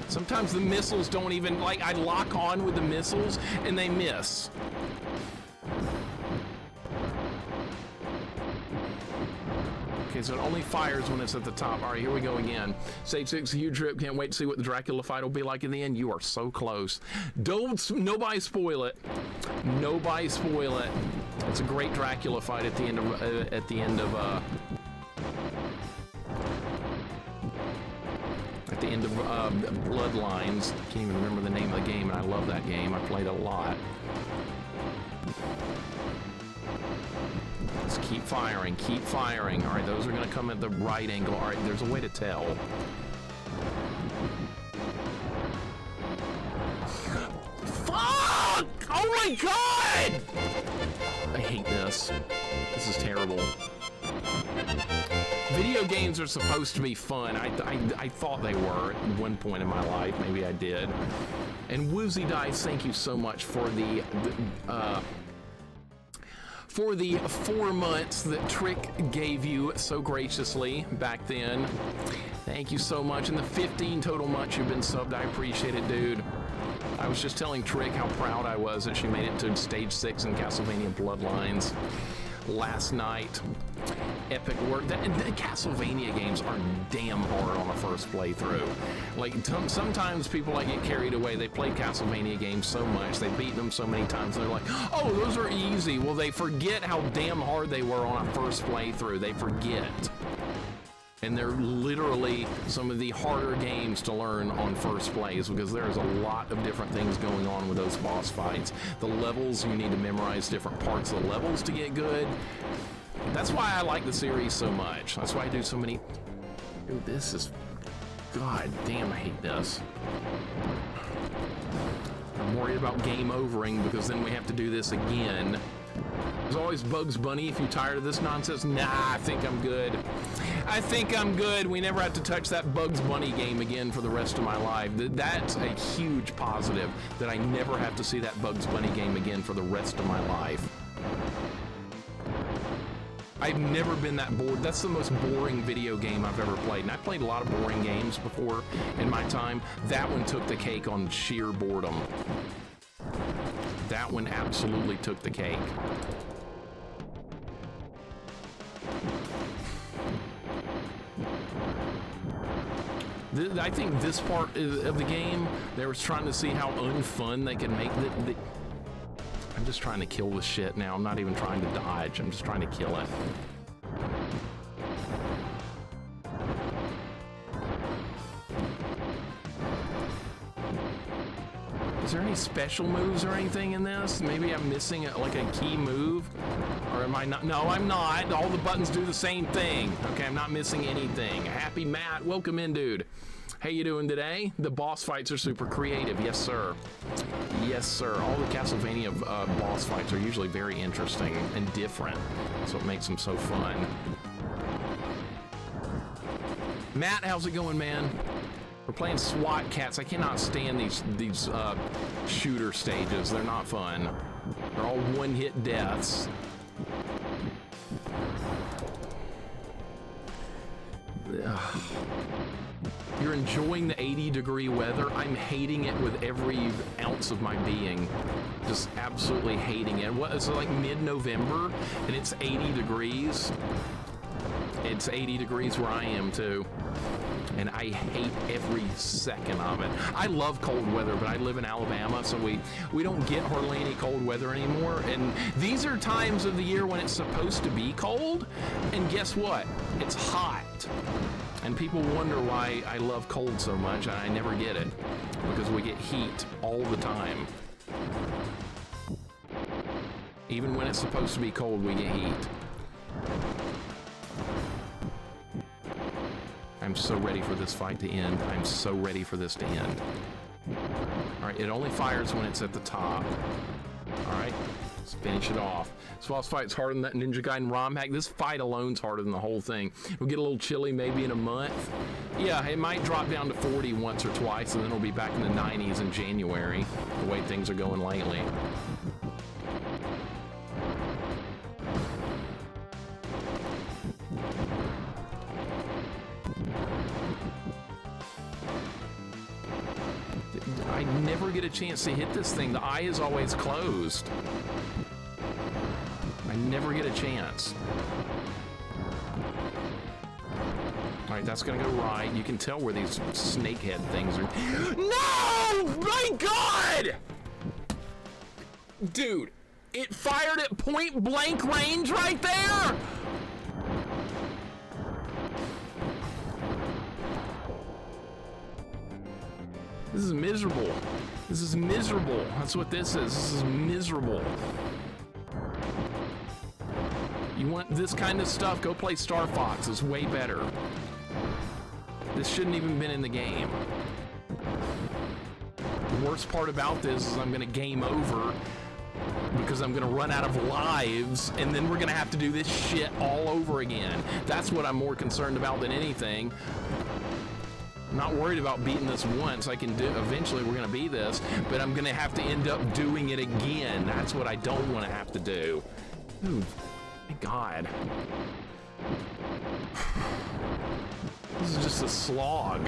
Sometimes the missiles don't even, like, I lock on with the missiles and they miss. Okay, so it only fires when it's at the top. All right, here we go again. Stage 6, huge rip. Can't wait to see what the Dracula fight will be like in the end. You are so close. Nobody spoil it. Nobody spoil it. It's a great Dracula fight at the end of Bloodlines. Can't even remember the name of the game, and I love that game. I played it a lot. Let's keep firing, keep firing. All right, those are gonna come at the right angle. All right, there's a way to tell. Fuck! Oh my God! I hate this. This is terrible. Video games are supposed to be fun. I thought they were at one point in my life. Maybe I did. And Woozy Dice, thank you so much for the 4 months that Trick gave you so graciously back then. Thank you so much. And the 15 total months you've been subbed, I appreciate it, dude. I was just telling Trick how proud I was that she made it to stage 6 in Castlevania Bloodlines last night. Epic work. The Castlevania games are damn hard on a first playthrough. Like, sometimes people like get carried away. They play Castlevania games so much, they've beaten them so many times, and they're like, oh, those are easy. Well, they forget how damn hard they were on a first playthrough. They forget. And they're literally some of the harder games to learn on first plays, because there's a lot of different things going on with those boss fights. The levels, you need to memorize different parts of the levels to get good. That's why I like the series so much. That's why I do so many... Dude, this is... God damn, I hate this. I'm worried about game overing, because then we have to do this again. There's always Bugs Bunny. If you're tired of this nonsense, nah, I think I'm good. I think I'm good. We never have to touch that Bugs Bunny game again for the rest of my life. That's a huge positive, that I never have to see that Bugs Bunny game again for the rest of my life. I've never been that bored. That's the most boring video game I've ever played. And I played a lot of boring games before in my time. That one took the cake on sheer boredom. That one absolutely took the cake. I think this part of the game, they were trying to see how unfun they could make the I'm just trying to kill this shit now. I'm not even trying to dodge. I'm just trying to kill it. Is there any special moves or anything in this? Maybe I'm missing like a key move? Or am I not? No, I'm not. All the buttons do the same thing. Okay, I'm not missing anything. Happy Matt, welcome in, dude. How you doing today? The boss fights are super creative. Yes, sir. Yes, sir. All the Castlevania boss fights are usually very interesting and different. That's what makes them so fun. Matt, how's it going, man? We're playing SWAT Cats. I cannot stand these shooter stages. They're not fun. They're all one-hit deaths. Ugh. You're enjoying the 80-degree weather. I'm hating it with every ounce of my being. Just absolutely hating it. What is it, like mid-November and it's 80 degrees? It's 80 degrees where I am too. And I hate every second of it. I love cold weather, but I live in Alabama, so we don't get hardly any cold weather anymore. And these are times of the year when it's supposed to be cold, and guess what? It's hot. And people wonder why I love cold so much, and I never get it. Because we get heat all the time. Even when it's supposed to be cold, we get heat. I'm so ready for this fight to end. I'm so ready for this to end. All right, it only fires when it's at the top. All right, let's finish it off. This boss fight's harder than that Ninja Gaiden ROM hack. This fight alone's harder than the whole thing. It'll get a little chilly maybe in a month. Yeah, it might drop down to 40 once or twice, and then it'll be back in the 90s in January, the way things are going lately. never get a chance to hit this thing. The eye is always closed. I never get a chance. All right, that's gonna go right. You can tell where these snakehead things are. No! My God! Dude, it fired at point blank range right there! This is miserable. This is miserable. That's what this is. This is miserable. You want this kind of stuff? Go play Star Fox. It's way better. This shouldn't even been in the game. The worst part about this is I'm gonna game over because I'm gonna run out of lives, and then we're gonna have to do this shit all over again. That's what I'm more concerned about than anything. I'm not worried about beating this once. I can do, eventually we're gonna beat this, but I'm gonna have to end up doing it again. That's what I don't wanna have to do. Ooh, my God. This is just a slog.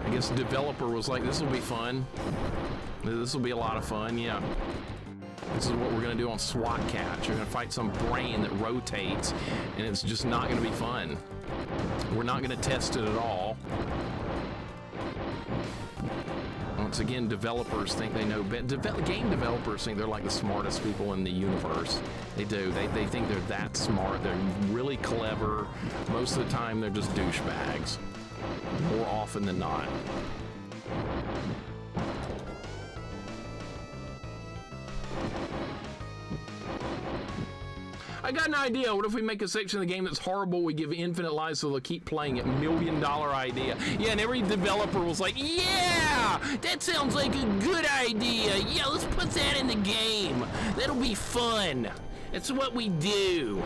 I guess the developer was like, this will be fun. This will be a lot of fun, yeah. This is what we're gonna do on SWAT CATS. You're gonna fight some brain that rotates, and it's just not gonna be fun. We're not gonna test it at all. Once again, developers think they know better. Game developers think they're like the smartest people in the universe. They do. They think they're that smart. They're really clever. Most of the time, they're just douchebags. More often than not. I got an idea. What if we make a section of the game that's horrible? We give infinite lives so they'll keep playing it. $1 million idea. Yeah, and every developer was like, yeah, that sounds like a good idea. Yeah, let's put that in the game. That'll be fun. That's what we do.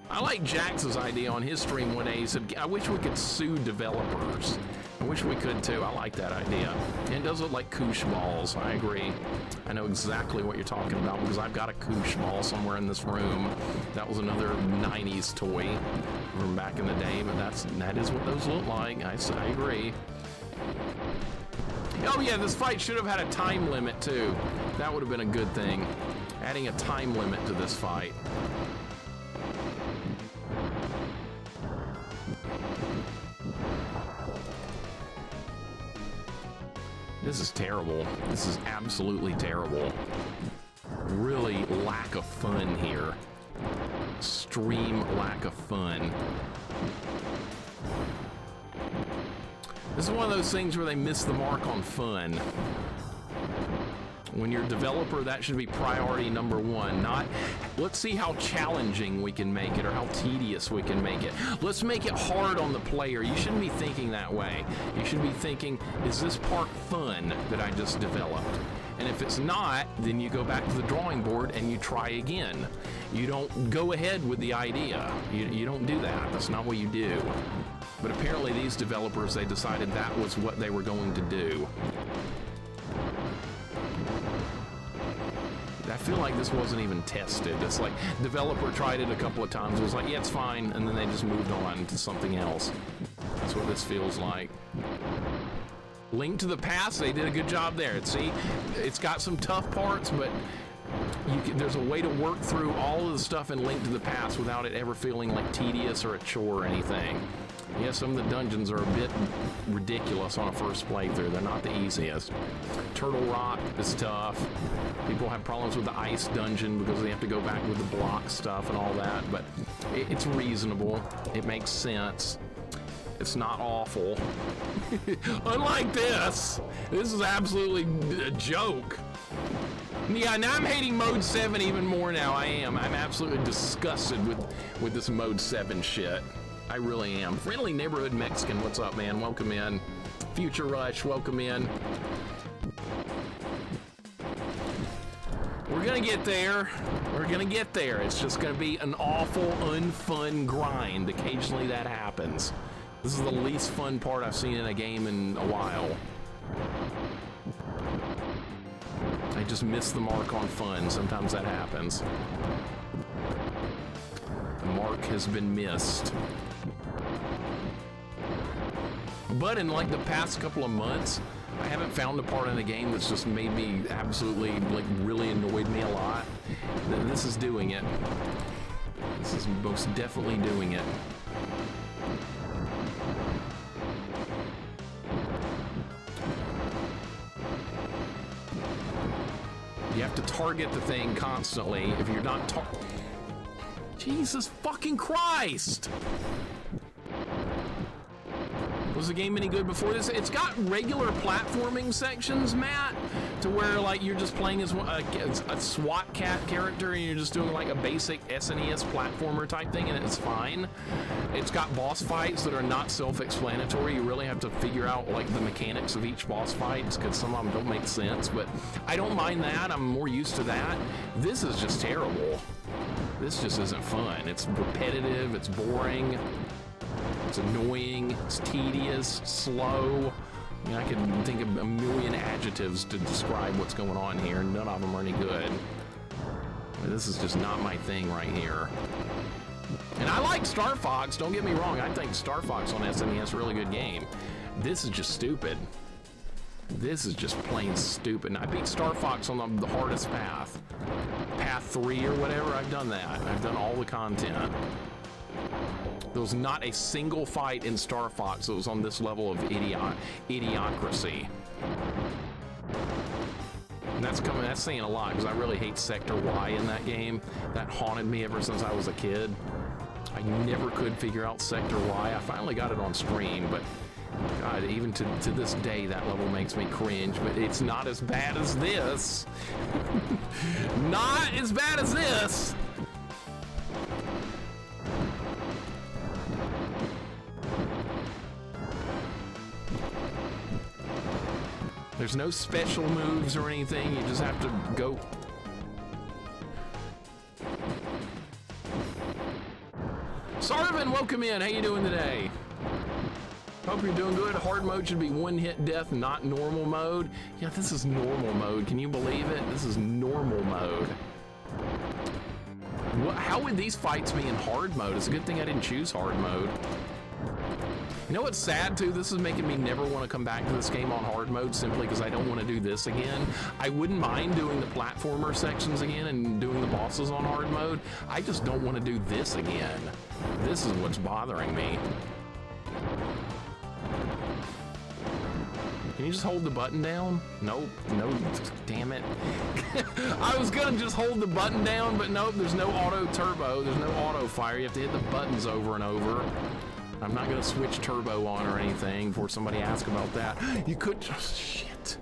I like Jax's idea on his stream one day. He said, I wish we could sue developers. I wish we could too. I like that idea. And it does look like koosh balls. I agree. I know exactly what you're talking about because I've got a koosh ball somewhere in this room. That was another 90s toy from back in the day, but that is what those look like. I agree. Oh yeah, this fight should have had a time limit too. That would have been a good thing. Adding a time limit to this fight. This is terrible. This is absolutely terrible. Really lack of fun here. Extreme lack of fun. This is one of those things where they miss the mark on fun. When you're a developer, that should be priority number one. Not, let's see how challenging we can make it or how tedious we can make it. Let's make it hard on the player. You shouldn't be thinking that way. You should be thinking, is this part fun that I just developed? And if it's not, then you go back to the drawing board and you try again. You don't go ahead with the idea. You don't do that. That's not what you do. But apparently these developers, they decided that was what they were going to do. I feel like this wasn't even tested. It's like developer tried it a couple of times. It was like, yeah, it's fine. And then they just moved on to something else. That's what this feels like. Link to the Past, they did a good job there. See, it's got some tough parts, but there's a way to work through all of the stuff in Link to the Past without it ever feeling like tedious or a chore or anything. Yeah, some of the dungeons are a bit ridiculous on a first playthrough. They're not the easiest. Turtle Rock is tough. People have problems with the ice dungeon because they have to go back with the block stuff and all that, but it's reasonable. It makes sense. It's not awful. Unlike this is absolutely a joke. Yeah, now I'm hating Mode 7 even more now. I'm absolutely disgusted with this Mode 7 shit. I really am. Friendly Neighborhood Mexican, what's up, man? Welcome in. Future Rush, welcome in. We're gonna get there. We're gonna get there. It's just gonna be an awful, unfun grind. Occasionally that happens. This is the least fun part I've seen in a game in a while. I just miss the mark on fun. Sometimes that happens. The mark has been missed. But in like the past couple of months, I haven't found a part in the game that's just made me absolutely, like, really annoyed me a lot. This is doing it. This is most definitely doing it. You have to target the thing constantly. If you're not Jesus fucking Christ! Was the game any good before this? It's got regular platforming sections, Matt, to where like you're just playing as a SWAT cat character and you're just doing like a basic SNES platformer type thing, and it's fine. It's got boss fights that are not self-explanatory. You really have to figure out like the mechanics of each boss fight because some of them don't make sense, but I don't mind that. I'm more used to that. This is just terrible. This just isn't fun. It's repetitive, it's boring. It's annoying, it's tedious, slow. I mean, I can think of a million adjectives to describe what's going on here, and none of them are any good. But this is just not my thing right here. And I like Star Fox, don't get me wrong. I think Star Fox on SNES is a really good game. This is just stupid. This is just plain stupid. And I beat Star Fox on the hardest path. Path 3 or whatever, I've done that. I've done all the content. There was not a single fight in Star Fox that was on this level of idiocracy. And that's saying a lot, because I really hate Sector Y in that game. That haunted me ever since I was a kid. I never could figure out Sector Y. I finally got it on stream, but God, even to this day, that level makes me cringe, but it's not as bad as this. Not as bad as this. There's no special moves or anything, you just have to go. Sarvin, welcome in, how you doing today? Hope you're doing good. Hard mode should be one-hit death, not normal mode. Yeah, this is normal mode, can you believe it? This is normal mode. How would these fights be in hard mode? It's a good thing I didn't choose hard mode. You know what's sad too? This is making me never want to come back to this game on hard mode simply because I don't want to do this again. I wouldn't mind doing the platformer sections again and doing the bosses on hard mode. I just don't want to do this again. This is what's bothering me. Can you just hold the button down? Nope, no, damn it. I was gonna just hold the button down, but nope, there's no auto turbo, there's no auto fire. You have to hit the buttons over and over. I'm not gonna switch turbo on or anything before somebody asks about that. You could just, shit.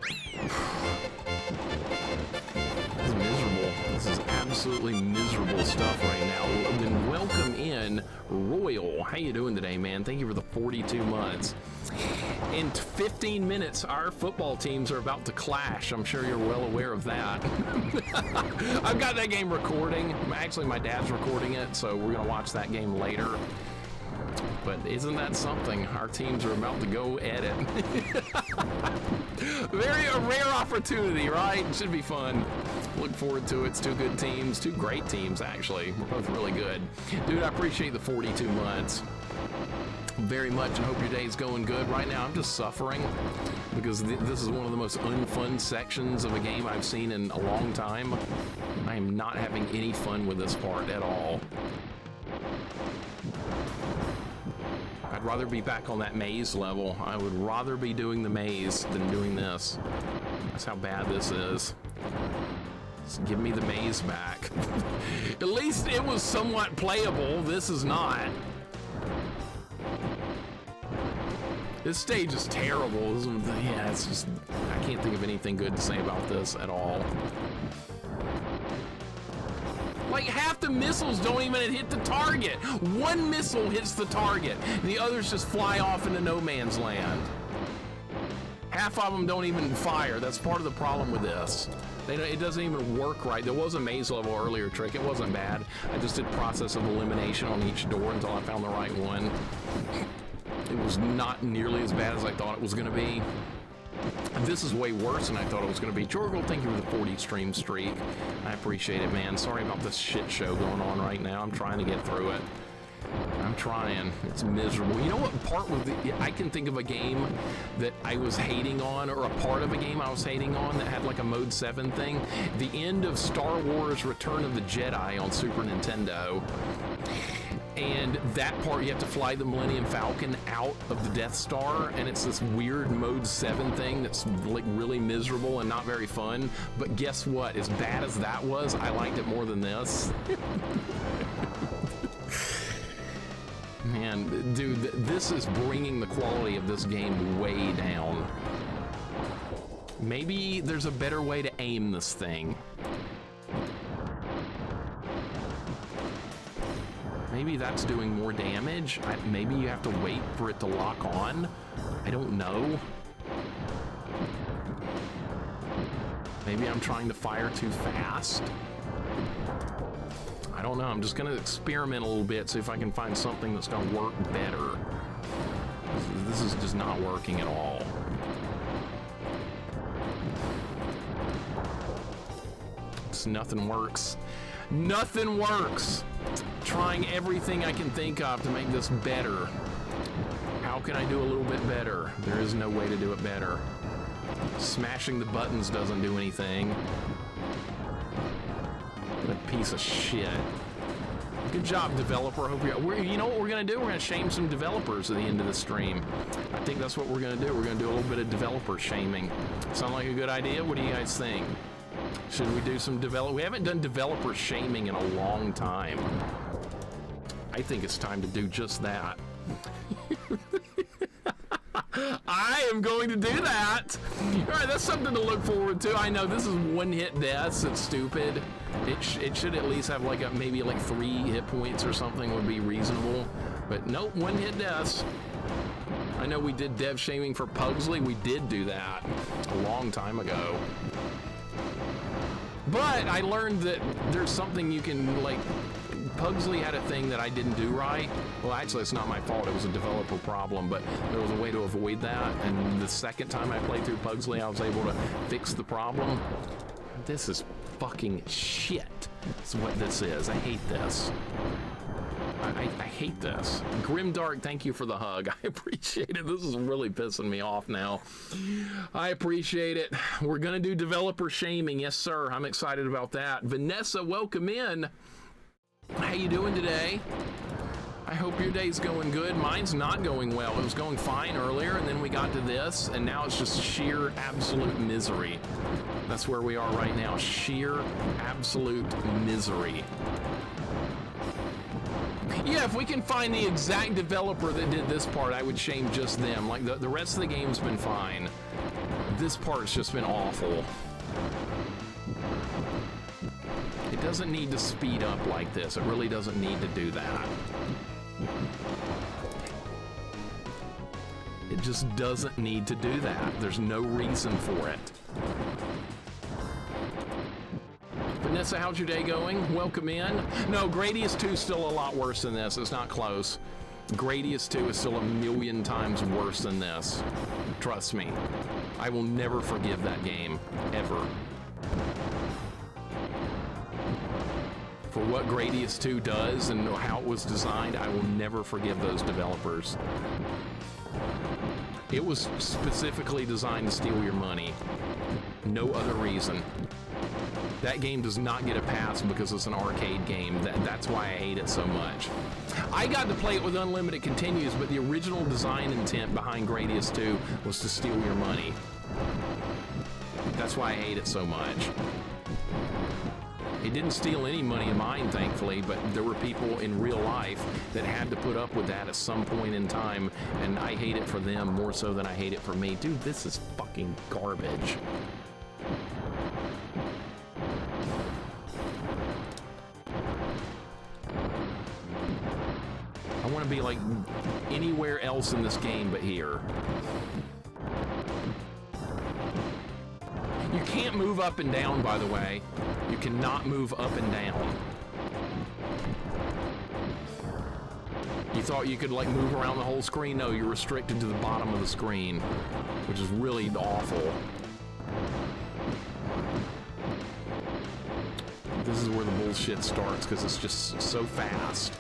This is miserable. This is absolutely miserable stuff right now. Then welcome in Royal. How you doing today, man? Thank you for the 42 months. In 15 minutes, our football teams are about to clash. I'm sure you're well aware of that. I've got that game recording. Actually, my dad's recording it, so we're gonna watch that game later. But isn't that something? Our teams are about to go at it. A rare opportunity, right? Should be fun. Look forward to it. It's two good teams, two great teams, actually. We're both really good. Dude, I appreciate the 42 months very much and hope your day's going good. Right now, I'm just suffering because this is one of the most unfun sections of a game I've seen in a long time. I am not having any fun with this part at all. I'd rather be back on that maze level. I would rather be doing the maze than doing this. That's how bad this is. Just give me the maze back. At least it was somewhat playable. This is not. This stage is terrible. Yeah, it's just, I can't think of anything good to say about this at all. Like half the missiles don't even hit the target. One missile hits the target, and the others just fly off into no man's land. Half of them don't even fire. That's part of the problem with this. It doesn't even work right. There was a maze level earlier trick. It wasn't bad. I just did process of elimination on each door until I found the right one. It was not nearly as bad as I thought it was going to be. This is way worse than I thought it was going to be. Jorgel, thank you for the 40 stream streak. I appreciate it, man. Sorry about this shit show going on right now. I'm trying to get through it. I'm trying. It's miserable. You know what part was I can think of a game that I was hating on, or a part of a game I was hating on that had like a Mode 7 thing? The end of Star Wars Return of the Jedi on Super Nintendo. And that part, you have to fly the Millennium Falcon out of the Death Star, and it's this weird Mode 7 thing that's like really miserable and not very fun. But guess what? As bad as that was, I liked it more than this. Man, dude, this is bringing the quality of this game way down. Maybe there's a better way to aim this thing. Maybe that's doing more damage. Maybe you have to wait for it to lock on. I don't know. Maybe I'm trying to fire too fast. I don't know. I'm just going to experiment a little bit, see if I can find something that's going to work better. This is just not working at all. Nothing works. Nothing works. Trying everything I can think of to make this better. How can I do a little bit better? There is no way to do it better. Smashing the buttons doesn't do anything. What a piece of shit. Good job, developer. Hope you know what we're gonna do? We're gonna shame some developers at the end of the stream. I think that's what we're gonna do. We're gonna do a little bit of developer shaming. Sound like a good idea? What do you guys think? Should we do some we haven't done developer shaming in a long time. I think it's time to do just that. I am going to do that. All right, that's something to look forward to. I know this is one-hit deaths. It's stupid. It should at least have like maybe like 3 hit points or something would be reasonable. But nope, one-hit deaths. I know we did dev shaming for Pugsley. We did do that a long time ago. But I learned that there's something you can, like, Pugsley had a thing that I didn't do right. Well, actually, it's not my fault. It was a developer problem, but there was a way to avoid that. And the second time I played through Pugsley, I was able to fix the problem. This is fucking shit. That's what this is. I hate this. I hate this. Grimdark, thank you for the hug. I appreciate it. This is really pissing me off now. I appreciate it. We're gonna do developer shaming. Yes, sir. I'm excited about that. Vanessa, welcome in. How you doing today? I hope your day's going good. Mine's not going well. It was going fine earlier, and then we got to this, and now it's just sheer absolute misery. That's where we are right now. Sheer absolute misery. Yeah, if we can find the exact developer that did this part, I would shame just them. Like, the rest of the game's been fine. This part's just been awful. It doesn't need to speed up like this. It really doesn't need to do that. It just doesn't need to do that. There's no reason for it. Vanessa, how's your day going? Welcome in. No, Gradius 2 is still a lot worse than this. It's not close. Gradius 2 is still a million times worse than this. Trust me. I will never forgive that game, ever. For what Gradius 2 does and how it was designed, I will never forgive those developers. It was specifically designed to steal your money. No other reason. That game does not get a pass because it's an arcade game. That's why I hate it so much. I got to play it with unlimited continues, but the original design intent behind Gradius 2 was to steal your money. That's why I hate it so much. It didn't steal any money of mine, thankfully, but there were people in real life that had to put up with that at some point in time, and I hate it for them more so than I hate it for me. Dude, this is fucking garbage. I want to be like anywhere else in this game but here. You can't move up and down, by the way. You cannot move up and down. You thought you could like move around the whole screen? No, you're restricted to the bottom of the screen, which is really awful. This is where the bullshit starts because it's just so fast.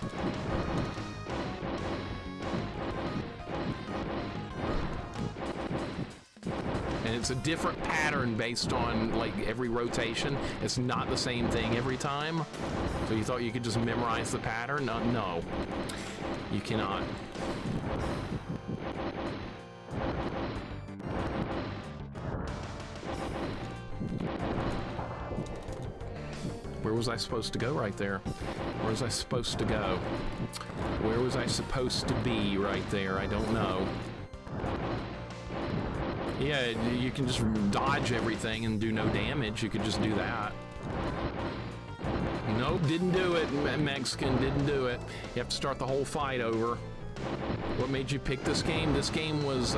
and it's a different pattern based on like every rotation. It's not the same thing every time. So you thought you could just memorize the pattern? No, you cannot. Where was I supposed to go right there? Where was I supposed to go? Where was I supposed to be right there? I don't know. Yeah, you can just dodge everything and do no damage. You could just do that. Nope, didn't do it, Mexican, didn't do it. You have to start the whole fight over. What made you pick this game? This game was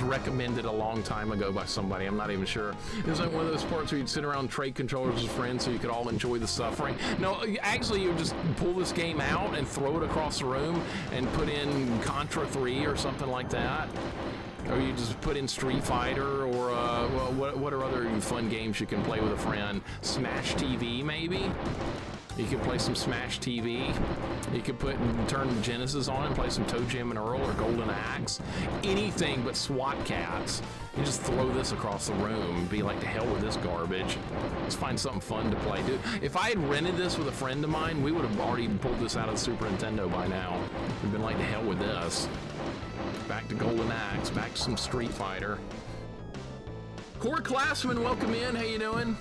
recommended a long time ago by somebody. I'm not even sure. It was like one of those parts where you'd sit around trade controllers with friends so you could all enjoy the suffering. No, actually, you would just pull this game out and throw it across the room and put in Contra 3 or something like that. Or you just put in Street Fighter, or well, what are other fun games you can play with a friend? Smash TV, maybe? You can play some Smash TV. You could turn Genesis on and play some Toe Jam and Earl or Golden Axe. Anything but SWAT Cats. You just throw this across the room and be like, to hell with this garbage. Let's find something fun to play. Dude, if I had rented this with a friend of mine, we would have already pulled this out of the Super Nintendo by now. We've been like, to hell with this. Back to Golden Axe, back to some Street Fighter. Core Classman, welcome in. How you doing?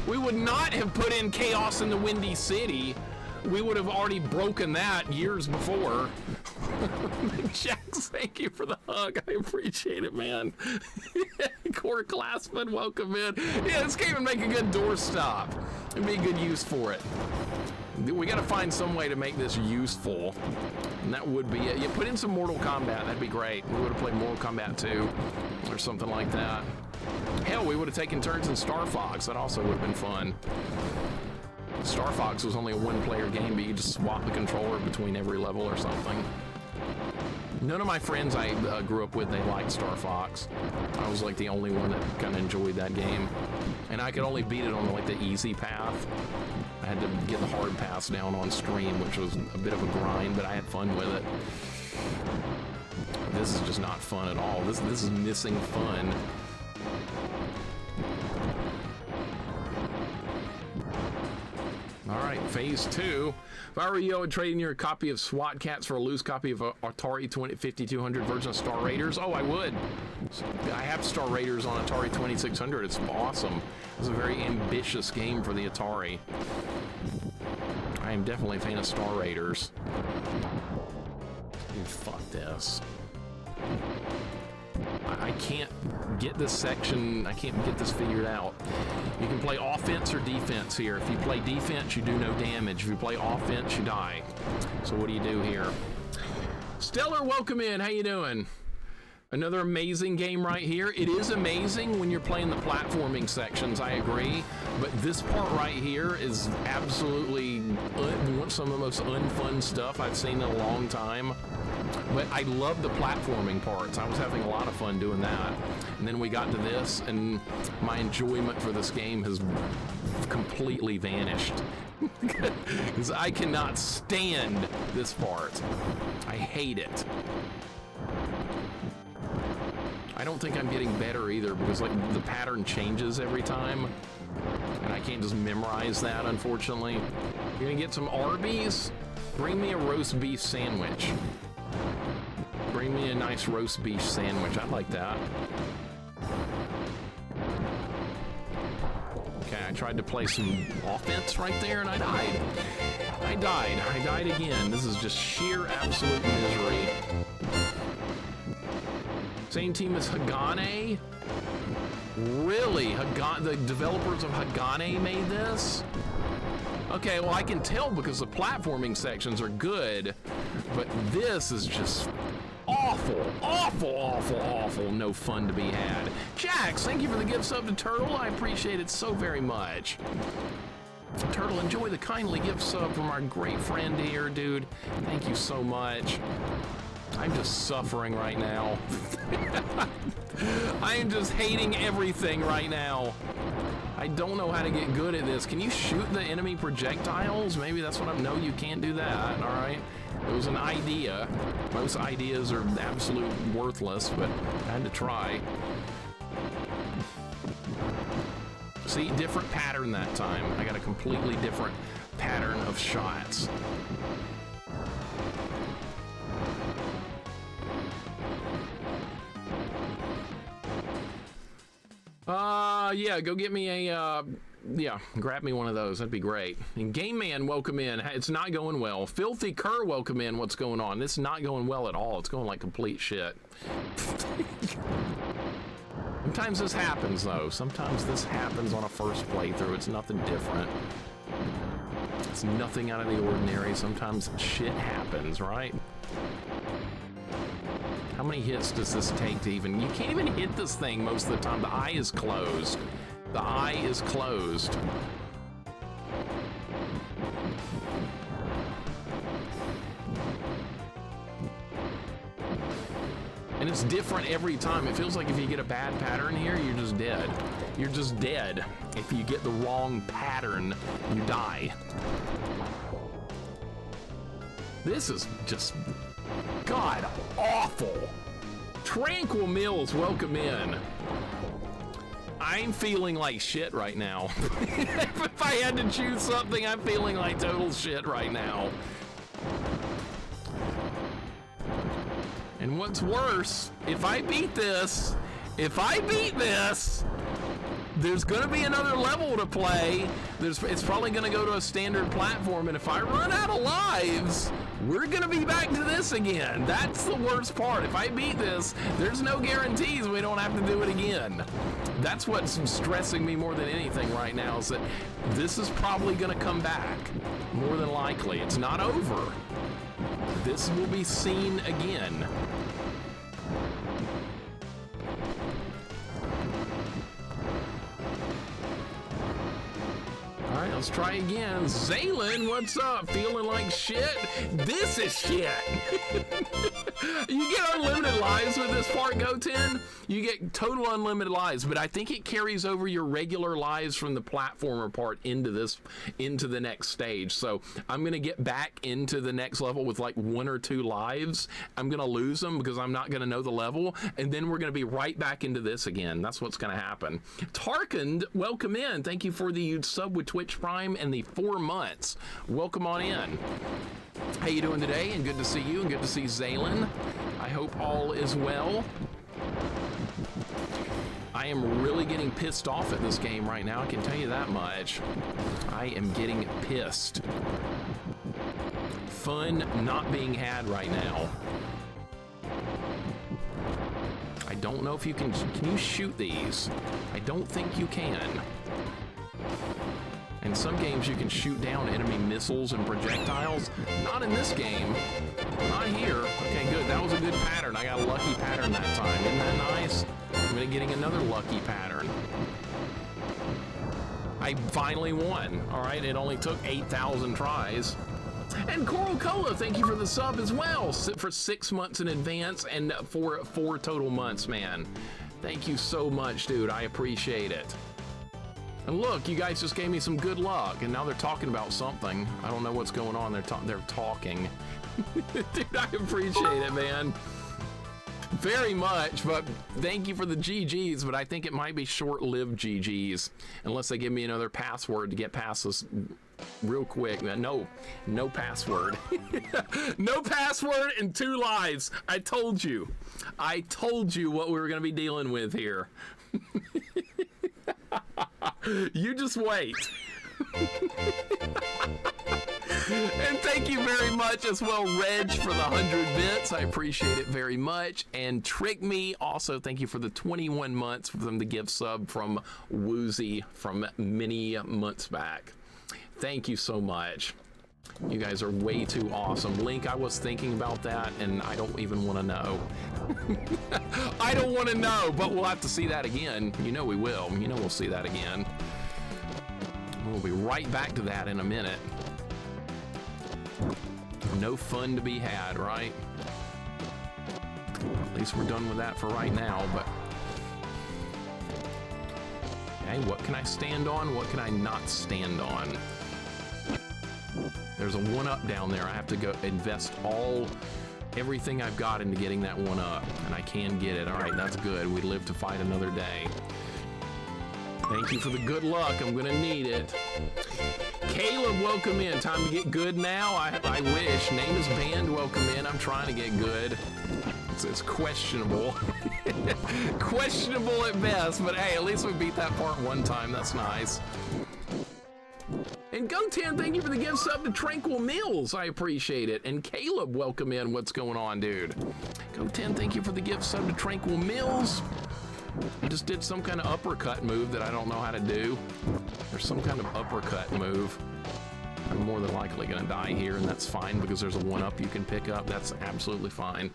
We would not have put in Chaos in the Windy City. We would have already broken that years before. Jax, thank you for the hug. I appreciate it, man. Core Classman, welcome in. Yeah, this game would make a good doorstop. It'd be a good use for it. We got to find some way to make this useful, and that would be it. You put in some Mortal Kombat, that'd be great. We would have played Mortal Kombat 2 or something like that. Hell, we would have taken turns in Star Fox. That also would have been fun. Star Fox was only a one-player game, but you just swap the controller between every level or something. None of my friends I grew up with, they liked Star Fox. I was like the only one that kind of enjoyed that game. And I could only beat it on like the easy path. I had to get the hard paths down on stream, which was a bit of a grind, but I had fun with it. This is just not fun at all. This is missing fun. All right, phase 2. If I were you, I would trade in your copy of SWAT Cats for a loose copy of Atari 5200 version of Star Raiders. Oh, I would. I have Star Raiders on Atari 2600. It's awesome. It's a very ambitious game for the Atari. I am definitely a fan of Star Raiders. Dude, fuck this. I can't get this section, I can't get this figured out. You can play offense or defense here. If you play defense, you do no damage. If you play offense, you die. So what do you do here? Stellar, welcome in. How you doing? Another amazing game right here. It is amazing when you're playing the platforming sections, I agree. But this part right here is absolutely some of the most unfun stuff I've seen in a long time. But I love the platforming parts. I was having a lot of fun doing that. And then we got to this, and my enjoyment for this game has completely vanished. Because I cannot stand this part. I hate it. I don't think I'm getting better either, because like the pattern changes every time. And I can't just memorize that, unfortunately. You're gonna get some Arby's? Bring me a roast beef sandwich. Bring me a nice roast beef sandwich. I like that. Okay, I tried to play some offense right there and I died. I died again. This is just sheer absolute misery. Same team as Hagane? Really? The developers of Hagane made this? Okay, well I can tell because the platforming sections are good, but this is just awful, awful, awful, awful. No fun to be had. Jax, thank you for the gift sub to Turtle. I appreciate it so very much. Turtle, enjoy the kindly gift sub from our great friend here, dude. Thank you so much. I'm just suffering right now. I am just hating everything right now. I don't know how to get good at this. Can you shoot the enemy projectiles? Maybe that's what I'm... No, you can't do that, all right? It was an idea. Most ideas are absolute worthless, but I had to try. See, different pattern that time. I got a completely different pattern of shots. Yeah, go get me a, yeah, grab me one of those. That'd be great. And Game Man, welcome in. It's not going well. Filthy Cur, welcome in. What's going on? This is not going well at all. It's going like complete shit. Sometimes this happens, though. Sometimes this happens on a first playthrough. It's nothing different. It's nothing out of the ordinary. Sometimes shit happens, right? How many hits does this take to even... You can't even hit this thing most of the time. The eye is closed. The eye is closed. And it's different every time. It feels like if you get a bad pattern here, you're just dead. You're just dead. If you get the wrong pattern, you die. This is just... God awful. Tranquil Mills, welcome in. I'm feeling like shit right now. If I had to choose something, I'm feeling like total shit right now. And what's worse, if I beat this, there's gonna be another level to play. It's probably gonna go to a standard platform, and if I run out of lives, we're gonna be back to this again. That's the worst part. If I beat this, there's no guarantees we don't have to do it again. That's what's stressing me more than anything right now, is that this is probably gonna come back. More than likely. It's not over. This will be seen again. All right, let's try again. Zaylin, what's up? Feeling like shit? This is shit. You get unlimited lives with this part, Goten. You get total unlimited lives, but I think it carries over your regular lives from the platformer part into the next stage. So I'm gonna get back into the next level with like 1 or 2 lives. I'm gonna lose them because I'm not gonna know the level, and then we're gonna be right back into this again. That's what's gonna happen. Tarkand, welcome in. Thank you for the sub with Twitch Prime and the 4 months. Welcome on in. How you doing today? And good to see you, and good to see Zaylin. I hope all is well. I am really getting pissed off at this game right now, I can tell you that much. I am getting pissed. Fun not being had right now. I don't know if you can you shoot these? I don't think you can. In some games you can shoot down enemy missiles and projectiles. Not in this game. Not here. Okay, good. That was a good pattern. I got a lucky pattern that time. Isn't that nice? I'm gonna getting another lucky pattern. I finally won. All right, it only took 8,000 tries. And Coral Cola, thank you for the sub as well. For 6 months in advance and for 4 total months, man. Thank you so much, dude. I appreciate it. And look, you guys just gave me some good luck, and now they're talking about something. I don't know what's going on. They're talking. Dude, I appreciate it, man. Very much, but thank you for the GGs, but I think it might be short-lived GGs, unless they give me another password to get past this real quick. No password. No password and 2 lives. I told you what we were going to be dealing with here. You just wait. And thank you very much as well, Reg, for the 100 bits. I appreciate it very much. And Trick Me, also thank you for the 21 months from the gift sub from Woozy from many months back. Thank you so much. You guys are way too awesome. Link, I was thinking about that, and I don't even want to know. I don't want to know, but we'll have to see that again. You know we will. You know we'll see that again. We'll be right back to that in a minute. No fun to be had, right? At least we're done with that for right now, but... Okay, what can I stand on? What can I not stand on? There's a 1-up down there. I have to go invest everything I've got into getting that 1-up, and I can get it. All right, that's good. We live to fight another day. Thank you for the good luck. I'm gonna need it. Caleb, welcome in. Time to get good now. I wish. Name is banned. Welcome in. I'm trying to get good. It's questionable. Questionable at best, but hey, at least we beat that part one time. That's nice. And Go10, thank you for the gift sub to Tranquil Mills. I appreciate it. And Caleb, welcome in. What's going on, dude? Go10, thank you for the gift sub to Tranquil Mills. I just did some kind of uppercut move that I don't know how to do. There's some kind of uppercut move. I'm more than likely gonna die here, and that's fine because there's a 1-up you can pick up. That's absolutely fine.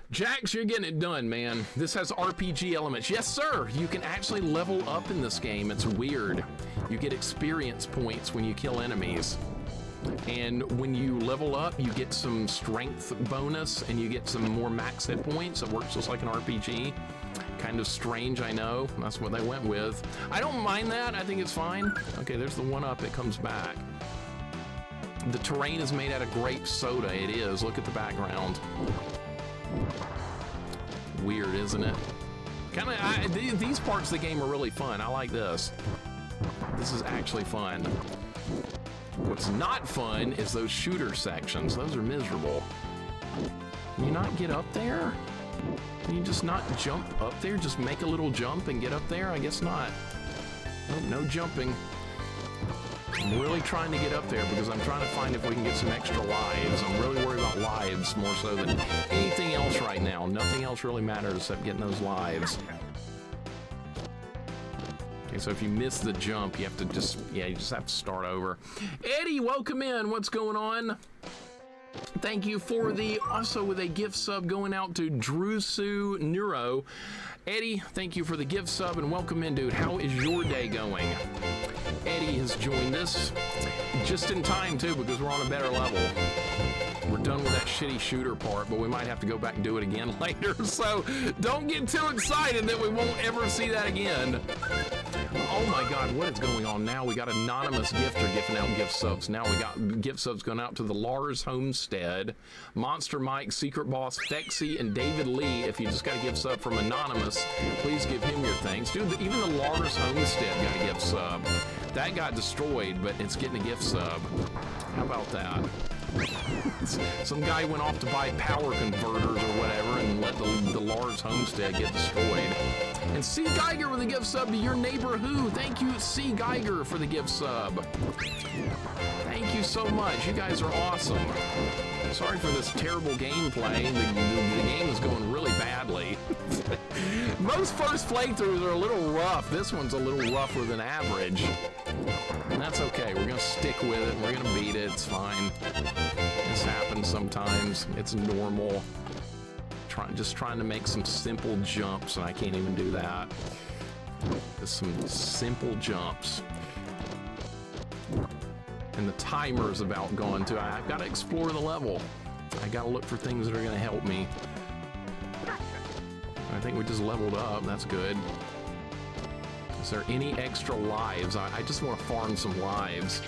Jax, you're getting it done, man. This has RPG elements. Yes, sir. You can actually level up in this game. It's weird. You get experience points when you kill enemies. And when you level up, you get some strength bonus and you get some more max hit points. It works just like an RPG. Kind of strange, I know. That's what they went with. I don't mind that. I think it's fine. Okay, there's the 1-up. It comes back. The terrain is made out of grape soda. It is. Look at the background. Weird, isn't it? These parts of the game are really fun. I like this. This is actually fun. What's not fun is those shooter sections. Those are miserable. Can you not get up there? Can you just not jump up there? Just make a little jump and get up there? I guess not. Nope, no jumping. I'm really trying to get up there because I'm trying to find if we can get some extra lives. I'm really worried about lives more so than anything else right now. Nothing else really matters except getting those lives. Okay, so if you miss the jump, you have to you just have to start over. Eddie, welcome in. What's going on? Thank you for also with a gift sub going out to Drusu Neuro. Eddie, thank you for the gift sub and welcome in, dude. How is your day going? Eddie has joined us just in time too because we're on a better level. We're done with that shitty shooter part, but we might have to go back and do it again later. So don't get too excited that we won't ever see that again. Oh my God, what is going on now? We got anonymous gifter gifting out gift subs. Now we got gift subs going out to the Lars Homestead, Monster Mike, Secret Boss, Fexy, and David Lee. If you just got a gift sub from anonymous, please give him your thanks. Dude, even the Lars Homestead got a gift sub. That got destroyed, but it's getting a gift sub. How about that? Some guy went off to buy power converters or whatever and let the Lars Homestead get destroyed. And C. Geiger with a gift sub to your neighbor who. Thank you, C. Geiger, for the gift sub. Thank you so much. You guys are awesome. Sorry for this terrible gameplay. The game is going really badly. Most first playthroughs are a little rough. This one's a little rougher than average. And that's okay. We're going to stick with it. We're going to beat it. It's fine. This happens sometimes. It's normal. Just trying to make some simple jumps, and I can't even do that. Just some simple jumps. And the timer is about gone too. I've got to explore the level. I got to look for things that are going to help me. I think we just leveled up. That's good. Is there any extra lives? I just want to farm some lives.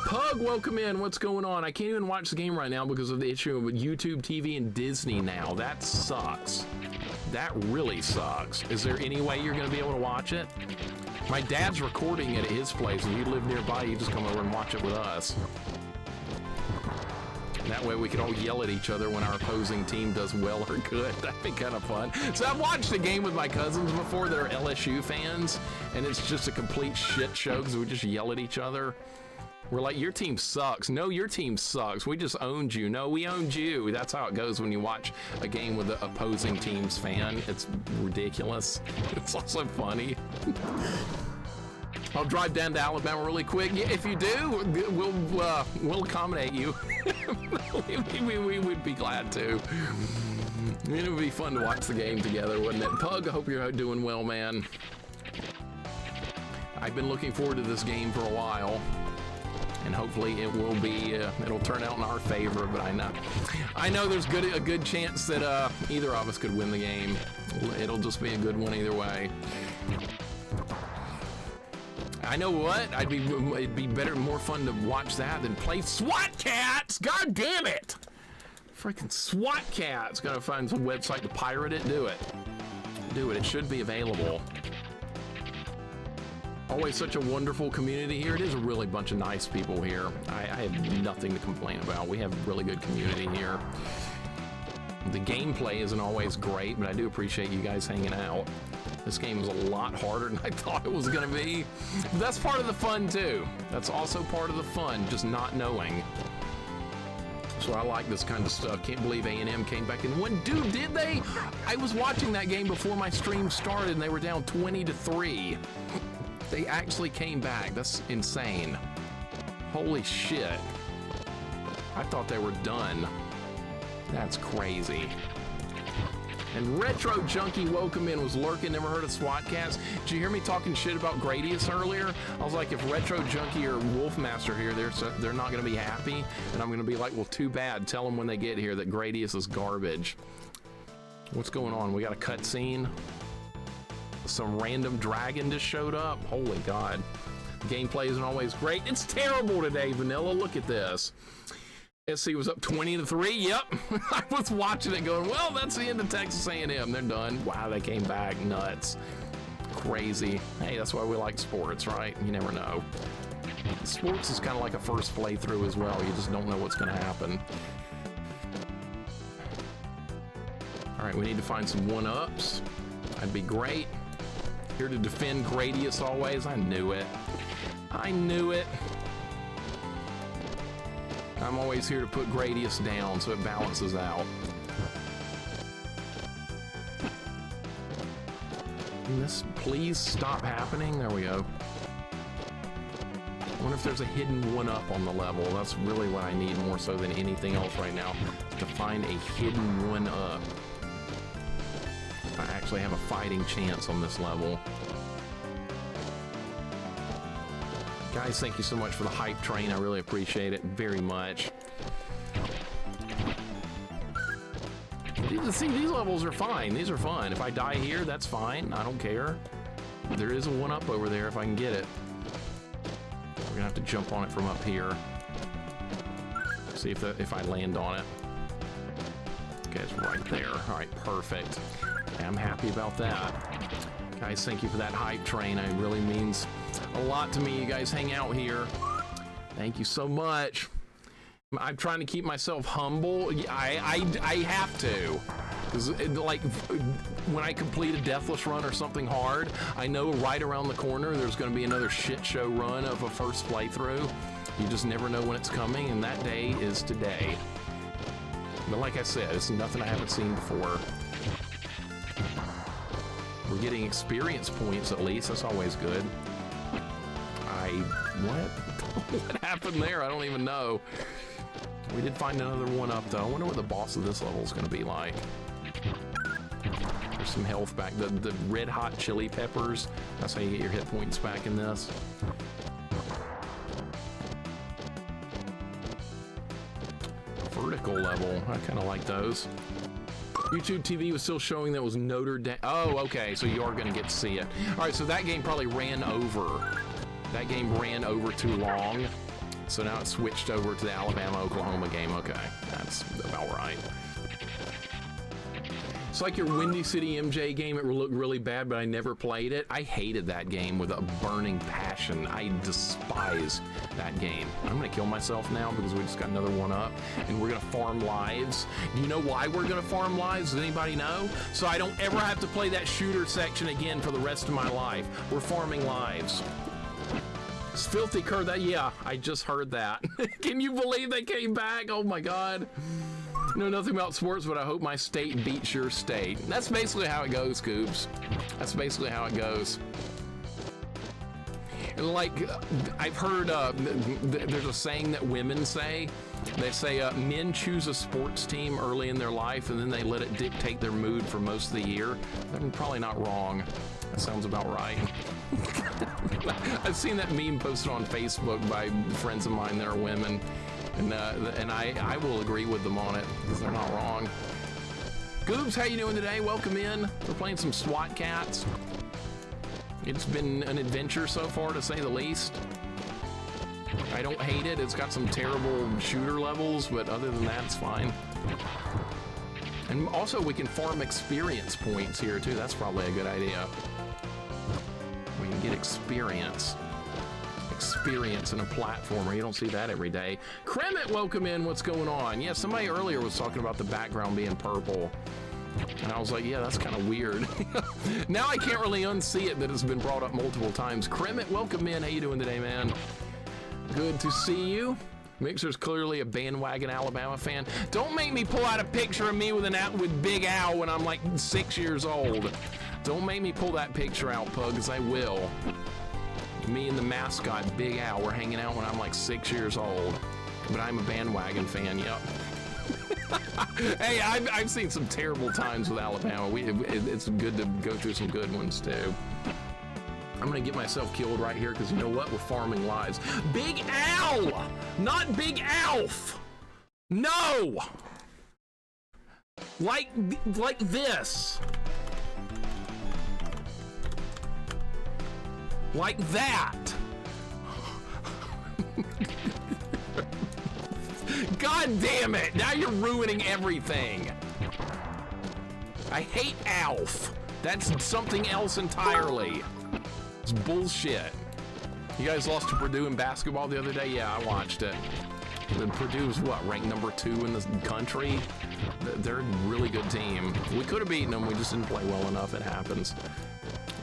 Pug, welcome in. What's going on? I can't even watch the game right now because of the issue with YouTube TV and Disney now. That sucks. That really sucks. Is there any way you're going to be able to watch it? My dad's recording it at his place, and you live nearby, you just come over and watch it with us. And that way we can all yell at each other when our opposing team does well or good. That'd be kind of fun. So I've watched a game with my cousins before that are LSU fans, and it's just a complete shit show because we just yell at each other. We're like, your team sucks. No, your team sucks. We just owned you. No, we owned you. That's how it goes when you watch a game with the opposing team's fan. It's ridiculous. It's also funny. I'll drive down to Alabama really quick. Yeah, if you do, we'll accommodate you. we would be glad to. It would be fun to watch the game together, wouldn't it? Pug, I hope you're doing well, man. I've been looking forward to this game for a while. and hopefully it will be, it'll turn out in our favor. But I know there's a good chance that either of us could win the game. It'll just be a good one either way. I know what, it'd be better, more fun to watch that than play SWAT CATS. God damn it! Freaking SWAT CATS. Gotta find some website to pirate it. Do it. Do it. It should be available. Always such a wonderful community here. It is a really bunch of nice people here. I have nothing to complain about. We have a really good community here. The gameplay isn't always great, but I do appreciate you guys hanging out. This game is a lot harder than I thought it was gonna be. But that's part of the fun too. That's also part of the fun, just not knowing. So I like this kind of stuff. Can't believe A&M came back and won. Dude, did they? I was watching that game before my stream started and they were down 20-3. They actually came back. That's insane. Holy shit. I thought they were done. That's crazy. And Retro Junkie welcome in, was lurking, never heard of SWAT CATS. Did you hear me talking shit about Gradius earlier? I was like, if Retro Junkie or Wolfmaster here, they're not gonna be happy. And I'm gonna be like, well, too bad. Tell them when they get here that Gradius is garbage. What's going on? We got a cutscene. Some random dragon just showed up. Holy God. Gameplay isn't always great. It's terrible today, Vanilla. Look at this. SC was up 20-3. Yep. I was watching it going, well, that's the end of Texas A&M. They're done. Wow, they came back. Nuts. Crazy. Hey, that's why we like sports, right? You never know. Sports is kind of like a first playthrough as well. You just don't know what's going to happen. All right, we need to find some one-ups. That'd be great. Here to defend Gradius always. I knew it. I knew it. I'm always here to put Gradius down so it balances out. Can this please stop happening? There we go. I wonder if there's a hidden one-up on the level. That's really what I need more so than anything else right now, to find a hidden one-up. I actually have a fighting chance on this level. Guys, thank you so much for the hype train. I really appreciate it very much. See, these levels are fine. These are fun. If I die here, that's fine. I don't care. There is a one-up over there if I can get it. We're gonna have to jump on it from up here. See if I land on it. Okay, it's right there. All right, perfect. I'm happy about that. Guys, thank you for that hype train. It really means a lot to me. You guys hang out here. Thank you so much. I'm trying to keep myself humble. I have to. Because, like, when I complete a Deathless run or something hard, I know right around the corner there's going to be another shit show run of a first playthrough. You just never know when it's coming, and that day is today. But like I said, it's nothing I haven't seen before. We're getting experience points at least. That's always good. What? What happened there? I don't even know. We did find another one up though. I wonder what the boss of this level is going to be like. There's some health back. The red hot chili peppers. That's how you get your hit points back in this. Vertical level. I kind of like those. YouTube TV was still showing that it was Notre Dame. Oh, okay, so you are going to get to see it. All right, so that game probably ran over. That game ran over too long. So now it's switched over to the Alabama-Oklahoma game. Okay, that's about right. It's like your Windy City MJ game. It looked really bad, but I never played it. I hated that game with a burning passion. I despise that game. I'm gonna kill myself now because we just got another one up, and we're gonna farm lives. Do you know why we're gonna farm lives? Does anybody know? So I don't ever have to play that shooter section again for the rest of my life. We're farming lives. It's filthy cur. That, yeah, I just heard that. Can you believe they came back? Oh my God. Know nothing about sports, but I hope my state beats your state. That's basically how it goes, Scoops. That's basically how it goes. Like, I've heard there's a saying that women say. They say men choose a sports team early in their life and then they let it dictate their mood for most of the year. They're probably not wrong. That sounds about right. I've seen that meme posted on Facebook by friends of mine that are women, and I will agree with them on it because they're not wrong. Goobs, how you doing today? Welcome in. We're playing some SWAT Cats. It's been an adventure so far, to say the least. I don't hate it. It's got some terrible shooter levels, but other than that, it's fine. And also, we can farm experience points here, too. That's probably a good idea. We can get experience. Experience in a platformer. You don't see that every day. Kremet, welcome in. What's going on? Yeah, somebody earlier was talking about the background being purple. And I was like, yeah, that's kind of weird. Now I can't really unsee it that it's been brought up multiple times. Kremet, welcome in. How you doing today, man? Good to see you. Mixer's clearly a bandwagon Alabama fan. Don't make me pull out a picture of me with Big Al when I'm like 6 years old. Don't make me pull that picture out, Pugs. I will. Me and the mascot, Big Al, we're hanging out when I'm like 6 years old. But I'm a bandwagon fan, yep. Hey, I've seen some terrible times with Alabama. It's good to go through some good ones, too. I'm gonna get myself killed right here because you know what? We're farming lives. Big Al! Not Big Alf! No! Like this. Like that. God damn it! Now you're ruining everything. I hate Alf. That's something else entirely. It's bullshit. You guys lost to Purdue in basketball the other day? Yeah, I watched it. Then Purdue's what, ranked #2 in the country? They're a really good team. We could have beaten them, we just didn't play well enough. It happens.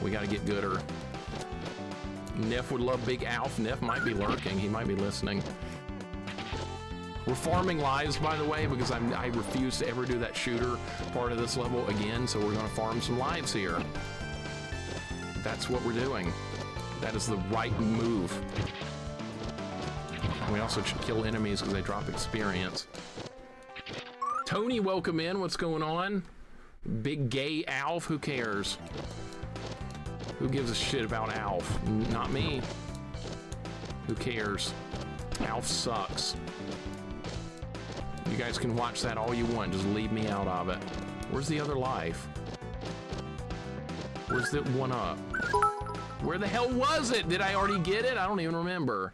We got to get gooder. Neff would love Big Alf. Neff might be lurking. He might be listening. We're farming lives, by the way, because I refuse to ever do that shooter part of this level again, so we're going to farm some lives here. That's what we're doing. That is the right move. We also should kill enemies because they drop experience. Tony, welcome in. What's going on? Big gay Alf, who cares? Who gives a shit about Alf? Not me. Who cares? Alf sucks. You guys can watch that all you want. Just leave me out of it. Where's the other life? Where's the one up? Where the hell was it? Did I already get it? I don't even remember.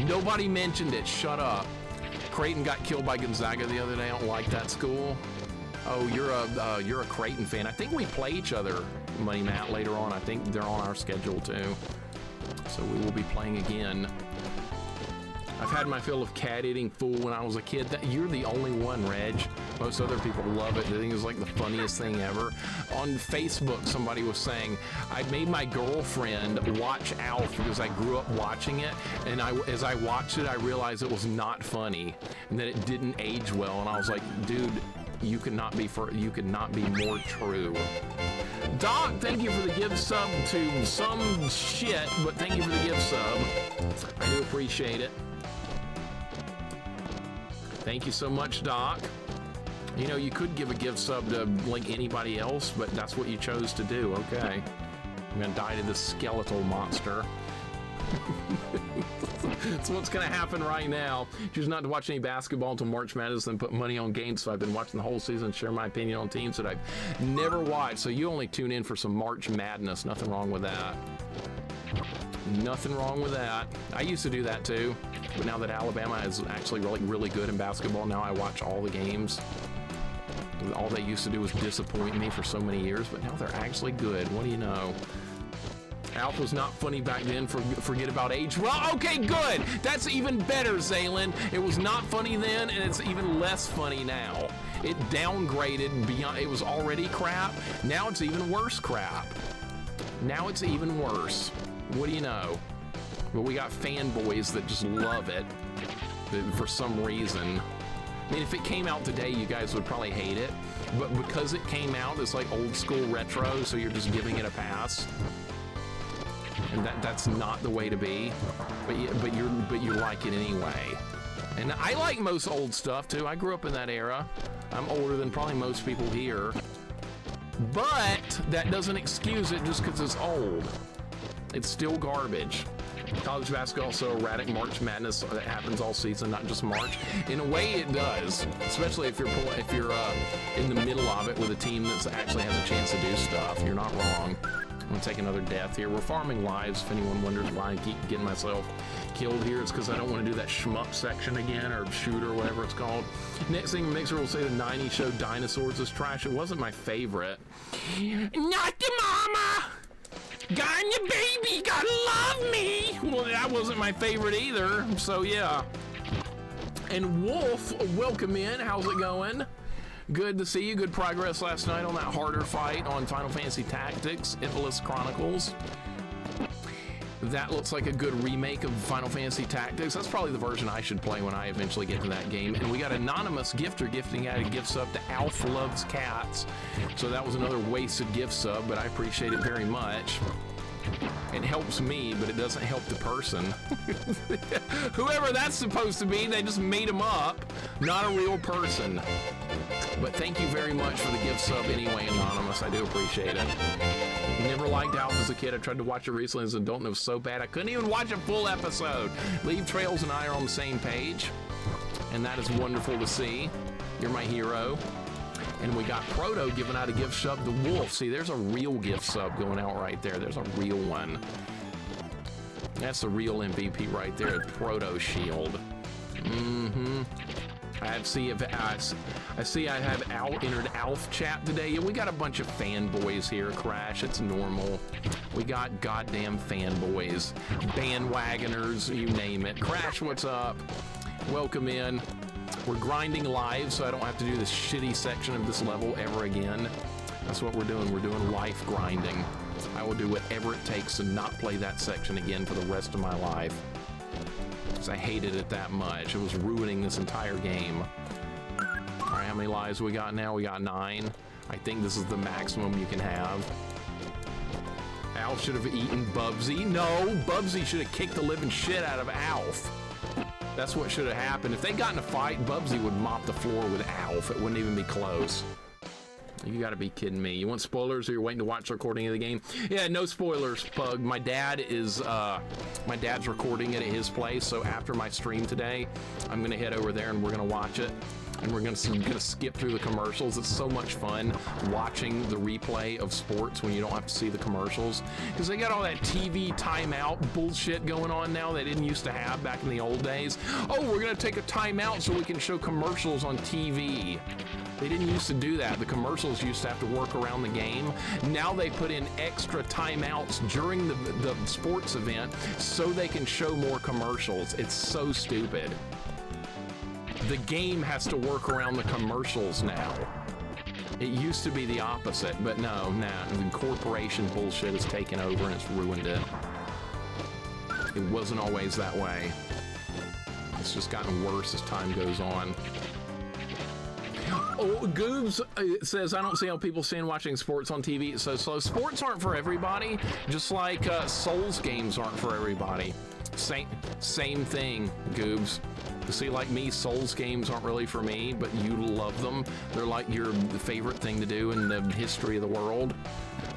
Nobody mentioned it. Shut up. Creighton got killed by Gonzaga the other day. I don't like that school. Oh, you're a Creighton fan. I think we play each other, Money Matt, later on. I think they're on our schedule too. So we will be playing again. I've had my fill of cat eating fool when I was a kid. You're the only one, Reg. Most other people love it. They think it's like the funniest thing ever. On Facebook, somebody was saying, I made my girlfriend watch Alf because I grew up watching it, and as I watched it, I realized it was not funny and that it didn't age well. And I was like, dude, you could not be more true. Doc, thank you for the gift sub to some shit, but thank you for the gift sub. I do appreciate it. Thank you so much, Doc. You know, you could give a gift sub to like anybody else, but that's what you chose to do. Okay. I'm gonna die to this skeletal monster. That's what's gonna happen right now. Choose not to watch any basketball until March Madness and put money on games. So I've been watching the whole season and share my opinion on teams that I've never watched. So you only tune in for some March Madness. Nothing wrong with that. Nothing wrong with that. I used to do that too, but now that Alabama is actually really good in basketball, now I watch all the games. All they used to do was disappoint me for so many years, but now they're actually good. What do you know? Alf was not funny back then. Forget about age. Well, okay, good. That's even better, Zaylin. It was not funny then, and it's even less funny now. It downgraded beyond. It was already crap. Now it's even worse crap. Now it's even worse. What do you know? But we got fanboys that just love it for some reason. I mean, if it came out today, you guys would probably hate it. But because it came out, it's like old school retro, so you're just giving it a pass. And that's not the way to be. But you like it anyway. And I like most old stuff too. I grew up in that era. I'm older than probably most people here. But that doesn't excuse it just because it's old. It's still garbage. College basketball is so erratic. March Madness that happens all season, not just March. In a way, it does, especially if you're in the middle of it with a team that actually has a chance to do stuff. You're not wrong. I'm gonna take another death here. We're farming lives. If anyone wonders why I keep getting myself killed here, it's because I don't want to do that shmup section again, or shoot, or whatever it's called. Next thing, Mixer will say the 90s show Dinosaurs is trash. It wasn't my favorite. Not the mama! Got your baby, gotta love me! Well, that wasn't my favorite either, so yeah. And Wolf, welcome in, how's it going? Good to see you, good progress last night on that harder fight on Final Fantasy Tactics, Infamous Chronicles. That looks like a good remake of Final Fantasy Tactics. That's probably the version I should play when I eventually get to that game. And we got Anonymous Gifter gifting out a gift sub to Alf Loves Cats. So that was another wasted gift sub, but I appreciate it very much. It helps me, but it doesn't help the person. Whoever that's supposed to be, they just made him up. Not a real person. But thank you very much for the gift sub anyway, Anonymous. I do appreciate it. Never liked Alf as a kid. I tried to watch it recently as an adult and it was so bad I couldn't even watch a full episode. Leave Trails and I are on the same page, and that is wonderful to see. You're my hero. And we got Proto giving out a gift sub to Wolf. See, there's a real gift sub going out right there. There's a real one. That's the real MVP right there, Proto Shield. I see I have entered Alf chat today. Yeah, we got a bunch of fanboys here, Crash. It's normal. We got goddamn fanboys, bandwagoners, you name it. Crash, what's up? Welcome in. We're grinding live, so I don't have to do this shitty section of this level ever again. That's what we're doing. We're doing life grinding. I will do whatever it takes to not play that section again for the rest of my life. Because I hated it that much. It was ruining this entire game. All right, how many lives we got now? We got 9. I think this is the maximum you can have. Alf should have eaten Bubsy. No, Bubsy should have kicked the living shit out of Alf. That's what should have happened. If they got in a fight, Bubsy would mop the floor with Alf. It wouldn't even be close. You gotta be kidding me. You want spoilers or you're waiting to watch the recording of the game? Yeah, no spoilers, Pug. My dad's recording it at his place, so after my stream today, I'm gonna head over there and we're gonna watch it. And we're gonna skip through the commercials. It's so much fun watching the replay of sports when you don't have to see the commercials. Because they got all that TV timeout bullshit going on now they didn't used to have back in the old days. Oh, we're gonna take a timeout so we can show commercials on TV. They didn't used to do that. The commercials used to have to work around the game. Now they put in extra timeouts during the sports event so they can show more commercials. It's so stupid. The game has to work around the commercials now. It used to be the opposite, but no, the corporation bullshit has taken over and it's ruined it. It wasn't always that way. It's just gotten worse as time goes on. Oh, Goobs says, I don't see how people stand watching sports on TV. It's so slow. Sports aren't for everybody, just like Souls games aren't for everybody. Same thing, Goobs. See, like me, Souls games aren't really for me, but you love them. They're like your favorite thing to do in the history of the world,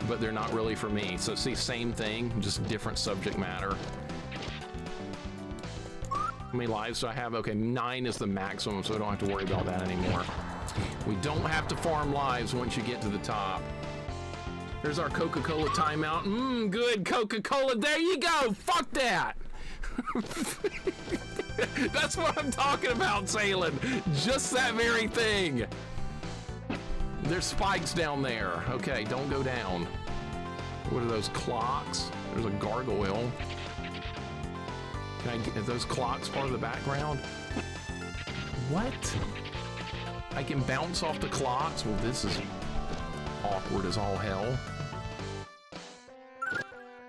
but they're not really for me. So see, same thing, just different subject matter. How many lives do I have? Okay, 9 is the maximum, so I don't have to worry about that anymore. We don't have to farm lives once you get to the top. Here's our Coca-Cola timeout. Good Coca-Cola. There you go. Fuck that. That's what I'm talking about, Salem. Just that very thing. There's spikes down there. Okay, don't go down. What are those clocks? There's a gargoyle. Are those clocks part of the background? What? I can bounce off the clocks? Well, this is awkward as all hell.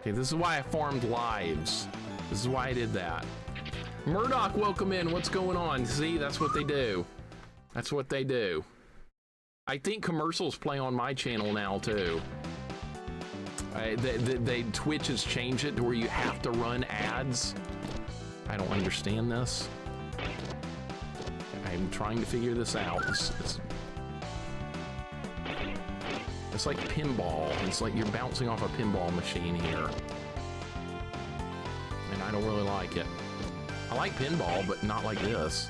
Okay, this is why I farmed lives. This is why I did that. Murdoch, welcome in. What's going on? See, that's what they do. That's what they do. I think commercials play on my channel now, too. Twitch has changed it to where you have to run ads. I don't understand this. I'm trying to figure this out. It's like pinball. It's like you're bouncing off a pinball machine here. And I don't really like it. I like pinball, but not like this.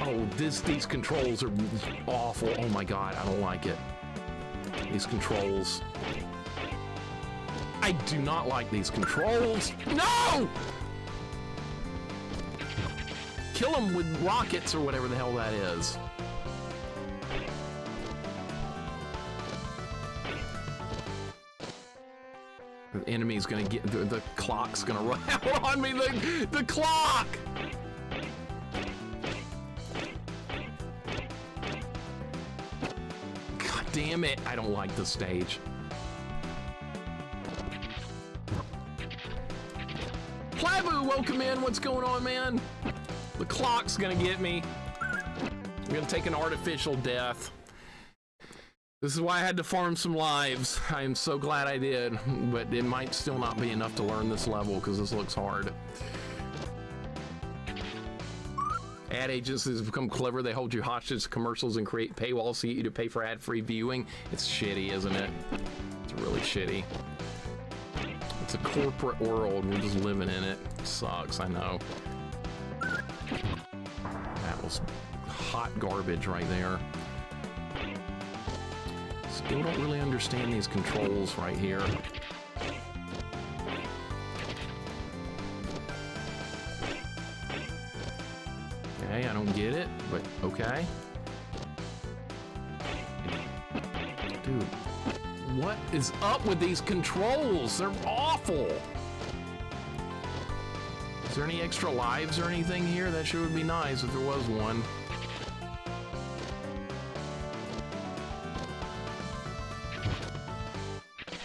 Oh, these controls are awful. Oh my god, I don't like it. These controls. I do not like these controls. No! Kill them with rockets or whatever the hell that is. The enemy's gonna get, the clock's gonna run out on me, the clock! God damn it, I don't like this stage. Plabu, welcome in, what's going on, man? The clock's gonna get me. I'm gonna take an artificial death. This is why I had to farm some lives. I am so glad I did, but it might still not be enough to learn this level because this looks hard. Ad agencies become clever. They hold you hostage to commercials and create paywalls to get you to pay for ad-free viewing. It's shitty, isn't it? It's really shitty. It's a corporate world. We're just living in it. It sucks, I know. That was hot garbage right there. Still don't really understand these controls right here. Okay, I don't get it, but okay. Dude, what is up with these controls? They're awful. Is there any extra lives or anything here? That sure would be nice if there was one.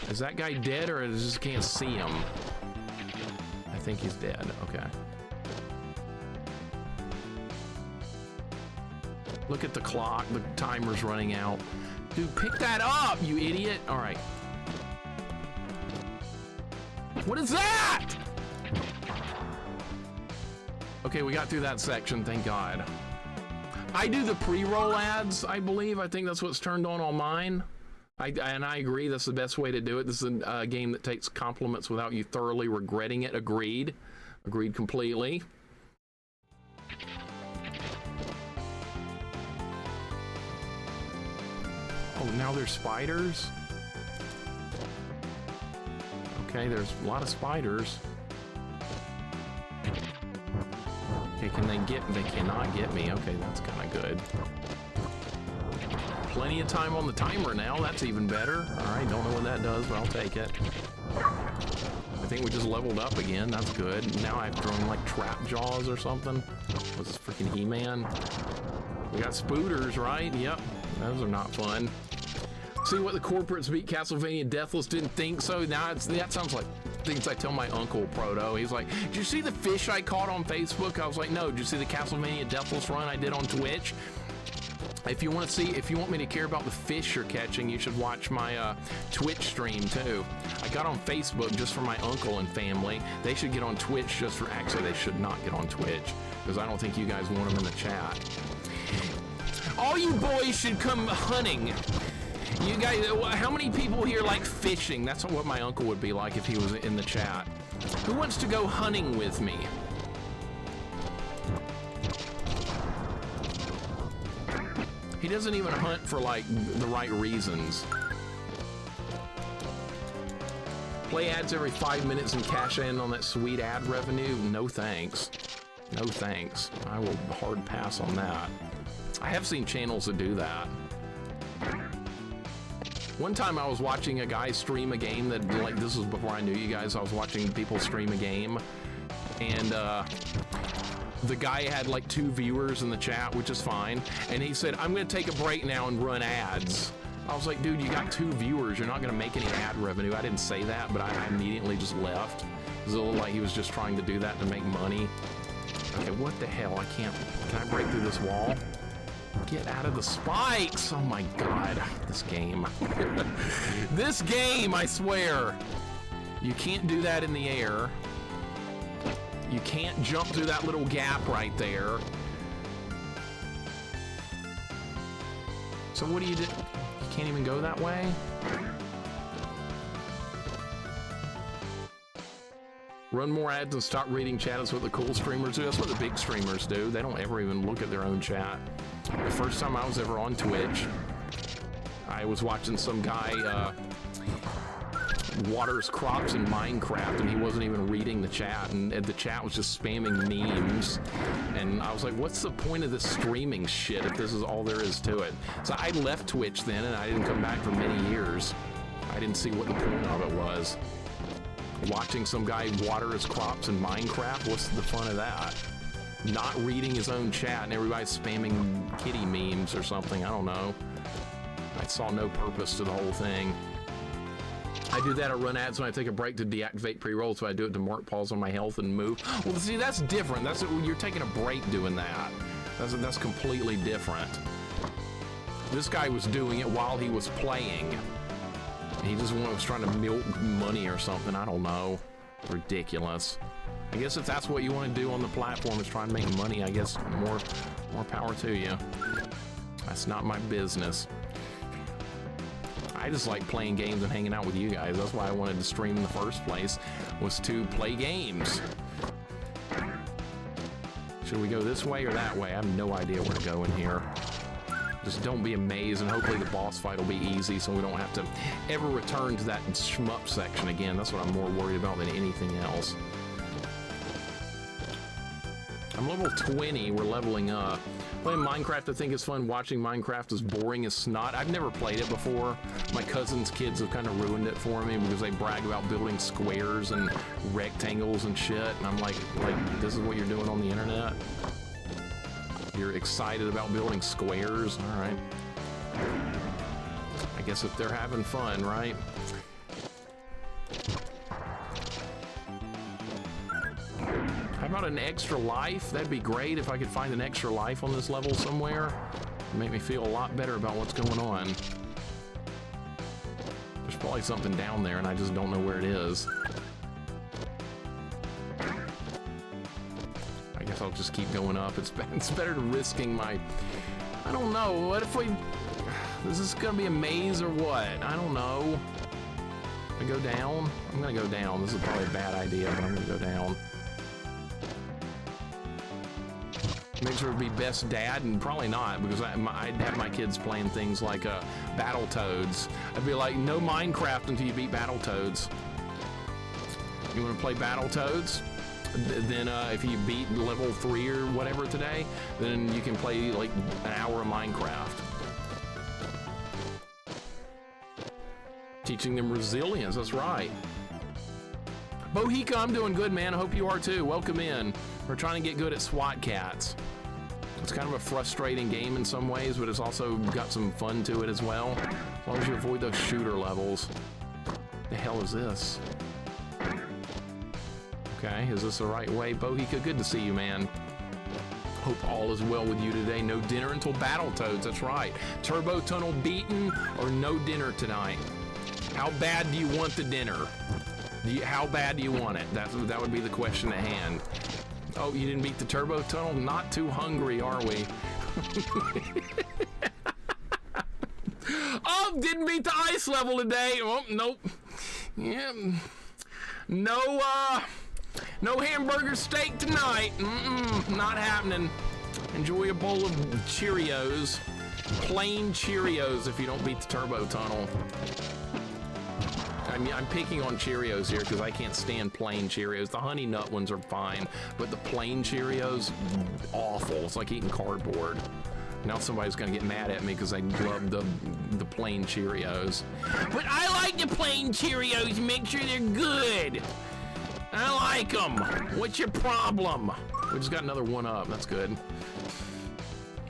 Is that guy dead, or I just can't see him? I think he's dead. Okay. Look at the clock. The timer's running out. Dude, pick that up, you idiot. All right. What is that? Okay, we got through that section. Thank God. I do the pre-roll ads, I believe. I think that's what's turned on mine. And I agree, that's the best way to do it. This is a game that takes compliments without you thoroughly regretting it. Agreed. Agreed completely. Oh, now there's spiders? Okay, there's a lot of spiders. Okay, can they get me? They cannot get me. Okay, that's kind of good. Plenty of time on the timer now. That's even better. All right, don't know what that does, but I'll take it. I think we just leveled up again. That's good. Now I've thrown like trap jaws or something. What's this, freaking He-Man? We got spooters, right? Yep. Those are not fun. See what the corporates beat Castlevania Deathless didn't think so. Now that sounds like things I tell my uncle Proto. He's like, did you see the fish I caught on Facebook? I was like, no. Did you see the Castlevania Deathless run I did on Twitch? If you want me to care about the fish you're catching, you should watch my Twitch stream too. I got on Facebook just for my uncle and family. They should get on Twitch just for, actually they should not get on Twitch because I don't think you guys want them in the chat. All you boys should come hunting. You guys, how many people here like fishing? That's what my uncle would be like if he was in the chat. Who wants to go hunting with me? He doesn't even hunt for like the right reasons. Play ads every 5 minutes and cash in on that sweet ad revenue? No thanks. No thanks. I will hard pass on that. I have seen channels that do that. One time I was watching a guy stream a game that, like, this was before I knew you guys. I was watching people stream a game, and the guy had like 2 viewers in the chat, which is fine, and he said, I'm gonna take a break now and run ads. I was like, dude, you got 2 viewers, you're not gonna make any ad revenue. I didn't say that, but I immediately just left. It was a little like he was just trying to do that to make money. Okay, what the hell? Can I break through this wall? Get out of the spikes! Oh my god, this game. This game, I swear! You can't do that in the air. You can't jump through that little gap right there. So what do? You can't even go that way? Run more ads and stop reading chat is what the cool streamers do. That's what the big streamers do. They don't ever even look at their own chat. The first time I was ever on Twitch, I was watching some guy waters crops in Minecraft, and he wasn't even reading the chat, and the chat was just spamming memes. And I was like, what's the point of this streaming shit if this is all there is to it? So I left Twitch then, and I didn't come back for many years. I didn't see what the point of it was. Watching some guy water his crops in Minecraft, what's the fun of that? Not reading his own chat and everybody's spamming kitty memes or something, I don't know. I saw no purpose to the whole thing. I do that, I run ads when I take a break to deactivate pre-roll, so I do it to mark pause on my health and move. Well, see, that's different. That's you're taking a break doing that. That's completely different. This guy was doing it while he was playing. He just was trying to milk money or something. I don't know. Ridiculous. I guess if that's what you want to do on the platform is try and make money, I guess more power to you. That's not my business. I just like playing games and hanging out with you guys. That's why I wanted to stream in the first place, was to play games. Should we go this way or that way? I have no idea where to go in here. Just don't be amazed, and hopefully the boss fight will be easy so we don't have to ever return to that shmup section again. That's what I'm more worried about than anything else. I'm level 20, we're leveling up. Playing Minecraft I think is fun. Watching Minecraft is boring as snot. I've never played it before. My cousin's kids have kind of ruined it for me because they brag about building squares and rectangles and shit. And I'm like, this is what you're doing on the internet? You're excited about building squares? All right. I guess if they're having fun, right? How about an extra life? That'd be great if I could find an extra life on this level somewhere. It'd make me feel a lot better about what's going on. There's probably something down there and I just don't know where it is. I guess I'll just keep going up. It's better than risking my... I don't know. What if we... Is this gonna be a maze or what? I don't know. I go down? I'm gonna go down. This is probably a bad idea, but I'm gonna go down. Make sure it'd be best dad, and probably not, because I'd have my kids playing things like Battletoads. I'd be like, no Minecraft until you beat Battletoads. You want to play Battletoads? Then if you beat level 3 or whatever today, then you can play like an hour of Minecraft. Teaching them resilience, that's right. Bohica, I'm doing good, man. I hope you are too. Welcome in. We're trying to get good at SWAT CATS. It's kind of a frustrating game in some ways, but it's also got some fun to it as well. As long as you avoid those shooter levels. The hell is this? Okay, is this the right way? Bohica, good to see you, man. Hope all is well with you today. No dinner until Battletoads, that's right. Turbo Tunnel beaten or no dinner tonight? How bad do you want the dinner? How bad do you want it? That would be the question at hand. Oh, you didn't beat the Turbo Tunnel? Not too hungry, are we? Oh, didn't beat the ice level today. Oh, nope. Yeah. No hamburger steak tonight. Not happening. Enjoy a bowl of Cheerios. Plain Cheerios if you don't beat the Turbo Tunnel. I mean, I'm picking on Cheerios here because I can't stand plain Cheerios. The Honey Nut ones are fine, but the plain Cheerios, awful. It's like eating cardboard. Now somebody's gonna get mad at me because I love the plain Cheerios. But I like the plain Cheerios. Make sure they're good. I like them. What's your problem? We just got another one up. That's good.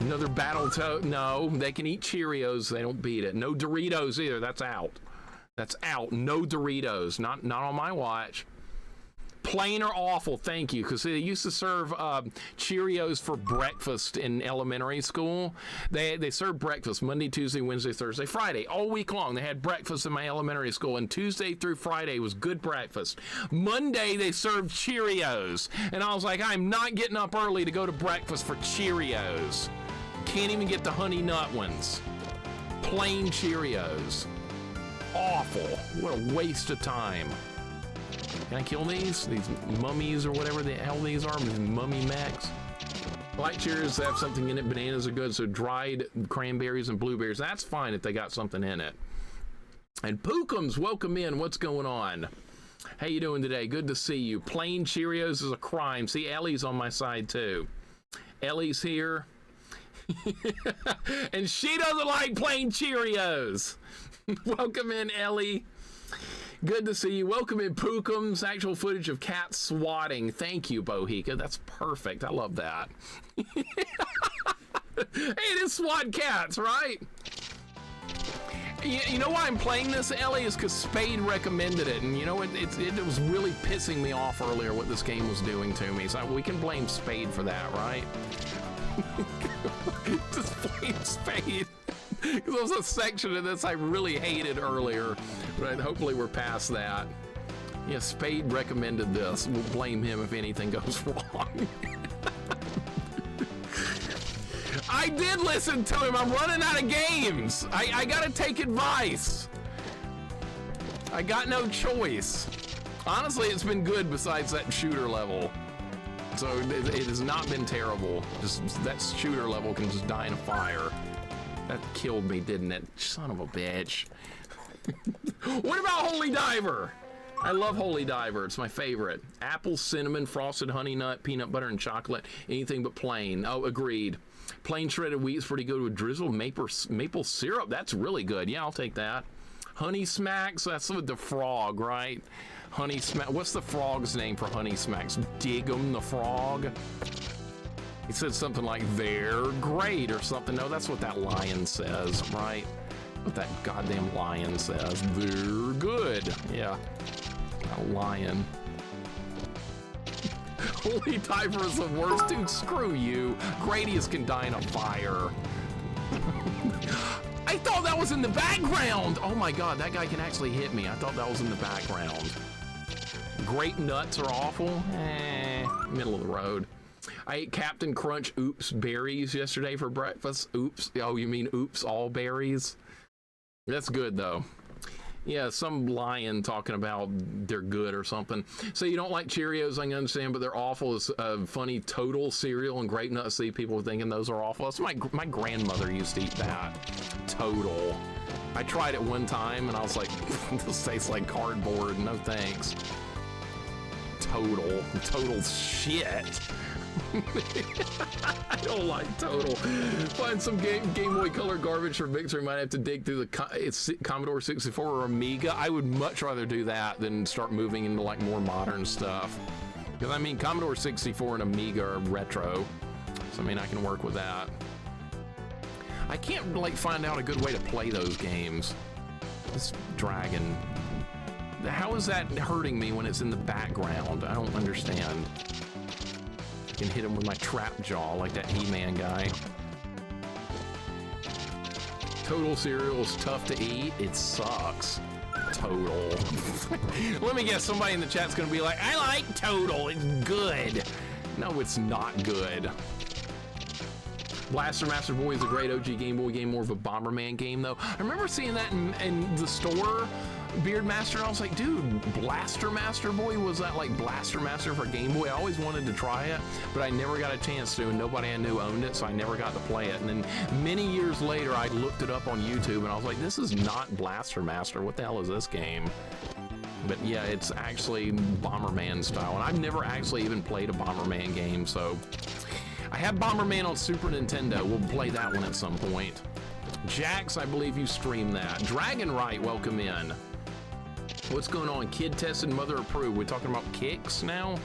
Another Battletoad. No, they can eat Cheerios. They don't beat it. No Doritos either. That's out. That's out. No Doritos. Not on my watch. Plain or awful, thank you. Because they used to serve Cheerios for breakfast in elementary school. They served breakfast Monday, Tuesday, Wednesday, Thursday, Friday. All week long, they had breakfast in my elementary school. And Tuesday through Friday was good breakfast. Monday, they served Cheerios. And I was like, I'm not getting up early to go to breakfast for Cheerios. Can't even get the Honey Nut ones. plain Cheerios. Awful. What a waste of time. Can I kill these? These mummies or whatever the hell these are? These mummy mechs. Light Cheerios have something in it. Bananas are good, so dried cranberries and blueberries. That's fine if they got something in it. And Pookums, welcome in. What's going on? How you doing today? Good to see you. Plain Cheerios is a crime. See, Ellie's on my side too. Ellie's here. And she doesn't like plain Cheerios. Welcome in, Ellie. Good to see you. Welcome in, Pookums. Actual footage of cats swatting. Thank you, Bohika. That's perfect. I love that. Hey, it is SWAT Cats, right? You know why I'm playing this, Ellie, is because Spade recommended it. And you know, it was really pissing me off earlier what this game was doing to me. So we can blame Spade for that, right? Just blame Spade. There was a section of this I really hated earlier, but hopefully we're past that. Yeah, Spade recommended this. We'll blame him if anything goes wrong. I did listen to him. I'm running out of games. I gotta take advice. I got no choice. Honestly, it's been good besides that shooter level. So it has not been terrible. Just that shooter level can just die in a fire. That killed me, didn't it? Son of a bitch. What about Holy Diver? I love Holy Diver. It's my favorite. Apple, cinnamon, frosted honey nut, peanut butter, and chocolate. Anything but plain. Oh, agreed. Plain shredded wheat is pretty good with drizzled maple syrup. That's really good. Yeah, I'll take that. Honey Smacks. That's with the frog, right? Honey Smack. What's the frog's name for Honey Smacks? Dig'em the frog. He said something like, they're great or something. No, that's what that lion says, right? What that goddamn lion says. They're good. Yeah. A lion. Holy Diver is the worst. Dude, screw you. Gradius can die in a fire. I thought that was in the background. Oh my God, that guy can actually hit me. I thought that was in the background. Grape nuts are awful. Middle of the road. I ate Captain Crunch Oops berries yesterday for breakfast. Oops. Oh, you mean Oops all berries? That's good though. Yeah, some lion talking about they're good or something. So you don't like Cheerios, I can understand, but they're awful. It's funny Total cereal and grape nuts. See people thinking those are awful. That's my grandmother used to eat that. Total. I tried it one time and I was like, this tastes like cardboard. No thanks. Total shit. I don't like Total. Find some Game Boy Color garbage for Mixer. Might have to dig through the Commodore 64 or Amiga. I would much rather do that than start moving into like more modern stuff. Because I mean, Commodore 64 and Amiga are retro. So I mean, I can work with that. I can't like find out a good way to play those games. This dragon. How is that hurting me when it's in the background? I don't understand. I can hit him with my trap jaw like that He-Man guy. Total cereal is tough to eat. It sucks. Total. Let me guess, somebody in the chat's gonna be like, I like Total, it's good. No, it's not good. Blaster Master Boy is a great OG Game Boy game, more of a Bomberman game though. I remember seeing that in the store, Beard Master, and I was like, dude, Blaster Master Boy? Was that like Blaster Master for Game Boy? I always wanted to try it, but I never got a chance to, and nobody I knew owned it, so I never got to play it. And then many years later, I looked it up on YouTube, and I was like, this is not Blaster Master. What the hell is this game? But yeah, it's actually Bomberman style, and I've never actually even played a Bomberman game, so I have Bomberman on Super Nintendo. We'll play that one at some point. Jax, I believe you stream that. Dragon Right, welcome in. What's going on? Kid tested, mother approved. We're talking about Kix now?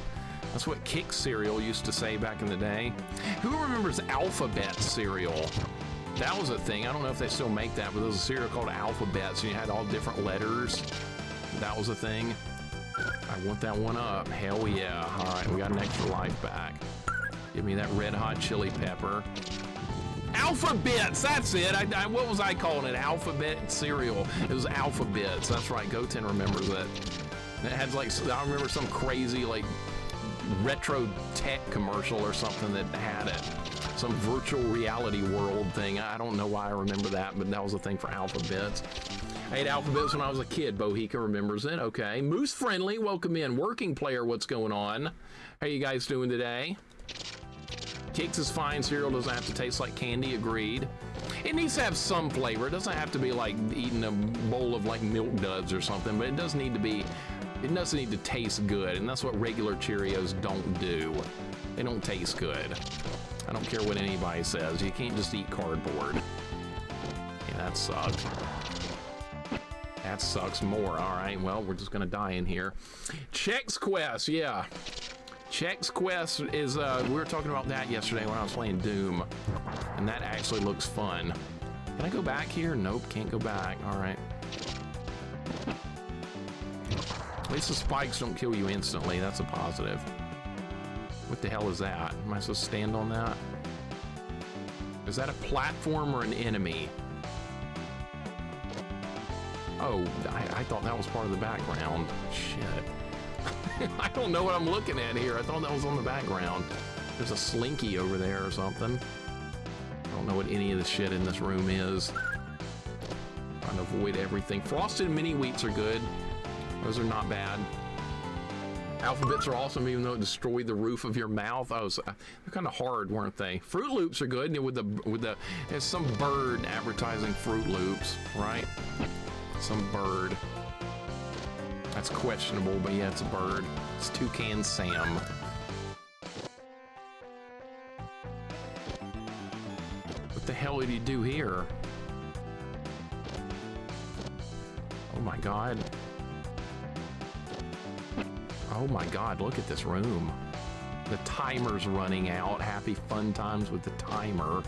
That's what Kix cereal used to say back in the day. Who remembers Alphabet cereal? That was a thing. I don't know if they still make that, but there was a cereal called Alphabet, so you had all different letters. That was a thing. I want that one up. Hell yeah. All right, we got an extra life back. Give me that red hot chili pepper. Alphabets, that's it. What was I calling it? Alphabet cereal. It was Alphabets. That's right. Goten remembers it. It had like, I remember some crazy like retro tech commercial or something that had it. some virtual reality world thing. I don't know why I remember that, but that was a thing for alphabets. I ate alphabets when I was a kid. Bohica remembers it. Okay. Moose Friendly, welcome in. Working Player, what's going on? How you guys doing today? Kix is fine. Cereal doesn't have to taste like candy. Agreed. It needs to have some flavor. It doesn't have to be like eating a bowl of like Milk Duds or something, but it does need to be, it doesn't need to taste good, and that's what regular Cheerios don't do. They don't taste good. I don't care what anybody says. You can't just eat cardboard. Yeah, that sucks. That sucks more. All right, well, we're just gonna die in here. Chex Quest, yeah. Chex Quest is, we were talking about that yesterday when I was playing Doom, and that actually looks fun. Can I go back here? Nope, can't go back. All right. At least the spikes don't kill you instantly. That's a positive. What the hell is that? Am I supposed to stand on that? Is that a platform or an enemy? Oh, I thought that was part of the background. Shit. I don't know what I'm looking at here. I thought that was on the background. There's a slinky over there or something. I don't know what any of the shit in this room is. Trying to avoid everything. Frosted mini wheats are good. Those are not bad. Alphabets are awesome, even though it destroyed the roof of your mouth. Oh, so, they're kind of hard, weren't they? Fruit Loops are good. And with the there's some bird advertising Fruit Loops, right? Some bird. That's questionable, but yeah, it's a bird. It's Toucan Sam. What the hell did he do here? Oh my god. Oh my god, look at this room. The timer's running out. Happy fun times with the timer.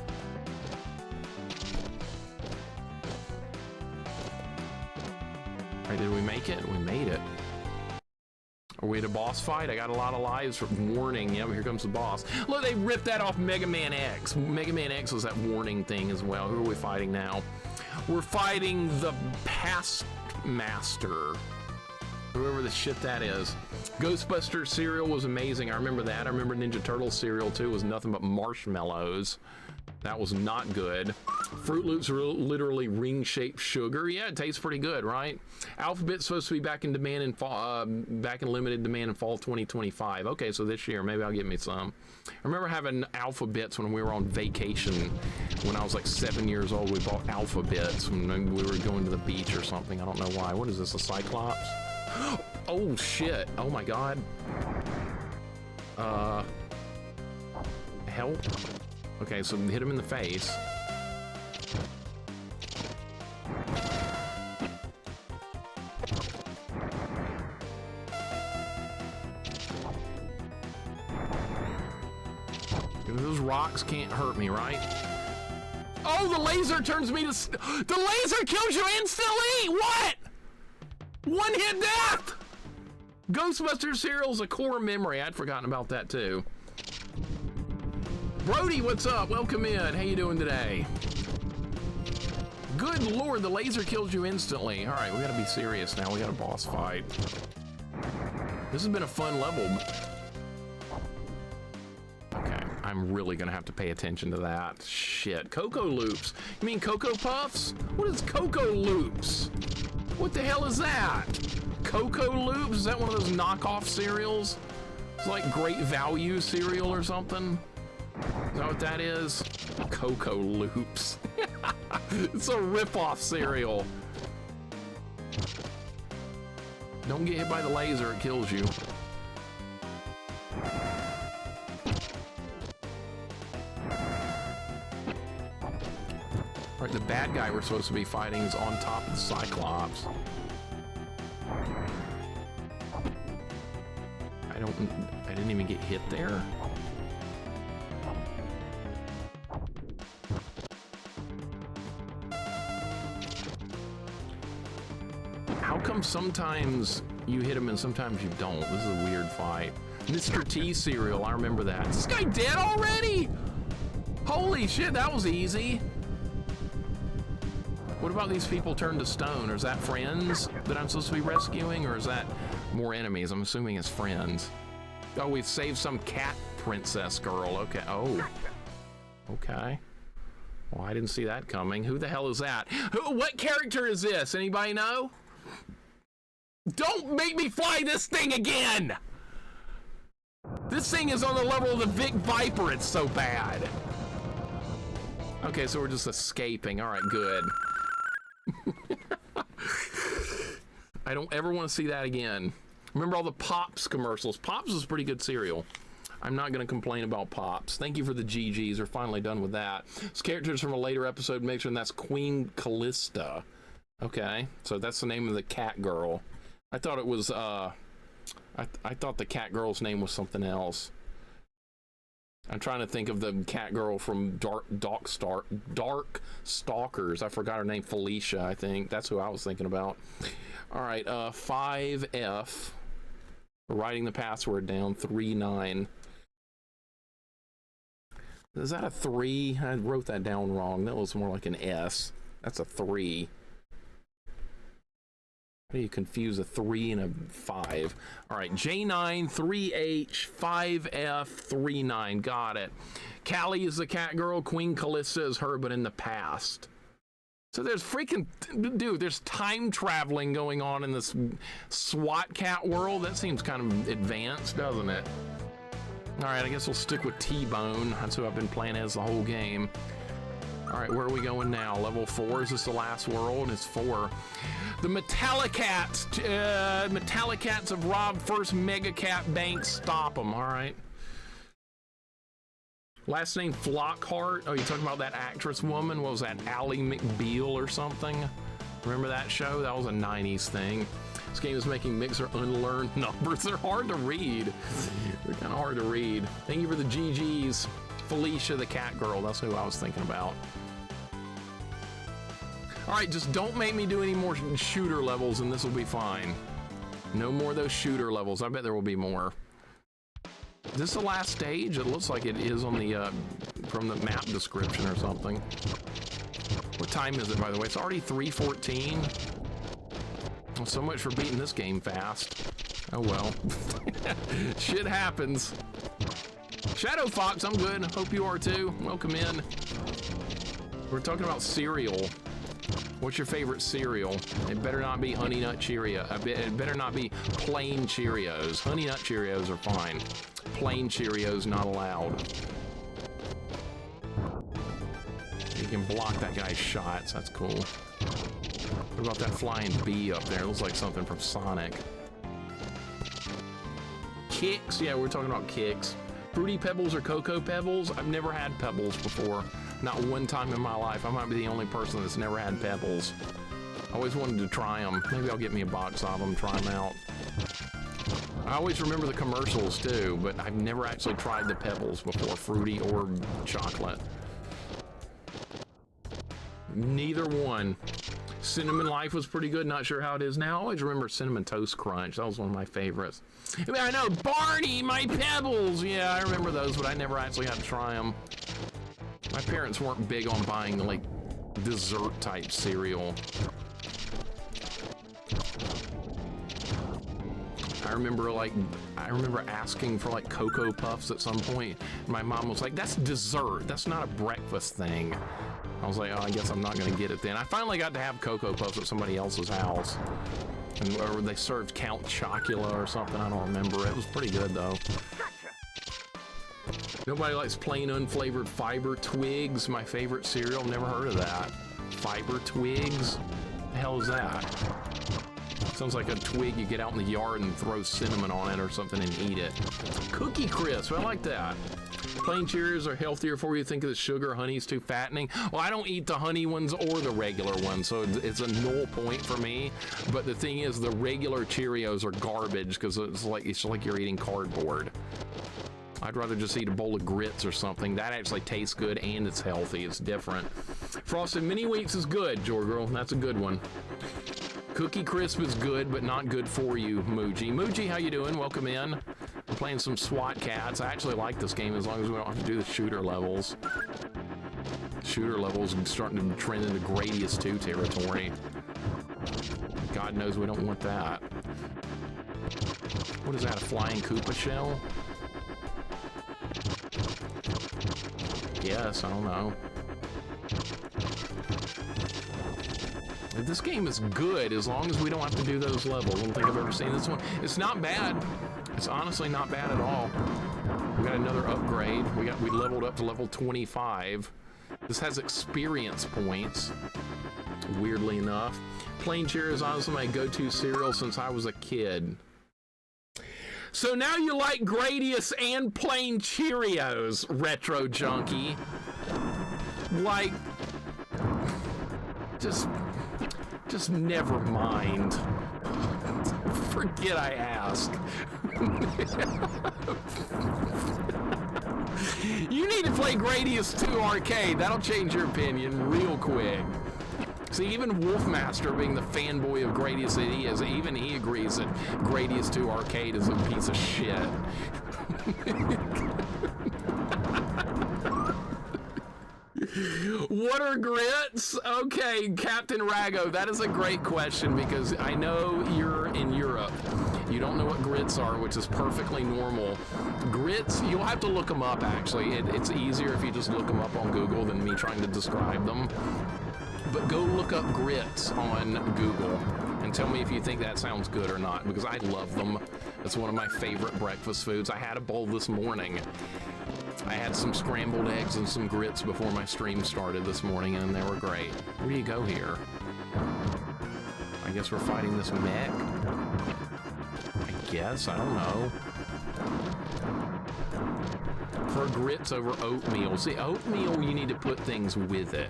All right, did we make it? We made it. Are we at a boss fight? I got a lot of lives for warning. Yep, here comes the boss. Look, they ripped that off Mega Man X. Mega Man X was that warning thing as well. Who are we fighting now? We're fighting the Past Master. Whoever the shit that is. Ghostbusters cereal was amazing. I remember that. I remember Ninja Turtles cereal too. It was nothing but marshmallows. That was not good. Fruit Loops are literally ring-shaped sugar. Yeah, it tastes pretty good, right? Alphabet's supposed to be back in demand in fall, back in limited demand in fall 2025. Okay, so this year, maybe I'll get me some. I remember having Alphabets when we were on vacation. When I was like 7 years old, we bought Alphabets when we were going to the beach or something. I don't know why. What is this, a Cyclops? Oh, shit. Oh, my God. Help? Okay, so hit him in the face. Those rocks can't hurt me, right? Oh, the laser turns me to... The laser kills you instantly! What? One hit death! Ghostbusters cereal's a core memory. I'd forgotten about that, too. Brody, what's up? Welcome in. How you doing today? Good lord, the laser kills you instantly. All right, we gotta be serious now. We got a boss fight. This has been a fun level. Okay, I'm really gonna have to pay attention to that. Shit, Cocoa Loops. You mean Cocoa Puffs? What is Cocoa Loops? What the hell is that? Cocoa Loops? Is that one of those knockoff cereals? It's like Great Value cereal or something? Is that what that is? Cocoa Loops. It's a rip-off cereal. Don't get hit by the laser, it kills you. Alright, the bad guy we're supposed to be fighting is on top of the Cyclops. I didn't even get hit there. How come sometimes you hit him and sometimes you don't? This is a weird fight. Mr. T cereal, I remember that. Is this guy dead already? Holy shit, that was easy. What about these people turned to stone? Or is that friends that I'm supposed to be rescuing? Or is that more enemies? I'm assuming it's friends. Oh, we've saved some cat princess girl. Okay, oh. Okay. Well, I didn't see that coming. Who the hell is that? What character is this? Anybody know? Don't make me fly this thing again! This thing is on the level of the Vic Viper. It's so bad. Okay, so we're just escaping. All right, good. I don't ever want to see that again. Remember all the Pops commercials? Pops is pretty good cereal. I'm not going to complain about Pops. Thank you for the GGs. We're finally done with that. This character's from a later episode. Make sure that's Queen Callista. Okay, so that's the name of the cat girl. I thought it was, I thought the cat girl's name was something else. I'm trying to think of the cat girl from Dark Stalkers. I forgot her name. Felicia, I think. That's who I was thinking about. All right, 5F. We're writing the password down. 39. Is that a 3? I wrote that down wrong. That was more like an S. That's a 3. How do you confuse a 3 and a 5? All right, J9, 3H, 5F, 39. Got it. Callie is the cat girl. Queen Callista is her, but in the past. So there's freaking, dude, there's time traveling going on in this SWAT cat world. That seems kind of advanced, doesn't it? All right, I guess we'll stick with T-Bone. That's who I've been playing as the whole game. All right, where are we going now? Level 4, is this the last world? It's 4. The Metallicats have robbed first Mega Cat bank. Stop them, all right. Last name Flockhart. Oh, you talking about that actress woman? What was that, Ally McBeal or something? Remember that show? That was a 90s thing. This game is making Mixer unlearn numbers. They're hard to read. They're kind of hard to read. Thank you for the GGs. Felicia the cat girl, that's who I was thinking about. All right, just don't make me do any more shooter levels and this will be fine. No more of those shooter levels. I bet there will be more. Is this the last stage? It looks like it is on the, from the map description or something. What time is it, by the way? It's already 3:14. Well, so much for beating this game fast. Oh well. Shit happens. Shadow Fox, I'm good. Hope you are too. Welcome in. We're talking about cereal. What's your favorite cereal? It better not be Honey Nut Cheerio. It better not be plain Cheerios. Honey Nut Cheerios are fine. Plain Cheerios not allowed. You can block that guy's shots. That's cool. What about that flying bee up there? It looks like something from Sonic. Kicks? Yeah, we're talking about Kicks. Fruity Pebbles or Cocoa Pebbles? I've never had Pebbles before. Not one time in my life. I might be the only person that's never had Pebbles. I always wanted to try them. Maybe I'll get me a box of them, try them out. I always remember the commercials too, but I've never actually tried the Pebbles before, fruity or chocolate. Neither one. Cinnamon Life was pretty good. Not sure how it is now. I always remember Cinnamon Toast Crunch. That was one of my favorites. I mean, I know, Barney, my Pebbles. Yeah, I remember those, but I never actually had to try them. My parents weren't big on buying, like, dessert-type cereal. I remember asking for, like, Cocoa Puffs at some point. And my mom was like, that's dessert. That's not a breakfast thing. I was like, oh, I guess I'm not going to get it then. I finally got to have Cocoa Puffs at somebody else's house. And or they served Count Chocula or something. I don't remember. It was pretty good, though. Nobody likes plain unflavored Fiber Twigs. My favorite cereal. Never heard of that. Fiber Twigs? What the hell is that? Sounds like a twig you get out in the yard and throw cinnamon on it or something and eat it. Cookie Crisp. I like that. Plain Cheerios are healthier for you. Think of the sugar. Honey's too fattening. Well, I don't eat the honey ones or the regular ones, so it's a null point for me. But the thing is, the regular Cheerios are garbage because it's like you're eating cardboard. I'd rather just eat a bowl of grits or something. That actually tastes good and it's healthy. It's different. Frosted Mini Wheats is good, Jorgirl. That's a good one. Cookie Crisp is good, but not good for you, Muji. Muji, how you doing? Welcome in. We're playing some SWAT Cats. I actually like this game as long as we don't have to do the shooter levels. Shooter levels are starting to trend into Gradius 2 territory. God knows we don't want that. What is that, a flying Koopa shell? guess. I don't know. This game is good as long as we don't have to do those levels. I don't think I've ever seen this one. It's not bad. It's honestly not bad at all. We got another upgrade. We leveled up to level 25. This has experience points, weirdly enough. Plain Cheerios is honestly my go-to cereal since I was a kid. So now you like Gradius and Plain Cheerios, Retro Junkie. Like, just never mind. Forget I asked. You need to play Gradius 2 Arcade. That'll change your opinion real quick. See, even Wolfmaster, being the fanboy of Gradius that he is, even he agrees that Gradius 2 Arcade is a piece of shit. What are grits? Okay, Captain Rago, that is a great question because I know you're in Europe. You don't know what grits are, which is perfectly normal. Grits, you'll have to look them up, actually. It's easier if you just look them up on Google than me trying to describe them. But go look up grits on Google and tell me if you think that sounds good or not, because I love them. It's one of my favorite breakfast foods. I had a bowl this morning. I had some scrambled eggs and some grits before my stream started this morning, and they were great. Where do you go here? I guess we're fighting this mech? I guess, I don't know. For grits over oatmeal. See, oatmeal, you need to put things with it.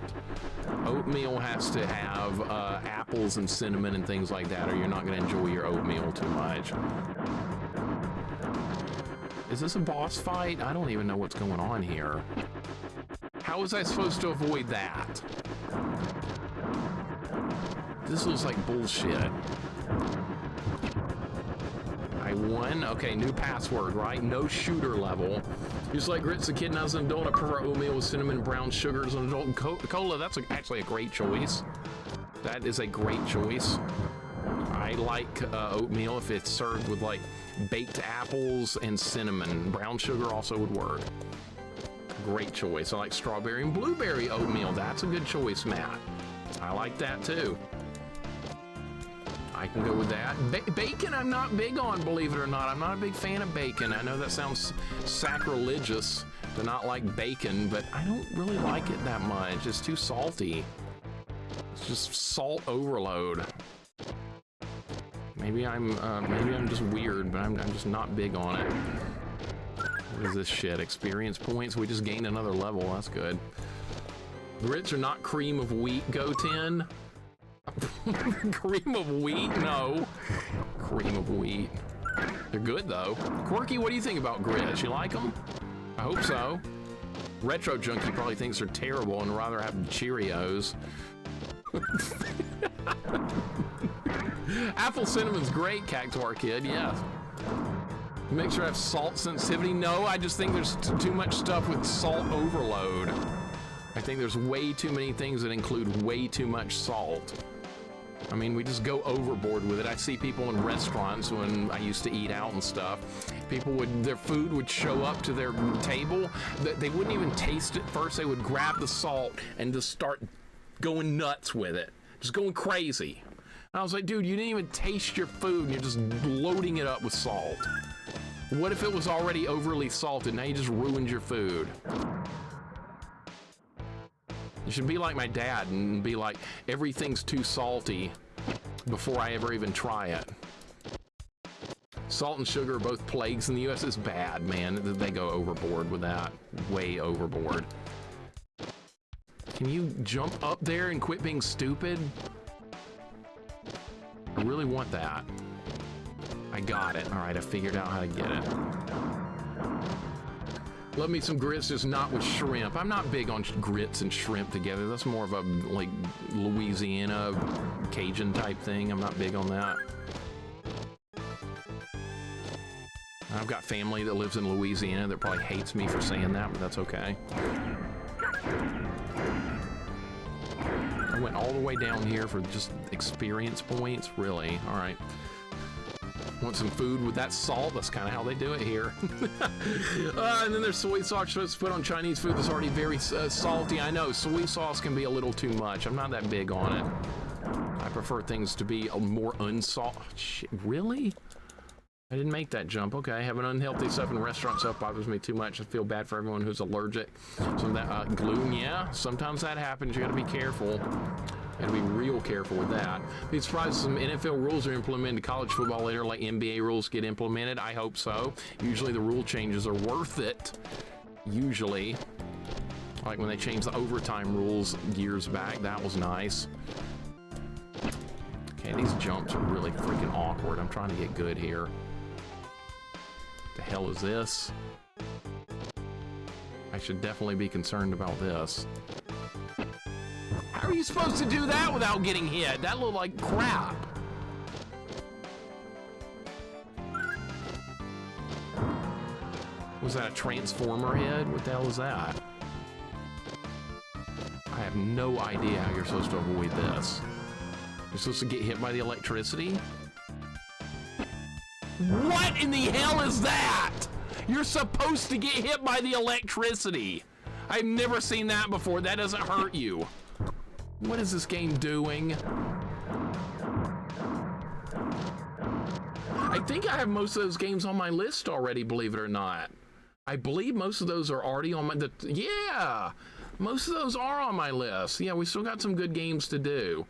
Oatmeal has to have apples and cinnamon and things like that, or you're not going to enjoy your oatmeal too much. Is this a boss fight? I don't even know what's going on here. How was I supposed to avoid that? This looks like bullshit. I won? Okay, new password, right? No shooter level. Just like grits a kid and as an adult, I prefer oatmeal with cinnamon and brown sugar as an adult. And cola, that's actually a great choice. That is a great choice. I like oatmeal if it's served with like baked apples and cinnamon. Brown sugar also would work. Great choice. I like strawberry and blueberry oatmeal. That's a good choice, Matt. I like that too. I can go with that. Bacon I'm not big on, believe it or not. I'm not a big fan of bacon. I know that sounds sacrilegious to not like bacon, but I don't really like it that much. It's too salty. It's just salt overload. Maybe I'm just weird, but I'm just not big on it. What is this shit? Experience points? We just gained another level. That's good. Grits are not cream of wheat, Goten. Cream of wheat? No. Cream of wheat. They're good though. Quirky, what do you think about grits? You like them? I hope so. Retro Junkie probably thinks they're terrible and rather have Cheerios. Apple cinnamon's great, Cactuar Kid, yeah. Make sure I have salt sensitivity. No, I just think there's too much stuff with salt overload. I think there's way too many things that include way too much salt. I mean, we just go overboard with it. I see people in restaurants when I used to eat out and stuff. People would, their food would show up to their table. They wouldn't even taste it first. They would grab the salt and just start going nuts with it. Just going crazy. I was like, dude, you didn't even taste your food and you're just loading it up with salt. What if it was already overly salted? Now you just ruined your food. You should be like my dad and be like, everything's too salty before I ever even try it. Salt and sugar are both plagues in the US. It's bad, man. They go overboard with that. Way overboard. Can you jump up there and quit being stupid? I really want that. I got it. All right, I figured out how to get it. Love me some grits, just not with shrimp. I'm not big on grits and shrimp together. That's more of a like Louisiana Cajun type thing. I'm not big on that. I've got family that lives in Louisiana that probably hates me for saying that, but that's okay. I went all the way down here for just experience points? Really? All right. Want some food with that salt? That's kind of how they do it here. And then there's soy sauce supposed to put on Chinese food that's already very salty. I know, soy sauce can be a little too much. I'm not that big on it. I prefer things to be more unsalted. Really? I didn't make that jump. Okay, having unhealthy stuff in restaurants up bothers me too much. I feel bad for everyone who's allergic. So that gloom, yeah, sometimes that happens. You gotta be careful. And be real careful with that. Be surprised some NFL rules are implemented to college football later, like NBA rules get implemented. I hope so. Usually the rule changes are worth it. Usually. Like when they changed the overtime rules years back, that was nice. Okay, these jumps are really freaking awkward. I'm trying to get good here. The hell is this? I should definitely be concerned about this. How are you supposed to do that without getting hit? That looked like crap. Was that a transformer head? What the hell is that? I have no idea how you're supposed to avoid this. You're supposed to get hit by the electricity? What in the hell is that? You're supposed to get hit by the electricity. I've never seen that before. That doesn't hurt you. What is this game doing? I think I have most of those games on my list already, believe it or not. I believe most of those are already on my... yeah! Most of those are on my list. Yeah, we still got some good games to do.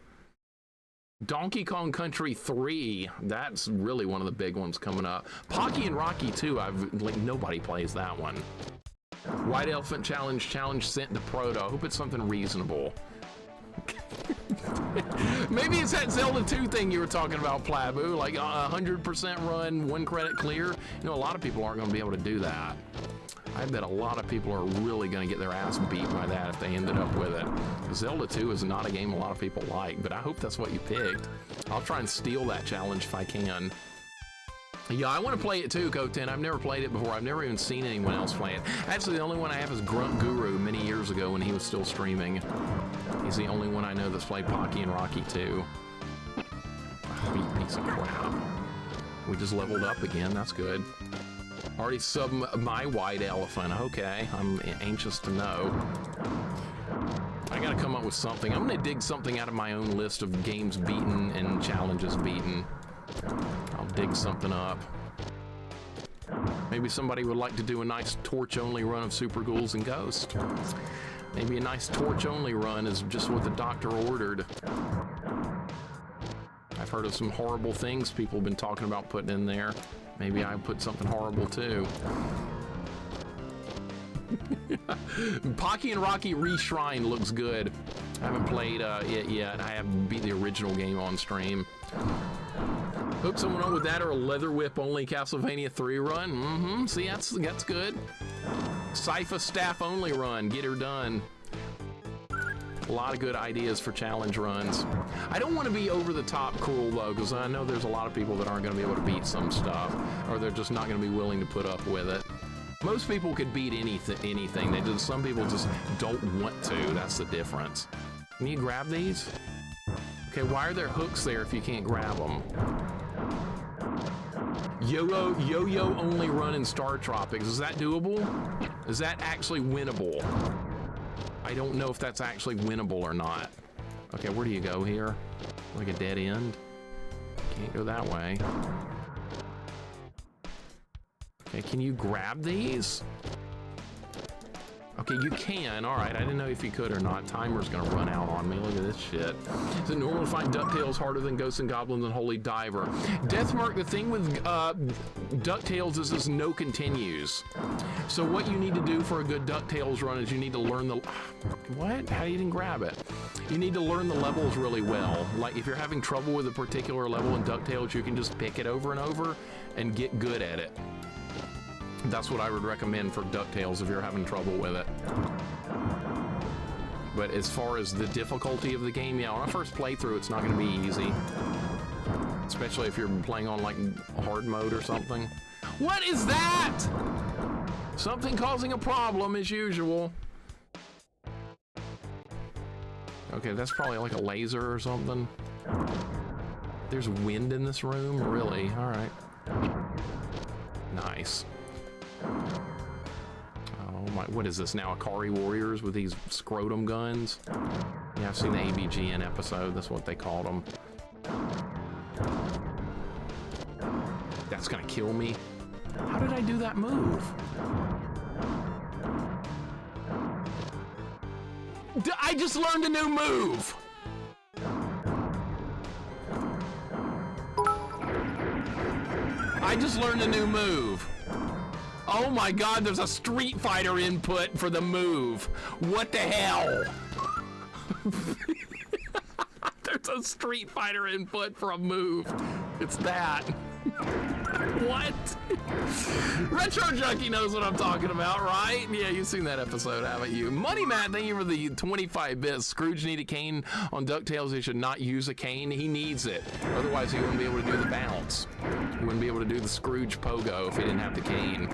Donkey Kong Country 3, that's really one of the big ones coming up. Pocky and Rocky 2, like, nobody plays that one. White Elephant Challenge sent to Proto. I hope it's something reasonable. Maybe it's that Zelda 2 thing you were talking about, Plabu, like 100% run, 1 credit clear. You know, a lot of people aren't going to be able to do that. I bet a lot of people are really going to get their ass beat by that if they ended up with it. Zelda 2 is not a game a lot of people like, but I hope that's what you picked. I'll try and steal that challenge if I can. Yeah, I want to play it too, Koten. I've never played it before. I've never even seen anyone else play it. Actually, the only one I have is Grunt Guru many years ago when he was still streaming. He's the only one I know that's played Pocky and Rocky 2. Oh, you piece of crap. We just leveled up again. That's good. Already subbed my White Elephant. Okay, I'm anxious to know. I gotta come up with something. I'm gonna dig something out of my own list of games beaten and challenges beaten. I'll dig something up. Maybe somebody would like to do a nice torch-only run of Super Ghouls and Ghosts. Maybe a nice torch-only run is just what the doctor ordered. I've heard of some horrible things people have been talking about putting in there. Maybe I put something horrible too. Pocky and Rocky Reshrine looks good. I haven't played it yet. I haven't beat the original game on stream. Hook someone on with that or a Leather Whip only Castlevania 3 run. See, that's good. Sypha staff only run. Get her done. A lot of good ideas for challenge runs. I don't want to be over the top cruel though, because I know there's a lot of people that aren't going to be able to beat some stuff, or they're just not going to be willing to put up with it. Most people could beat anything. They just, some people just don't want to. That's the difference. Can you grab these? Okay, why are there hooks there if you can't grab them? Yo-yo only run in Star Tropics. Is that doable? Is that actually winnable? I don't know if that's actually winnable or not. Okay, where do you go here? Like a dead end? Can't go that way. Okay, can you grab these? Okay, you can. All right, I didn't know if you could or not. Timer's gonna run out on me. Look at this shit. Is it normal to find DuckTales harder than Ghosts and Goblins and Holy Diver? Deathmark, the thing with DuckTales is there's no continues. So what you need to do for a good DuckTales run is you need to learn the... What? How you didn't grab it? You need to learn the levels really well. Like if you're having trouble with a particular level in DuckTales, you can just pick it over and over and get good at it. That's what I would recommend for DuckTales if you're having trouble with it. But as far as the difficulty of the game, yeah, on a first playthrough, it's not going to be easy. Especially if you're playing on, like, hard mode or something. What is that? Something causing a problem, as usual. Okay, that's probably like a laser or something. There's wind in this room? Really? All right. Nice. Oh my, what is this now? Akari Warriors with these scrotum guns? Yeah, I've seen the ABGN episode. That's what they called them. That's gonna kill me. How did I do that move? I just learned a new move! I just learned a new move. Oh my god, there's a Street Fighter input for the move. What the hell? There's a Street Fighter input for a move. It's that. What? Retro Junkie knows what I'm talking about, right? Yeah, you've seen that episode, haven't you? Money Matt, thank you for the 25 bits. Scrooge need a cane on DuckTales. He should not use a cane. He needs it. Otherwise, he wouldn't be able to do the bounce. He wouldn't be able to do the Scrooge pogo if he didn't have the cane.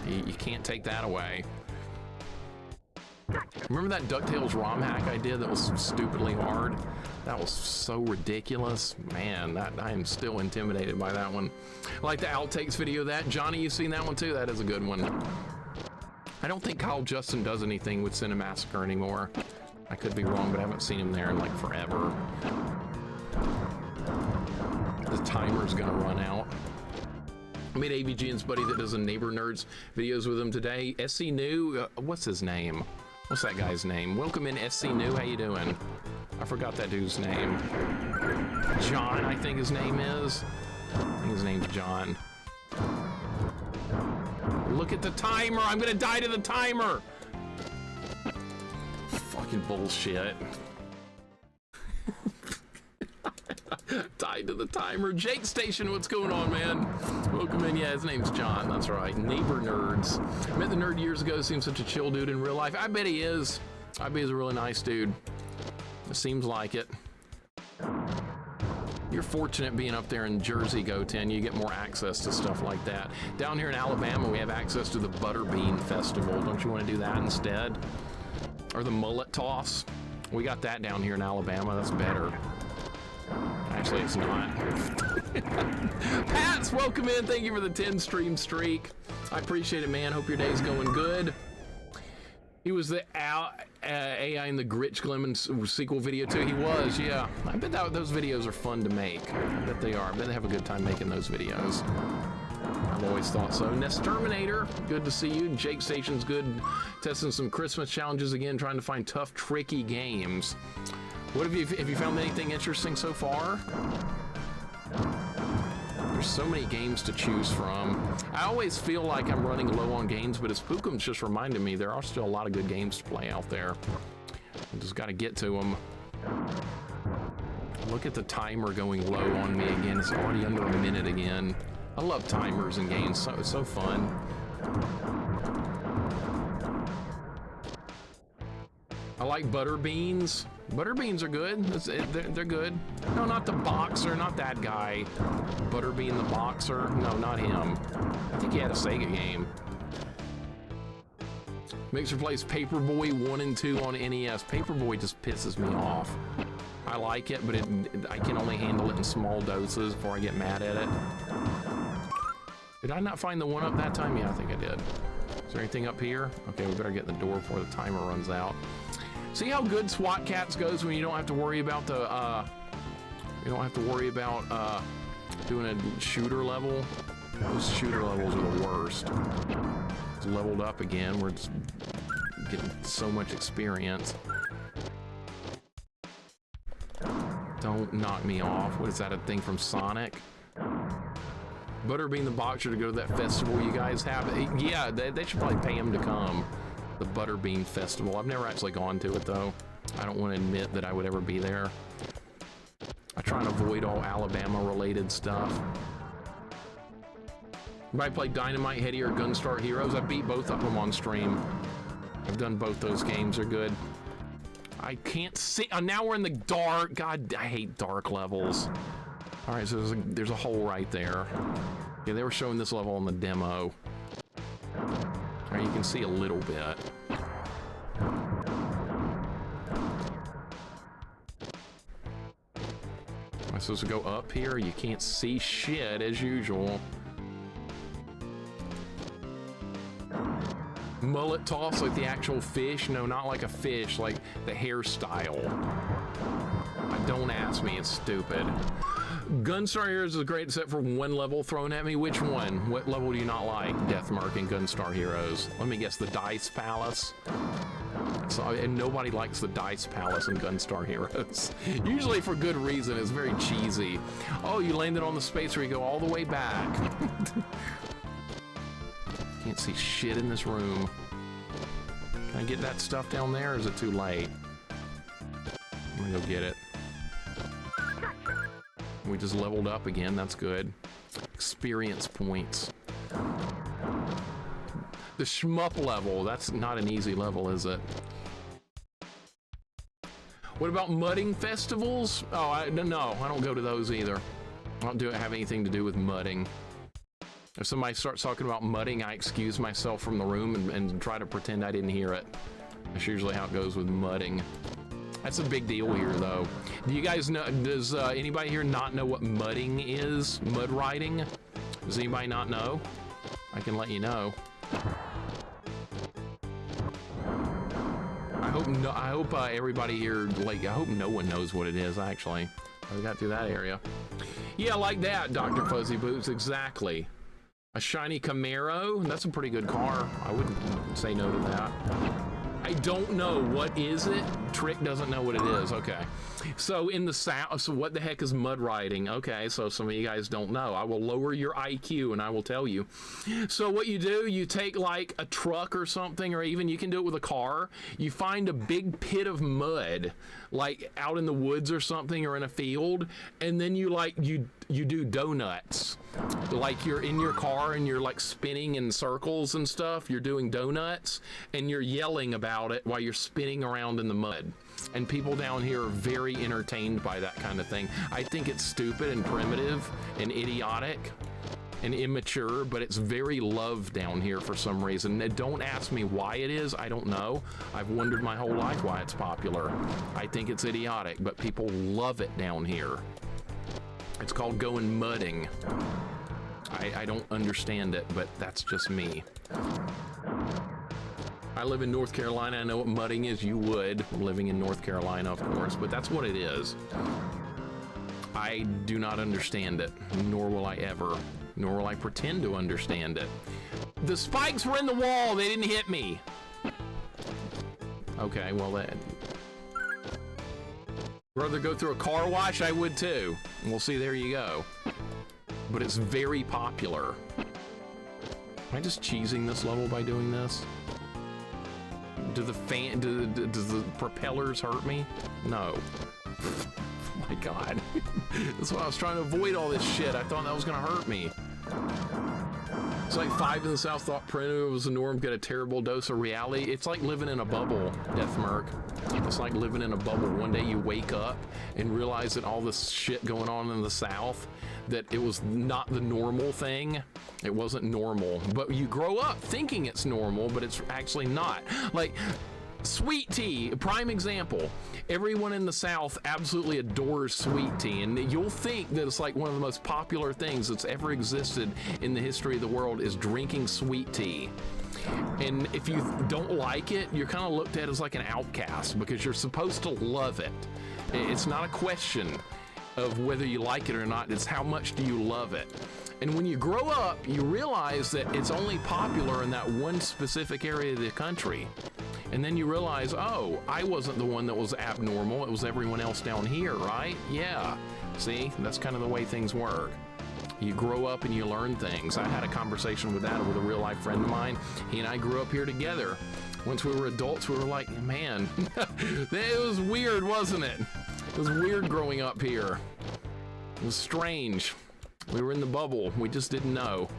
You can't take that away. Remember that DuckTales ROM hack I did that was stupidly hard? That was so ridiculous. Man, I am still intimidated by that one. I like the outtakes video of that. Johnny, you've seen that one too? That is a good one. I don't think Kyle Justin does anything with Cinemassacre anymore. I could be wrong, but I haven't seen him there in like forever. The timer's gonna run out. I made AVGN's buddy that does a Neighbor Nerds videos with him today. SC New, what's his name? What's that guy's name? Welcome in, SC New, how you doing? I forgot that dude's name. John, I think his name is. I think his name's John. Look at the timer, I'm gonna die to the timer! Fucking bullshit. Tied to the timer. Jake Station, what's going on, man? Welcome in. Yeah, his name's John. That's right. Neighbor Nerds. Met the nerd years ago. Seems such a chill dude in real life. I bet he is. I bet he's a really nice dude. It seems like it. You're fortunate being up there in Jersey, Goten. You get more access to stuff like that. Down here in Alabama, we have access to the Butterbean Festival. Don't you want to do that instead? Or the mullet toss? We got that down here in Alabama. That's better. Actually, it's not. Pats, welcome in. Thank you for the 10 stream streak. I appreciate it, man. Hope your day's going good. He was the AI in the Gritch Glemon sequel video too. He was, yeah. I bet those videos are fun to make. I bet they are. I bet they have a good time making those videos. I've always thought so. Nest Terminator, good to see you. Jake Station's good. Testing some Christmas challenges again, trying to find tough, tricky games. What have you found anything interesting so far? There's so many games to choose from. I always feel like I'm running low on games, but as Pookum's just reminded me, there are still a lot of good games to play out there. I just got to get to them. Look at the timer going low on me again. It's already under a minute again. I love timers in games. It's so fun. I like butter beans. Butter beans are good. They're good. No, not the boxer, not that guy. Butterbean the boxer. No, not him. I think he had a Sega game. Mixer plays Paperboy 1 and 2 on NES. Paperboy just pisses me off. I like it, but I can only handle it in small doses before I get mad at it. Did I not find the one up that time? Yeah, I think I did. Is there anything up here? Okay, we better get in the door before the timer runs out. See how good SWAT Cats goes when you don't have to worry about the doing a shooter level. Those shooter levels are the worst. It's leveled up again. We're just getting so much experience. Don't knock me off. What is that, a thing from Sonic? Butterbean the boxer to go to that festival you guys have. Yeah, they should probably pay him to come. The Butterbean Festival. I've never actually gone to it though. I don't want to admit that I would ever be there. I try and avoid all Alabama related stuff. Anybody play Dynamite Heady or Gunstar Heroes? I beat both of them on stream. I've done both those games. They're good. I can't see. Oh, now we're in the dark. God, I hate dark levels. All right, so there's a hole right there. Yeah, they were showing this level on the demo. All right, you can see a little bit. Am I supposed to go up here? You can't see shit as usual. Mullet toss, like the actual fish? No, not like a fish, like the hairstyle. Don't ask me, it's stupid. Gunstar Heroes is great except for one level thrown at me. Which one? What level do you not like? Deathmark and Gunstar Heroes. Let me guess, the Dice Palace. So, and nobody likes the Dice Palace and Gunstar Heroes. Usually for good reason, it's very cheesy. Oh, you landed on the space where you go all the way back. Can't see shit in this room. Can I get that stuff down there, or is it too late? I'm gonna go get it. We just leveled up again, that's good. Experience points. The shmup level, that's not an easy level, is it? What about mudding festivals? Oh, no, I don't go to those either. I don't have anything to do with mudding. If somebody starts talking about mudding, I excuse myself from the room and try to pretend I didn't hear it. That's usually how it goes with mudding. That's a big deal here, though. Do you guys know, does anybody here not know what mudding is? Mud riding? Does anybody not know? I can let you know. I hope everybody here, like, I hope no one knows what it is, actually. I got through that area. Yeah, like that, Dr. Fuzzy Boots, exactly. A shiny Camaro, that's a pretty good car. I wouldn't say no to that. I don't know, what is it? Trick doesn't know what it is, okay. So in the South, so what the heck is mud riding? Okay, so some of you guys don't know. I will lower your IQ and I will tell you. So what you do, you take like a truck or something, or even you can do it with a car. You find a big pit of mud, like out in the woods or something, or in a field, and then you do donuts. Like you're in your car and you're like spinning in circles and stuff. You're doing donuts and you're yelling about it while you're spinning around in the mud. And people down here are very entertained by that kind of thing. I think it's stupid and primitive and idiotic and immature, but it's very loved down here for some reason. And don't ask me why it is, I don't know. I've wondered my whole life why it's popular. I think it's idiotic, but people love it down here. It's called going mudding. I don't understand it, but that's just me. I live in North Carolina. I know what mudding is. You would, living in North Carolina, of course, but that's what it is. I do not understand it, nor will I ever, nor will I pretend to understand it. The spikes were in the wall. They didn't hit me. Okay, well, that... Rather go through a car wash? I would too. And we'll see, there you go. But it's very popular. Am I just cheesing this level by doing this? Do the propellers hurt me? No. Oh my god. That's why I was trying to avoid all this shit. I thought that was gonna hurt me. It's like 5 in the South thought primitive was the norm, get a terrible dose of reality. It's like living in a bubble, Deathmark. It's like living in a bubble. One day you wake up and realize that all this shit going on in the South, that it was not the normal thing. It wasn't normal. But you grow up thinking it's normal, but it's actually not. Like, sweet tea, prime example. Everyone in the South absolutely adores sweet tea, and you'll think that it's like one of the most popular things that's ever existed in the history of the world is drinking sweet tea. And if you don't like it, you're kind of looked at as like an outcast because you're supposed to love it. It's not a question of whether you like it or not, it's how much do you love it. And when you grow up, you realize that it's only popular in that one specific area of the country. And then you realize, oh, I wasn't the one that was abnormal, it was everyone else down here, right? Yeah, see, that's kind of the way things work. You grow up and you learn things. I had a conversation with that with a real life friend of mine. He and I grew up here together. Once we were adults, we were like, man, it was weird, wasn't it? It was weird growing up here. It was strange. We were in the bubble. We just didn't know.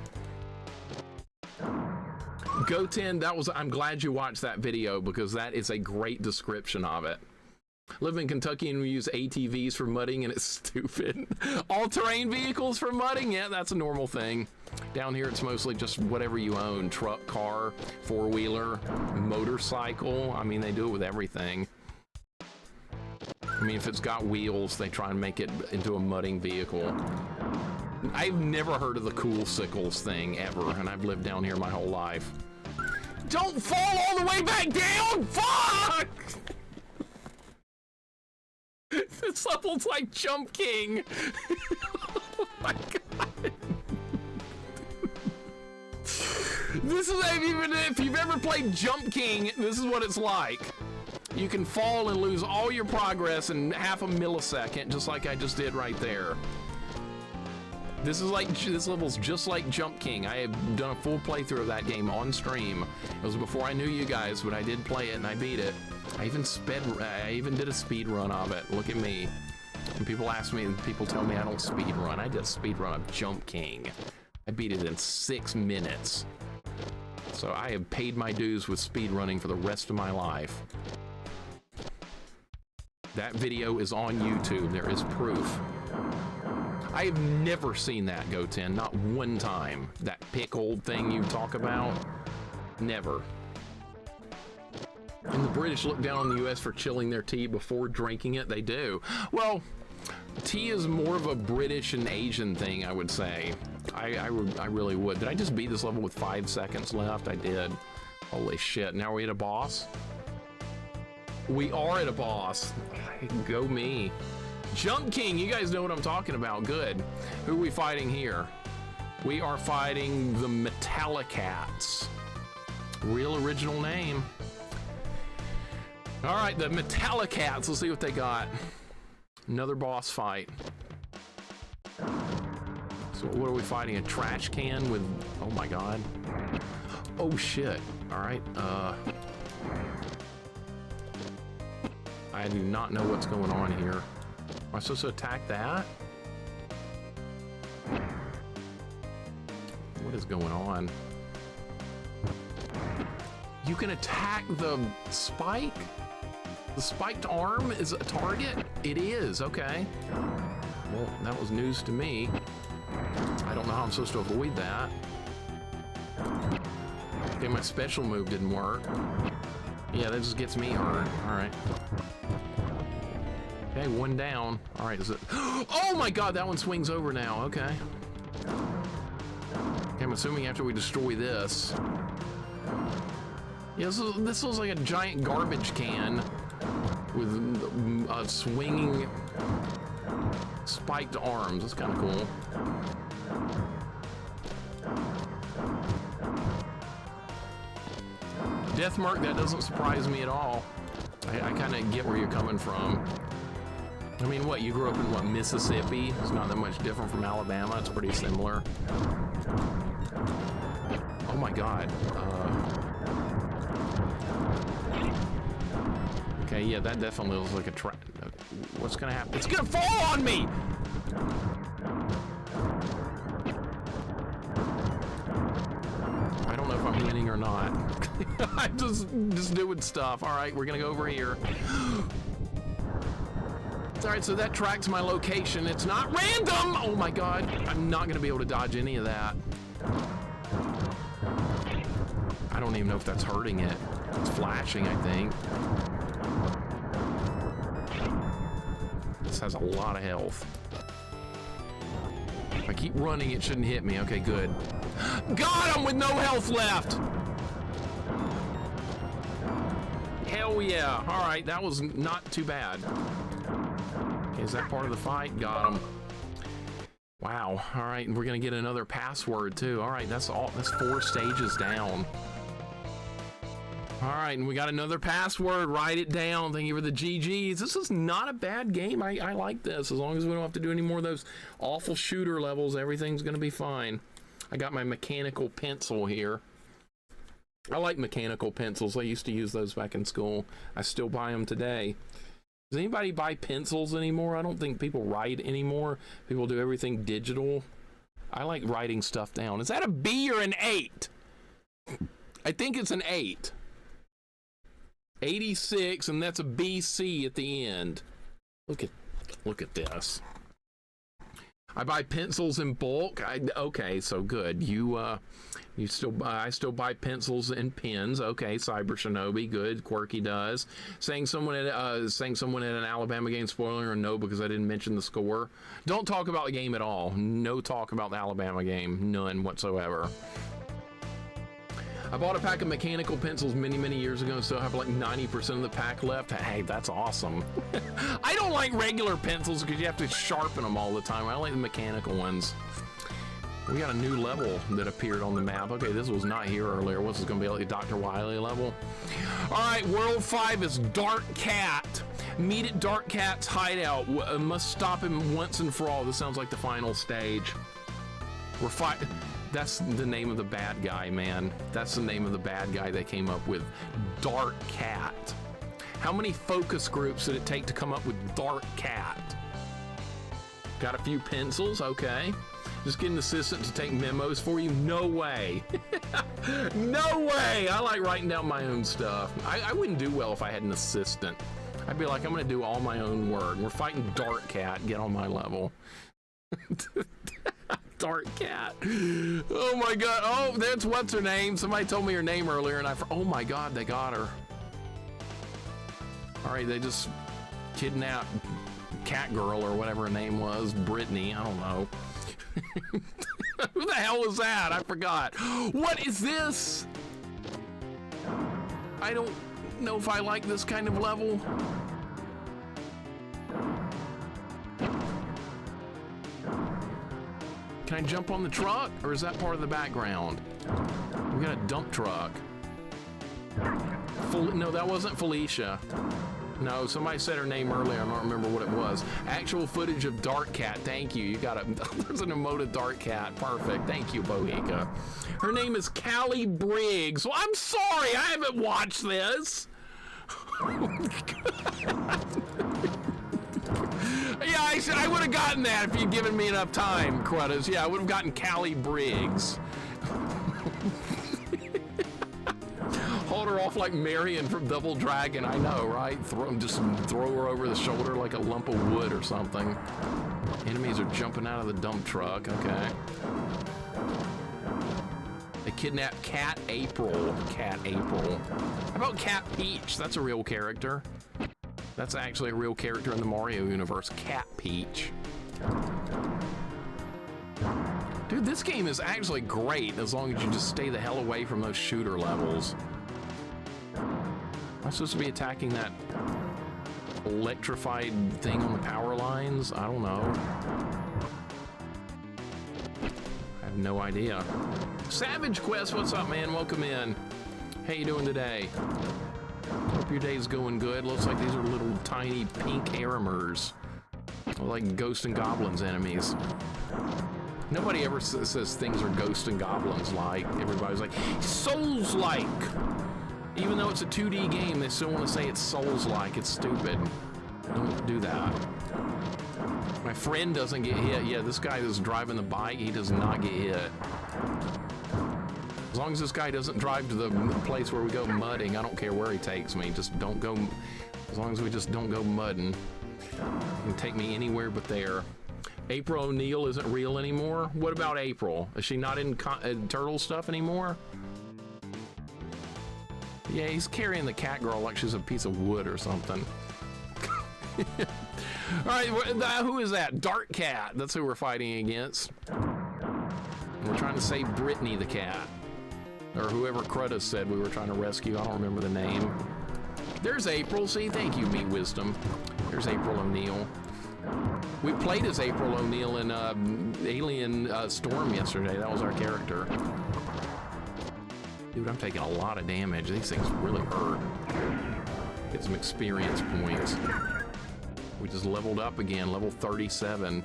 Go10, that was, I'm glad you watched that video because that is a great description of it. Live in Kentucky and we use ATVs for mudding and it's stupid. All-terrain vehicles for mudding? Yeah, that's a normal thing. Down here it's mostly just whatever you own. Truck, car, four-wheeler, motorcycle. I mean, they do it with everything. I mean, if it's got wheels, they try and make it into a mudding vehicle. I've never heard of the cool sickles thing ever, and I've lived down here my whole life. Don't fall all the way back down! Fuck! This level's like Jump King. Oh my god. This is even if you've ever played Jump King, this is what it's like. You can fall and lose all your progress in half a millisecond, just like I just did right there. This level's just like Jump King. I have done a full playthrough of that game on stream. It was before I knew you guys, but I did play it and I beat it. I even did a speed run of it. Look at me. When people ask me, people tell me I don't speed run. I did a speed run of Jump King. I beat it in 6 minutes. So I have paid my dues with speed running for the rest of my life. That video is on YouTube. There is proof. I have never seen that, Goten, not one time. That pickled thing you talk about, never. And the British look down on the US for chilling their tea before drinking it. They do. Well, tea is more of a British and Asian thing, I would say. I really would. Did I just beat this level with 5 seconds left? I did. Holy shit. Now we're at a boss? We are at a boss. Go me. Jump King, you guys know what I'm talking about. Good. Who are we fighting here? We are fighting the SWAT. Real original name. All right, the SWAT. Let's see what they got. Another boss fight. So what are we fighting? A trash can with, oh my god. Oh shit. All right. I do not know what's going on here. Am I supposed to attack that? What is going on? You can attack the spike? The spiked arm is a target? It is, okay. Well, that was news to me. I don't know how I'm supposed to avoid that. Okay, my special move didn't work. Yeah, that just gets me hurt. All right. Okay, one down. All right, is it? Oh my god, that one swings over now. Okay. Okay, I'm assuming after we destroy this. Yeah, this looks like a giant garbage can with swinging spiked arms. That's kind of cool. Deathmark, that doesn't surprise me at all. I kind of get where you're coming from. I mean, what, you grew up in, what, Mississippi? It's not that much different from Alabama. It's pretty similar. Oh my god. Okay, yeah, that definitely looks like a trap. What's gonna happen? It's gonna fall on me! I don't know if I'm winning or not. I'm just doing stuff. All right, we're gonna go over here. All right, so that tracks my location. It's not random! Oh my god, I'm not gonna be able to dodge any of that. I don't even know if that's hurting it. It's flashing, I think. This has a lot of health. If I keep running, it shouldn't hit me. Okay, good. Got him with no health left! Hell yeah. All right, that was not too bad. Okay, is that part of the fight? Got him. Wow. All right, and we're gonna get another password too. All right, that's 4 stages down. All right, and we got another password. Write it down. Thank you for the GGs. This is not a bad game. I like this. As long as we don't have to do any more of those awful shooter levels, everything's gonna be fine. I got my mechanical pencil here. I like mechanical pencils. I used to use those back in school. I still buy them today. Does anybody buy pencils anymore? I don't think people write anymore. People do everything digital. I like writing stuff down. Is that a B or an 8? I think it's an 8. 86, and that's a BC at the end. Look at this. I buy pencils in bulk. Okay, so good. I still buy pencils and pens. Okay, Cyber Shinobi, good. Quirky does. Saying someone at an Alabama game spoiler or no because I didn't mention the score. Don't talk about the game at all. No talk about the Alabama game. None whatsoever. I bought a pack of mechanical pencils many years ago and still have like 90% of the pack left. Hey, that's awesome. I don't like regular pencils because you have to sharpen them all the time. I like the mechanical ones. We got a new level that appeared on the map. Okay, this was not here earlier. What's this gonna be, like a Dr. Wily level? All right, World 5 is Dark Cat. Meet at Dark Cat's hideout. Must stop him once and for all. This sounds like the final stage. We're fighting. That's the name of the bad guy, man. That's the name of the bad guy they came up with. Dark Cat. How many focus groups did it take to come up with Dark Cat? Got a few pencils, okay. Just get an assistant to take memos for you? No way. No way. I like writing down my own stuff. I wouldn't do well if I had an assistant. I'd be like, I'm gonna do all my own work. We're fighting Dark Cat. Get on my level. Dark Cat. Oh my God. Oh, that's what's her name. Somebody told me her name earlier and oh my God, they got her. All right, they just kidnapped Cat Girl or whatever her name was. Brittany, I don't know. Who the hell was that? I forgot. What is this? I don't know if I like this kind of level. Can I jump on the truck, or is that part of the background? We got a dump truck. No, that wasn't Felicia. No, somebody said her name earlier. I don't remember what it was. Actual footage of Dark Cat. Thank you. You got a. There's an emote of Dark Cat. Perfect. Thank you, Bohica. Her name is Callie Briggs. Well, I'm sorry. I haven't watched this. Yeah, I would have gotten that if you'd given me enough time, Crudders. Yeah, I would have gotten Callie Briggs. Hold her off like Marion from Double Dragon. I know, right? Just throw her over the shoulder like a lump of wood or something. Enemies are jumping out of the dump truck. Okay. They kidnapped Cat April. Cat April. How about Cat Peach? That's a real character. That's actually a real character in the Mario universe. Cat Peach. Dude, this game is actually great as long as you just stay the hell away from those shooter levels. Am I supposed to be attacking that electrified thing on the power lines? I don't know. I have no idea. Savage Quest, what's up, man? Welcome in. How you doing today? Hope your day's going good. Looks like these are little tiny pink Aramers. Like Ghost and Goblins enemies. Nobody ever says things are Ghost and Goblins like. Everybody's like, Souls-like. Even though it's a 2D game, they still want to say it's Souls-like. It's stupid. Don't do that. My friend doesn't get hit. Yeah, this guy that's driving the bike, he does not get hit. As long as this guy doesn't drive to the place where we go mudding, I don't care where he takes me. Just don't go, as long as we just don't go mudding. He can take me anywhere but there. April O'Neil isn't real anymore? What about April? Is she not in Turtle stuff anymore? Yeah, he's carrying the cat girl like she's a piece of wood or something. All right, who is that? Dark Cat. That's who we're fighting against. We're trying to save Brittany the cat. Or whoever Crudda said we were trying to rescue. I don't remember the name. There's April. See, thank you, Me Wisdom. There's April O'Neil. We played as April O'Neil in Alien Storm yesterday. That was our character. Dude, I'm taking a lot of damage. These things really hurt. Get some experience points. We just leveled up again, level 37.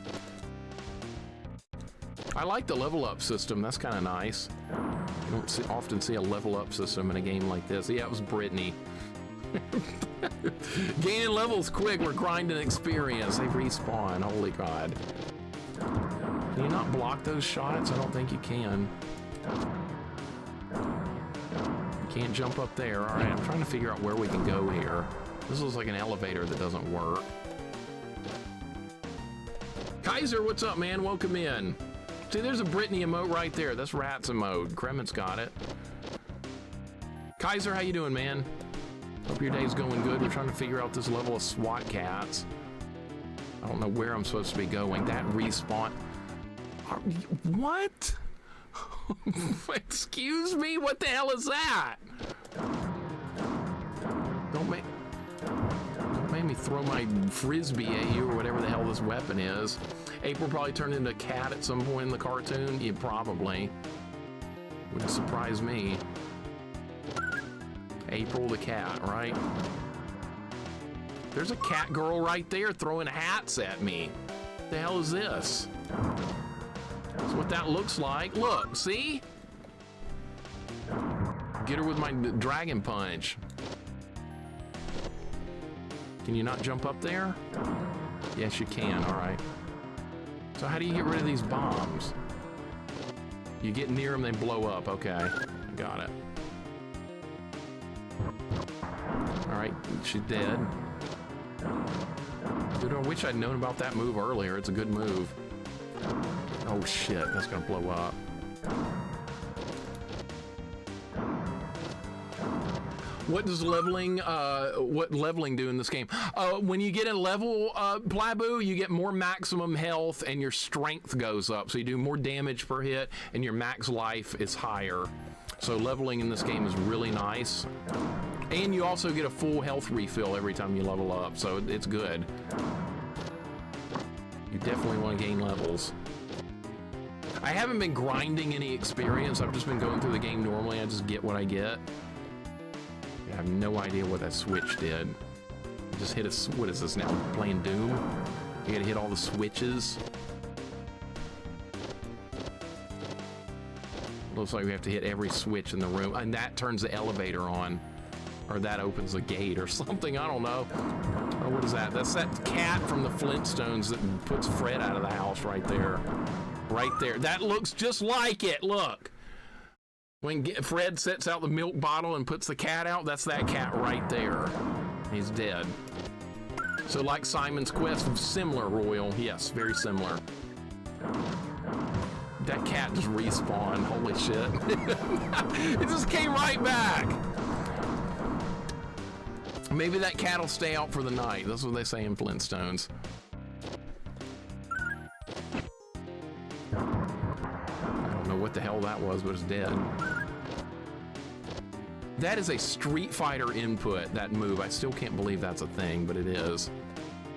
I like the level up system. That's kind of nice. You don't often see a level up system in a game like this. Yeah, it was Brittany. Gaining levels quick. We're grinding experience. They respawn. Holy God. Can you not block those shots? I don't think you can. You can't jump up there. All right, I'm trying to figure out where we can go here. This looks like an elevator that doesn't work. Kaiser, what's up, man? Welcome in. See, there's a Brittany emote right there. That's Rat's emote. Krement's got it. Kaiser, how you doing, man? Hope your day's going good. We're trying to figure out this level of SWAT cats. I don't know where I'm supposed to be going. That respawn. What? Excuse me? What the hell is that? Don't make me throw my frisbee at you or whatever the hell this weapon is. April probably turned into a cat at some point in the cartoon. Yeah, probably. Wouldn't surprise me. April the cat, right? There's a cat girl right there throwing hats at me. What the hell is this? That's what that looks like. Look, see? Get her with my dragon punch. Can you not jump up there? Yes, you can. All right. So how do you get rid of these bombs? You get near them, they blow up. Okay, got it. All right, she's dead. Dude, I wish I'd known about that move earlier. It's a good move. Oh shit, that's gonna blow up. What does leveling do in this game? When you get a level, Plabu, you get more maximum health and your strength goes up. So you do more damage per hit and your max life is higher. So leveling in this game is really nice. And you also get a full health refill every time you level up, so it's good. You definitely want to gain levels. I haven't been grinding any experience. I've just been going through the game normally. I just get what I get. I have no idea what that switch did. Just hit a, what is this now, playing Doom? You gotta hit all the switches. Looks like we have to hit every switch in the room, and that turns the elevator on. Or that opens a gate or something, I don't know. Oh, what is that? That's that cat from the Flintstones that puts Fred out of the house right there. Right there. That looks just like it, look. When Fred sets out the milk bottle and puts the cat out, that's that cat right there. He's dead. So like Simon's Quest, similar, Royal. Yes, very similar. That cat just respawned, holy shit. It just came right back. Maybe that cat will stay out for the night. That's what they say in Flintstones. I don't know what the hell that was, but it's dead. That is a Street Fighter input, that move. I still can't believe that's a thing, but it is.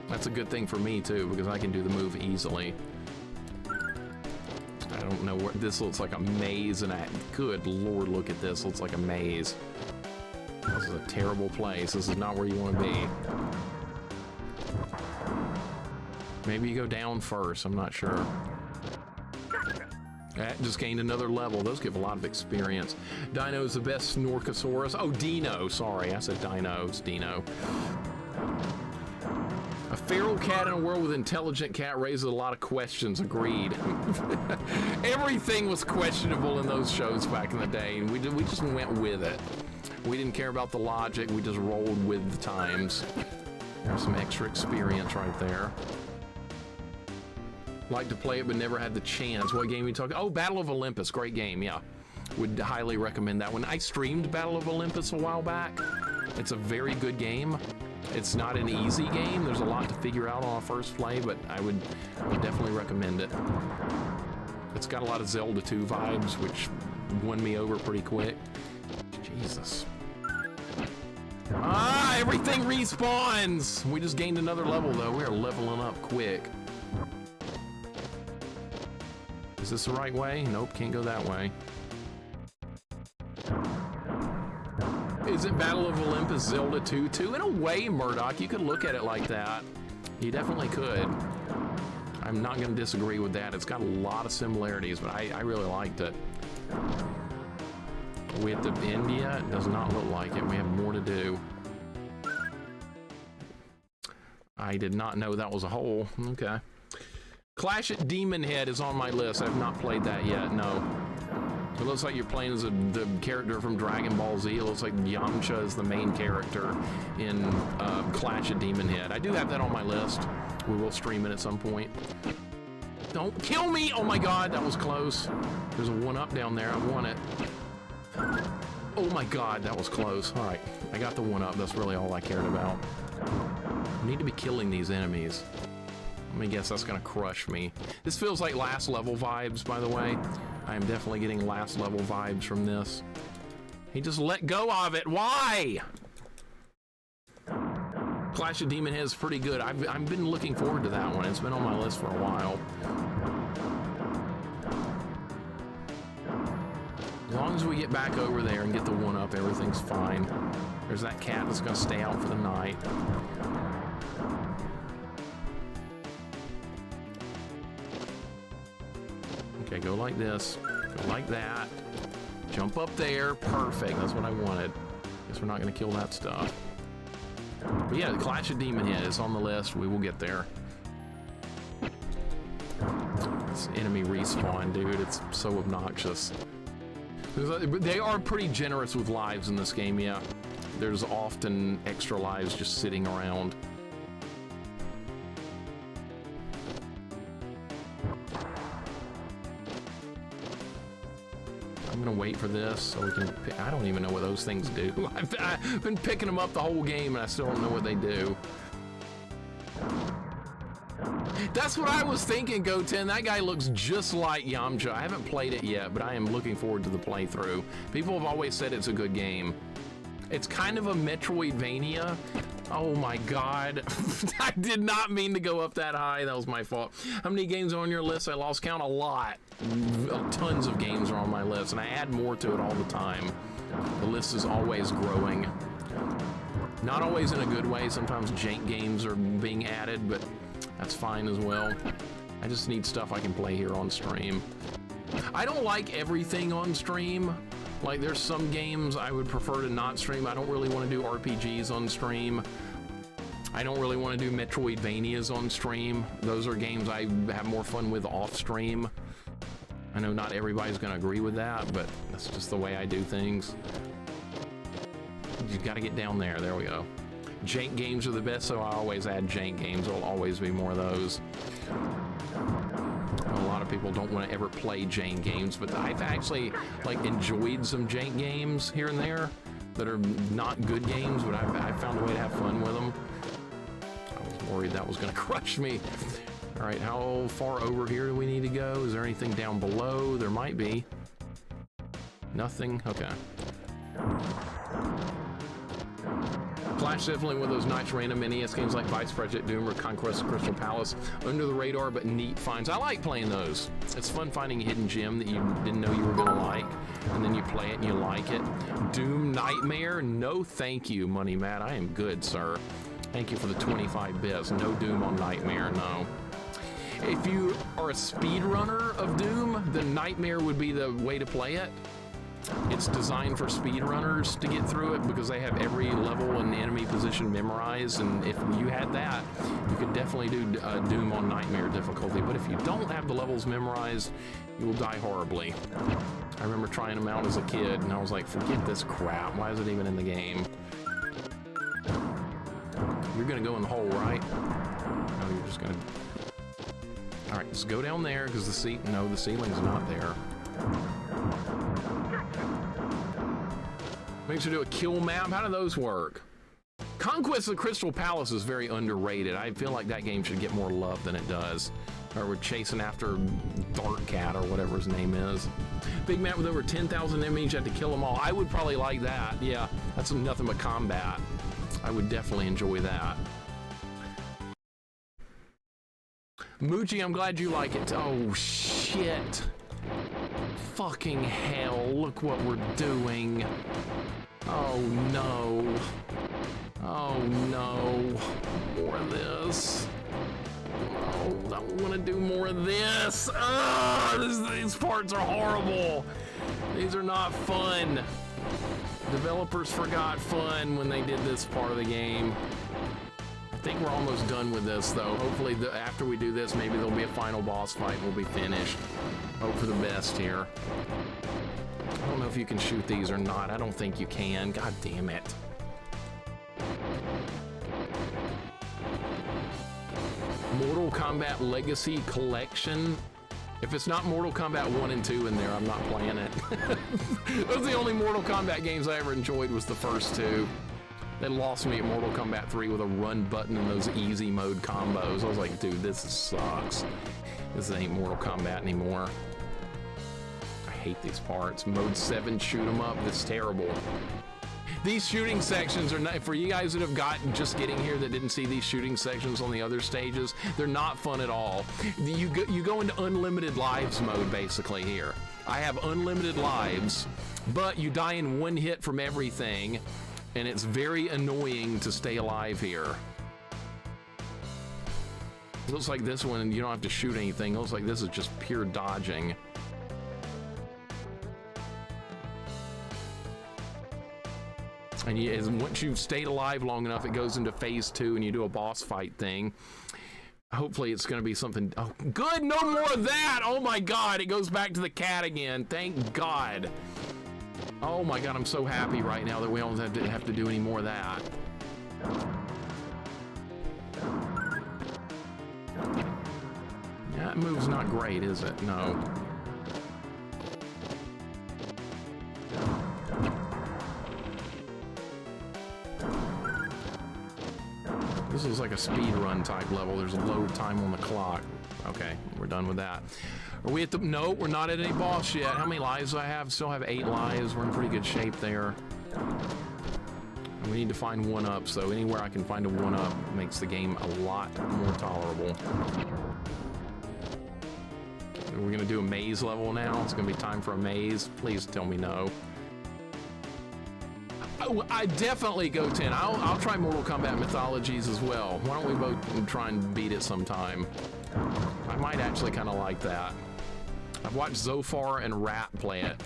That's a good thing for me, too, because I can do the move easily. I don't know what this looks like, a maze, and good lord, look at this. Looks like a maze. This is a terrible place. This is not where you want to be. Maybe you go down first. I'm not sure. That just gained another level. Those give a lot of experience. Dino is the best Snorkosaurus. Oh, Dino. Sorry, I said Dino. It's Dino. A feral cat in a world with intelligent cat raises a lot of questions. Agreed. Everything was questionable in those shows back in the day, and we just went with it. We didn't care about the logic, we just rolled with the times. There's some extra experience right there. Like to play it, but never had the chance. What game are you talking? Oh, Battle of Olympus, great game, yeah. Would highly recommend that one. I streamed Battle of Olympus a while back. It's a very good game. It's not an easy game. There's a lot to figure out on a first play, but I would definitely recommend it. It's got a lot of Zelda 2 vibes, which won me over pretty quick. Jesus. Ah, everything respawns! We just gained another level, though. We are leveling up quick. Is this the right way? Nope, can't go that way. Is it Battle of Olympus Zelda 2 too? In a way, Murdoch, you could look at it like that. You definitely could. I'm not going to disagree with that. It's got a lot of similarities, but I really liked it. We have to India? It does not look like it. We have more to do. I did not know that was a hole. Okay. Clash at Demon Head is on my list. I've not played that yet, no. It looks like you're playing as the character from Dragon Ball Z. It looks like Yamcha is the main character in Clash at Demon Head. I do have that on my list. We will stream it at some point. Don't kill me! Oh my god, that was close. There's a 1-up down there. I want it. Oh my god, that was close. All right, I got the 1-up. That's really all I cared about. I need to be killing these enemies. Let me guess, that's gonna crush me. This feels like last level vibes, by the way. I am definitely getting last level vibes from this. He just let go of it. Why? Clash of Demon Head is pretty good. I've been looking forward to that one. It's been on my list for a while. As long as we get back over there and get the one up, everything's fine. There's that cat that's gonna stay out for the night. Okay, go like this. Go like that. Jump up there. Perfect. That's what I wanted. Guess we're not gonna kill that stuff. But yeah, the Clash of Demon Head is on the list. We will get there. This enemy respawn, dude. It's so obnoxious. They are pretty generous with lives in this game, yeah. There's often extra lives just sitting around. I'm gonna wait for this so we can I don't even know what those things do. I've been picking them up the whole game and I still don't know what they do. That's what I was thinking, Goten. That guy looks just like Yamcha. I haven't played it yet, but I am looking forward to the playthrough. People have always said it's a good game. It's kind of a Metroidvania. Oh my God. I did not mean to go up that high. That was my fault. How many games are on your list? I lost count. A lot. Tons of games are on my list, and I add more to it all the time. The list is always growing. Not always in a good way. Sometimes jank games are being added, but that's fine as well. I just need stuff I can play here on stream. I don't like everything on stream. Like, there's some games I would prefer to not stream. I don't really want to do RPGs on stream. I don't really want to do Metroidvanias on stream. Those are games I have more fun with off stream. I know not everybody's going to agree with that, but that's just the way I do things. You got to get down there. There we go. Jank games are the best, so I always add jank games. There'll always be more of those. A lot of people don't want to ever play jank games, but I've actually like enjoyed some jank games here and there that are not good games, but I've found a way to have fun with them. I was worried that was going to crush me. All right, how far over here do we need to go? Is there anything down below? There might be. Nothing? Okay. Clash definitely one of those nice random NES games like Vice Project Doom or Conquest of Crystal Palace. Under the radar, but neat finds. I like playing those. It's fun finding a hidden gem that you didn't know you were gonna like, and then you play it and you like it. Doom Nightmare? No thank you, Money Matt. I am good, sir. Thank you for the 25 bits. No Doom on Nightmare, no. If you are a speedrunner of Doom, then Nightmare would be the way to play it. It's designed for speedrunners to get through it because they have every level and enemy position memorized, and if you had that, you could definitely do Doom on Nightmare difficulty. But if you don't have the levels memorized, you will die horribly. I remember trying them out as a kid, and I was like, forget this crap. Why is it even in the game? You're gonna go in the hole, right? No, you're just gonna... All right, just go down there because the ceiling's not there. Makes you do a kill map. How do those work? Conquest of Crystal Palace is very underrated. I feel like that game should get more love than it does. Or we're chasing after Dark Cat or whatever his name is. Big map with over 10,000 enemies, you have to kill them all. I would probably like that. Yeah, that's nothing but combat. I would definitely enjoy that. Moochie, I'm glad you like it. Oh, shit. Fucking hell, look what we're doing. Oh no. Oh no. More of this. Oh, I want to do more of this. These parts are horrible. These are not fun. Developers forgot fun when they did this part of the game. I think we're almost done with this though. Hopefully after we do this, maybe there'll be a final boss fight and we'll be finished. Hope for the best here. I don't know if you can shoot these or not. I don't think you can. God damn it. Mortal Kombat Legacy Collection. If it's not Mortal Kombat 1 and 2 in there, I'm not playing it. Those are the only Mortal Kombat games I ever enjoyed was the first two. They lost me at Mortal Kombat 3 with a run button and those easy mode combos. I was like, dude, this sucks. This ain't Mortal Kombat anymore. hate these parts. Mode 7 shoot 'em up. That's terrible. These shooting sections are not, for you guys that have gotten just getting here that didn't see these shooting sections on the other stages, they're not fun at all. You go into unlimited lives mode basically here. I have unlimited lives, but you die in one hit from everything, and it's very annoying to stay alive here. It looks like this one, you don't have to shoot anything. It looks like this is just pure dodging. And once you've stayed alive long enough, it goes into phase 2 and you do a boss fight thing. Hopefully it's going to be something... Oh, good! No more of that! Oh my god, it goes back to the cat again. Thank god. Oh my god, I'm so happy right now that we don't have to do any more of that. That move's not great, is it? No. This is like a speed run type level. There's a load time on the clock. Okay, we're done with that. Are we at the... No, we're not at any boss yet. How many lives do I have? Still have 8 lives. We're in pretty good shape there. And we need to find 1-up, so anywhere I can find a 1-up makes the game a lot more tolerable. We're gonna do a maze level now. It's gonna be time for a maze. Please tell me no. I definitely go 10. I'll try Mortal Kombat Mythologies as well. Why don't we both try and beat it sometime? I might actually kind of like that. I've watched Zofar and Rat play it,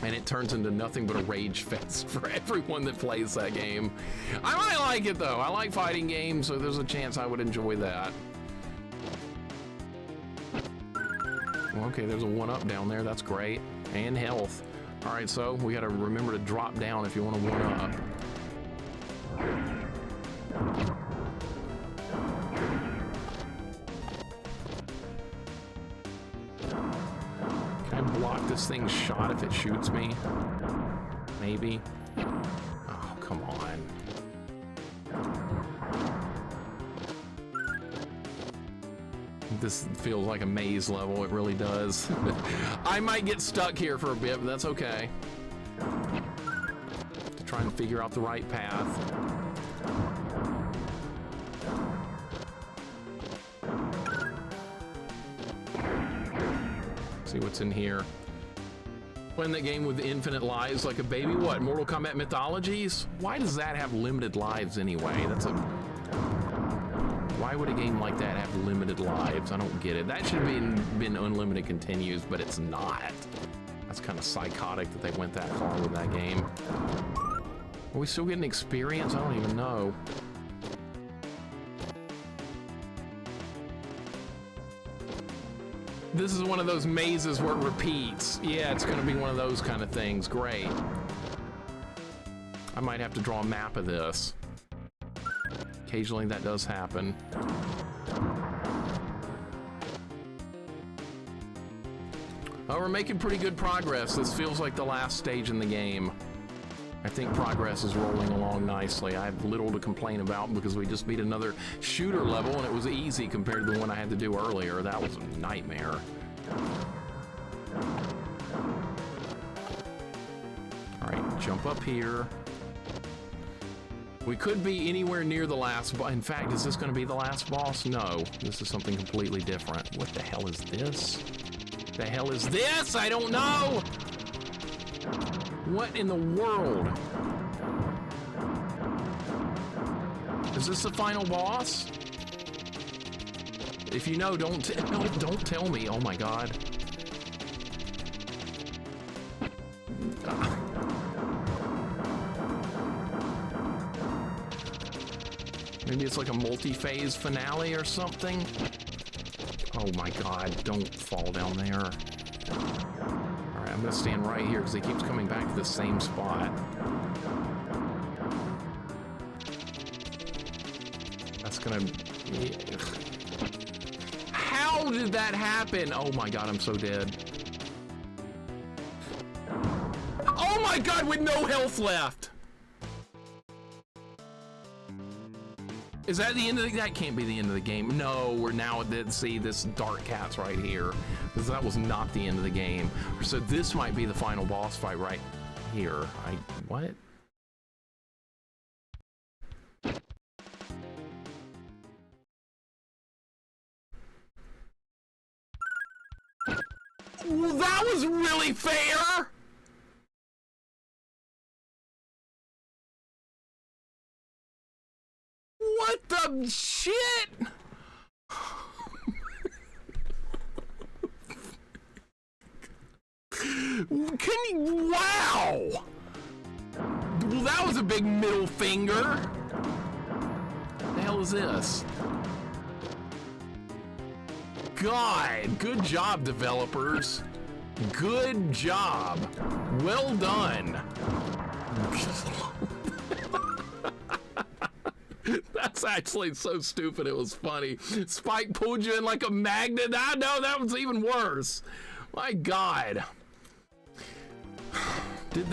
and it turns into nothing but a rage fest for everyone that plays that game. I might like it though. I like fighting games, so there's a chance I would enjoy that. Well, okay, there's a 1-up down there. That's great. And health. All right, so we got to remember to drop down if you want to 1-up. Can I block this thing's shot if it shoots me? Maybe. Oh, come on. This feels like a maze level, it really does. I might get stuck here for a bit, but that's okay. To try and figure out the right path. See what's in here. Playing that game with infinite lives like a baby. What, Mortal Kombat Mythologies? Why does that have limited lives anyway? That's a... Why would a game like that have limited lives? I don't get it. That should have been unlimited continues, but it's not. That's kind of psychotic that they went that far with that game. Are we still getting experience? I don't even know. This is one of those mazes where it repeats. Yeah, it's going to be one of those kind of things. Great. I might have to draw a map of this. Occasionally that does happen. Oh, we're making pretty good progress. This feels like the last stage in the game. I think progress is rolling along nicely. I have little to complain about because we just beat another shooter level and it was easy compared to the one I had to do earlier. That was a nightmare. All right, jump up here. We could be anywhere near the last boss. In fact, is this going to be the last boss? No, this is something completely different. What the hell is this? The hell is this? I don't know! What in the world? Is this the final boss? If you know, don't tell me. Oh my god. Maybe it's like a multi-phase finale or something? Oh my god, don't fall down there. Alright, I'm gonna stand right here because he keeps coming back to the same spot. That's gonna... How did that happen? Oh my god, I'm so dead. Oh my god, with no health left! Is that the end of the... That can't be the end of the game. No, we're now at see this Dark Cats right here. Because that was not the end of the game. So this might be the final boss fight right here. What? Well, that was really fair! What the shit? Can you... Wow! Well, that was a big middle finger. What the hell is this? God, good job, developers. Good job. Well done. That's actually so stupid, it was funny. Spike pulled you in like a magnet. I know, that was even worse. My God. Did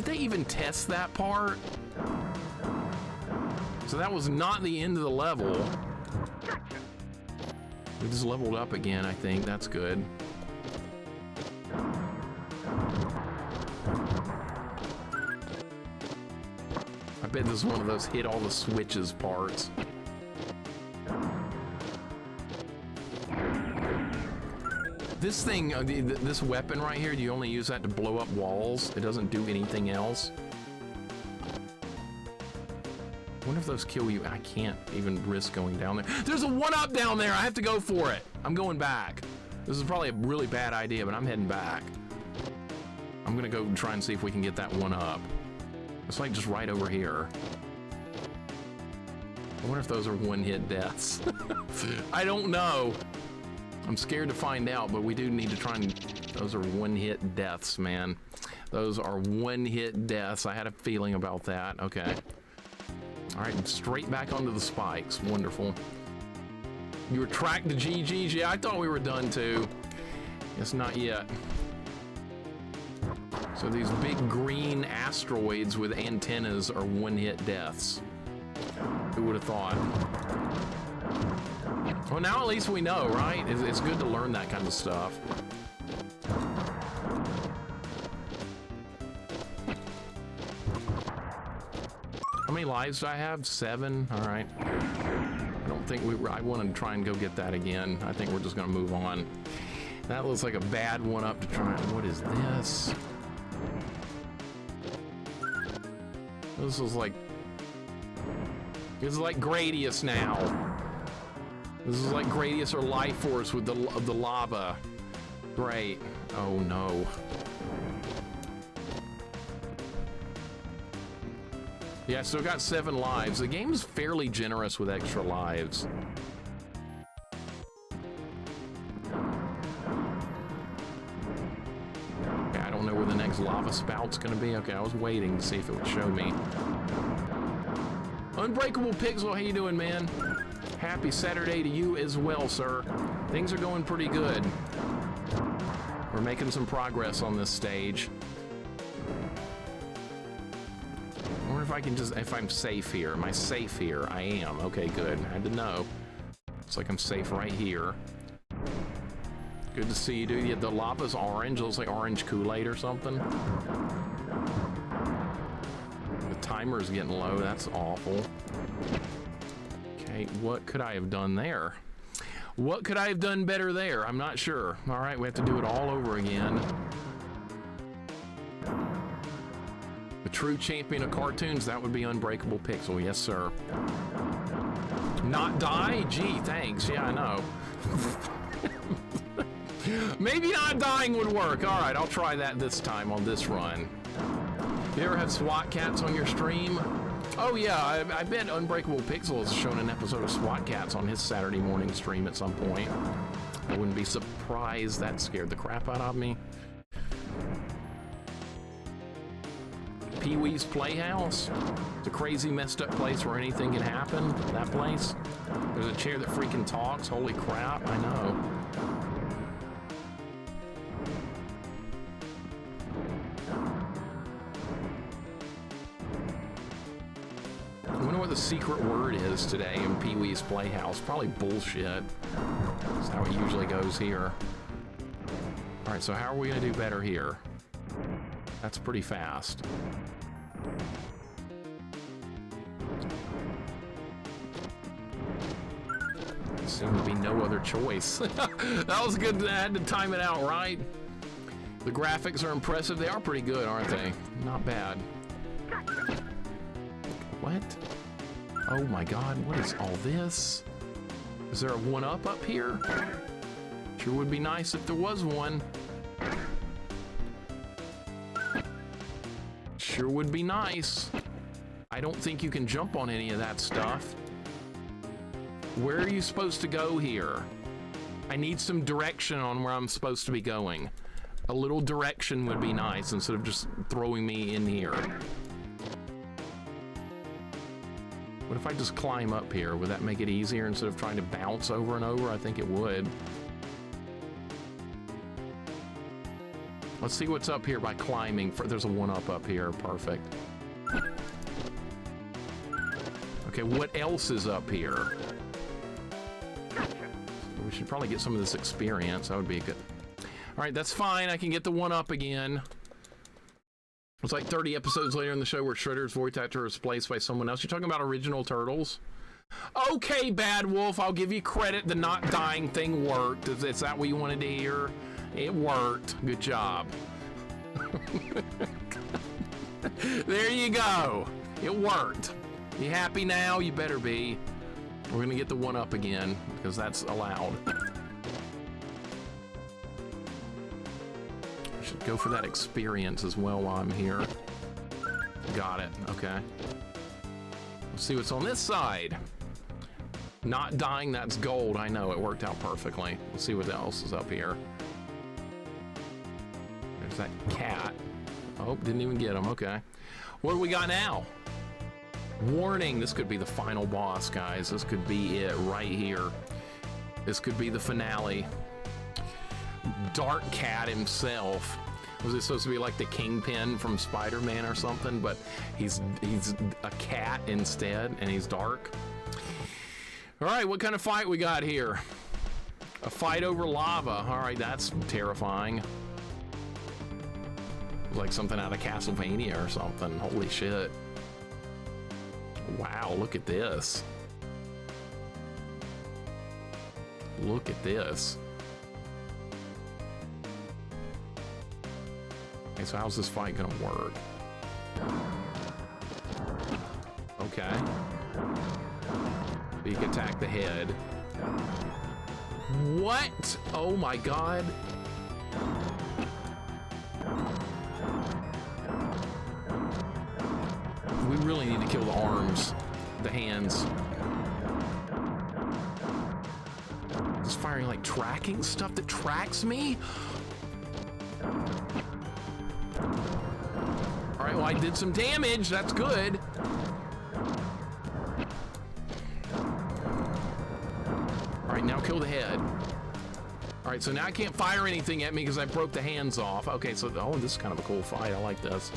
they even test that part? So that was not the end of the level. We just leveled up again, I think. That's good. I bet this is one of those hit all the switches parts. This thing, this weapon right here, do you only use that to blow up walls? It doesn't do anything else? I wonder if those kill you. I can't even risk going down there. There's a 1-up down there. I have to go for it. I'm going back. This is probably a really bad idea, but I'm heading back. I'm gonna go try and see if we can get that 1-up. It's like just right over here. I wonder if those are one-hit deaths. I don't know. I'm scared to find out, but we do need to try and... Those are one-hit deaths, man. Those are one-hit deaths. I had a feeling about that. Okay. All right, straight back onto the spikes. Wonderful. You were tracked to GG's. Yeah, I thought we were done too. It's not yet. So these big green asteroids with antennas are one-hit deaths. Who would have thought? Well, now at least we know, right? It's good to learn that kind of stuff. How many lives do I have? 7? All right. I don't think I want to try and go get that again. I think we're just going to move on. That looks like a bad 1-up to try. What is this? This is like Gradius now. This is like Gradius or Life Force with the lava. Great. Oh no. Yeah, so got 7 lives. The game's fairly generous with extra lives. Okay, I don't know where the next lava spout's gonna be. Okay, I was waiting to see if it would show me. Unbreakable Pixel, how you doing, man? Happy Saturday to you as well, sir. Things are going pretty good. We're making some progress on this stage. I wonder if I can just, if I'm safe here. Am I safe here? I am. Okay, good. I had to know. Looks like I'm safe right here. Good to see you, dude. Yeah, the lava's orange. It looks like orange Kool-Aid or something. The timer's getting low. That's awful. Okay, what could I have done there? What could I have done better there? I'm not sure. All right, we have to do it all over again. The true champion of cartoons, that would be Unbreakable Pixel. Yes, sir. Not die? Gee, thanks. Yeah, I know. Maybe not dying would work. All right, I'll try that this time on this run. You ever have SWAT Cats on your stream? Oh yeah, I bet Unbreakable Pixel has shown an episode of SWAT Cats on his Saturday morning stream at some point. I wouldn't be surprised. That scared the crap out of me. Pee-wee's Playhouse? It's a crazy messed up place where anything can happen. That place? There's a chair that freaking talks. Holy crap, I know. the secret word is today in Pee-wee's Playhouse. Probably bullshit. That's how it usually goes here. All right, so how are we gonna do better here? That's pretty fast. Seemed to be no other choice. That was good. I had to time it out right. The graphics are impressive. They are pretty good, aren't they? Not bad. What? Oh my god, what is all this? Is there a one-up up here? Sure would be nice if there was one. Sure would be nice. I don't think you can jump on any of that stuff. Where are you supposed to go here? I need some direction on where I'm supposed to be going. A little direction would be nice instead of just throwing me in here. What if I just climb up here? Would that make it easier instead of trying to bounce over and over? I think it would. Let's see what's up here by climbing. There's a one-up up here. Perfect. Okay, what else is up here? We should probably get some of this experience. That would be good. All right, that's fine. I can get the one-up again. It's like 30 episodes later in the show where Shredder's voice actor is replaced by someone else. You're talking about original Turtles? Okay, Bad Wolf, I'll give you credit. The not dying thing worked. Is that what you wanted to hear? It worked. Good job. There you go. It worked. You happy now? You better be. We're gonna get the one-up again because that's allowed. I should go for that experience as well while I'm here. Got it. Okay. Let's see what's on this side. Not dying, that's gold. I know, it worked out perfectly. Let's see what else is up here. There's that cat. Oh, didn't even get him. Okay. What do we got now? Warning, this could be the final boss, guys. This could be it right here. This could be the finale. Dark Cat himself. Was it supposed to be like the Kingpin from Spider-Man or something? But he's a cat instead, and he's dark. All right, what kind of fight we got here? A fight over lava. All right, that's terrifying. Like something out of Castlevania or something. Holy shit. Wow, look at this. Look at this. Okay, so how's this fight gonna work? Okay. You can attack the head. What? Oh my god. We really need to kill the arms, the hands. It's firing like tracking stuff that tracks me? All right, well, I did some damage. That's good. All right, now kill the head. All right, so now I can't fire anything at me because I broke the hands off. Okay, so, oh, this is kind of a cool fight. I like this.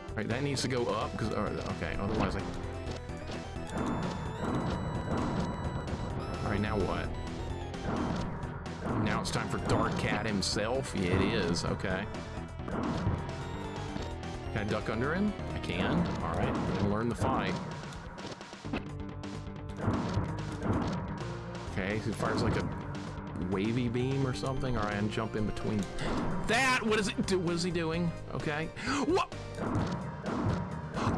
All right, that needs to go up because, okay, otherwise all right, now what? Now it's time for Dark Cat himself. Yeah, it is. Okay. Can I duck under him? I can. All right, I'm gonna learn the fight. Okay, he fires like a wavy beam or something. All right, and jump in between. That, what is it? What is he doing? Okay. What?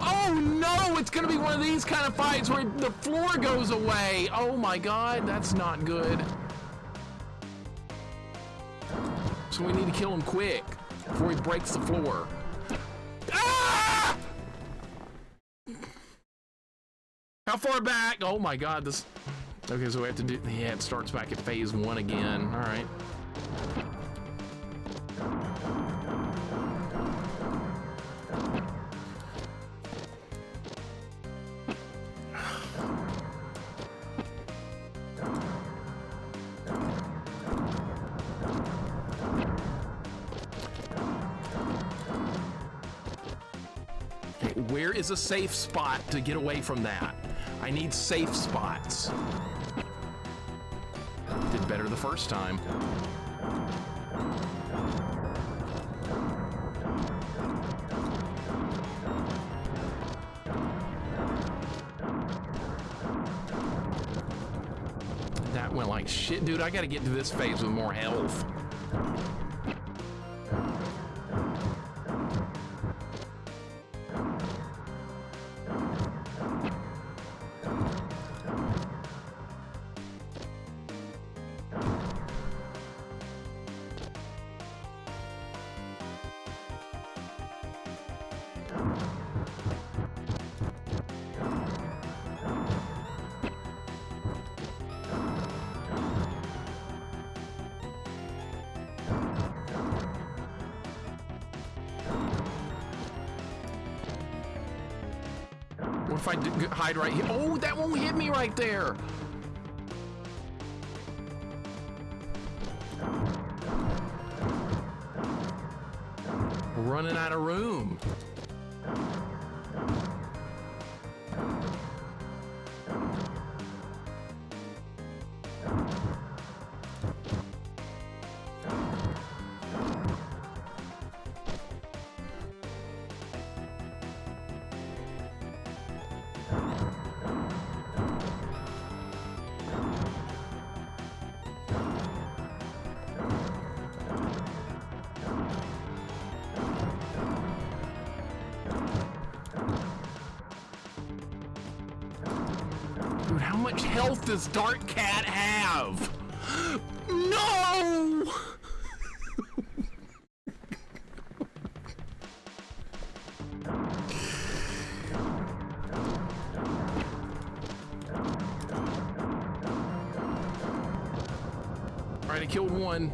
Oh no, it's gonna be one of these kind of fights where the floor goes away. Oh my god, that's not good. So we need to kill him quick before he breaks the floor. Ah! How far back? Oh my god, this. Okay, so we have to do. Yeah, it starts back at phase 1 again. All right. where is a safe spot to get away from that? I need safe spots. Did better the first time. That went like shit, dude. I gotta get to this phase with more health. What if I hide right here? Oh, that won't hit me right there. We're running out of room. Dude, how much health does Dark Cat have? No! All right, I killed one.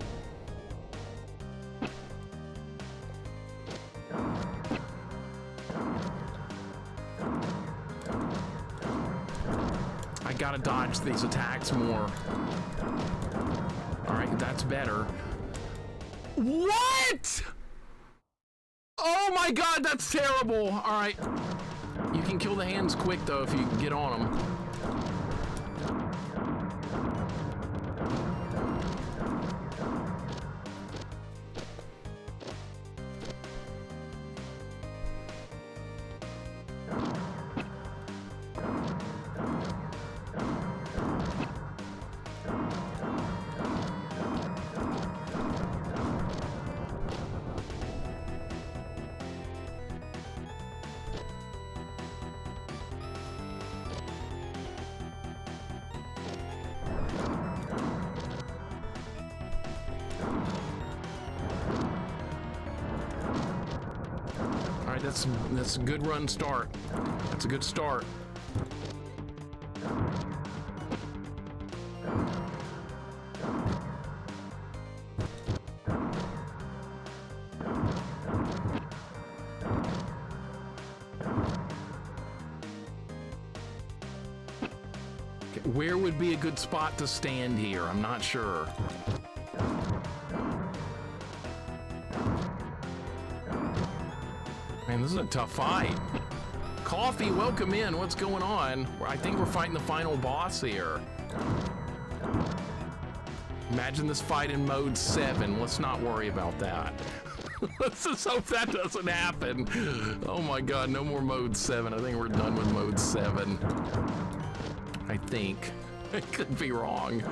I gotta dodge these attacks more. All right, that's better. What? Oh my God, that's terrible. All right, you can kill the hands quick though if you get on them. All right, that's a good run start. That's a good start. Okay, where would be a good spot to stand here? I'm not sure. Man, this is a tough fight. Coffee, welcome in. What's going on? I think we're fighting the final boss here. Imagine this fight in mode 7. Let's not worry about that. Let's just hope that doesn't happen. Oh my God, no more mode 7. I think we're done with mode 7. I think. I could be wrong.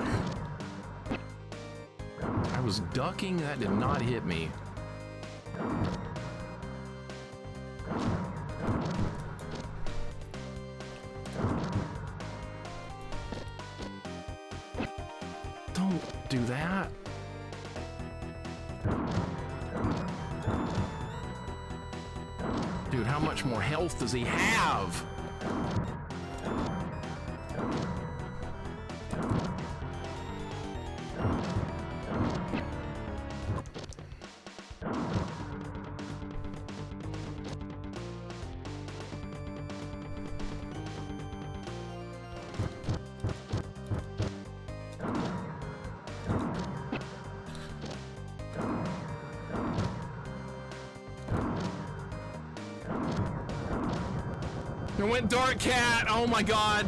I was ducking, that did not hit me. Don't do that. Dude, how much more health does he have? It went Dark Cat. Oh my God.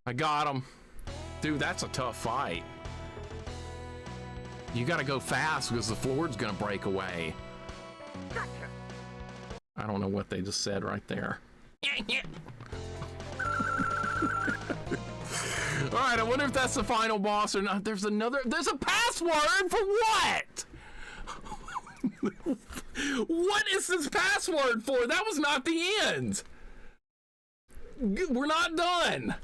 I got him. Dude, that's a tough fight. You gotta go fast because the floor's gonna break away. I don't know what they just said right there. All right, I wonder if that's the final boss or not. There's a password for what? What is this password for? That was not the end. We're not done.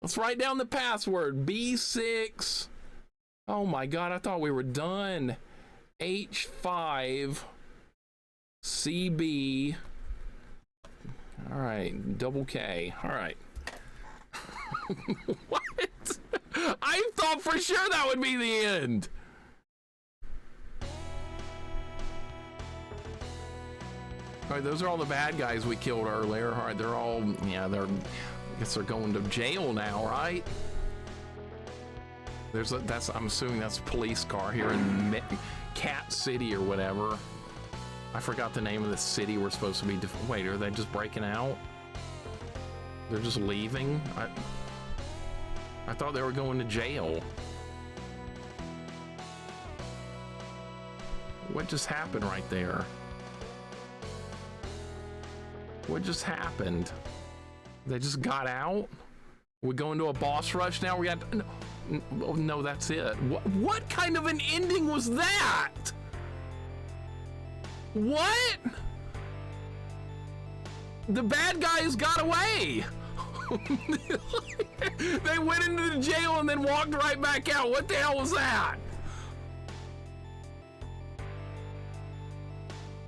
Let's write down the password. B6. Oh my God, I thought we were done. H5 CB. All right, double K. All right. What? I thought for sure that would be the end. All right, those are all the bad guys we killed earlier. All right, they're all, yeah, I guess they're going to jail now, right? I'm assuming that's a police car here in Cat City or whatever. I forgot the name of the city we're supposed to be. Wait, are they just breaking out? They're just leaving? I thought they were going to jail. What just happened right there? What just happened? They just got out? We're going to a boss rush now? We got... No, that's it. What kind of an ending was that? What? The bad guys got away. They went into the jail and then walked right back out. What the hell was that?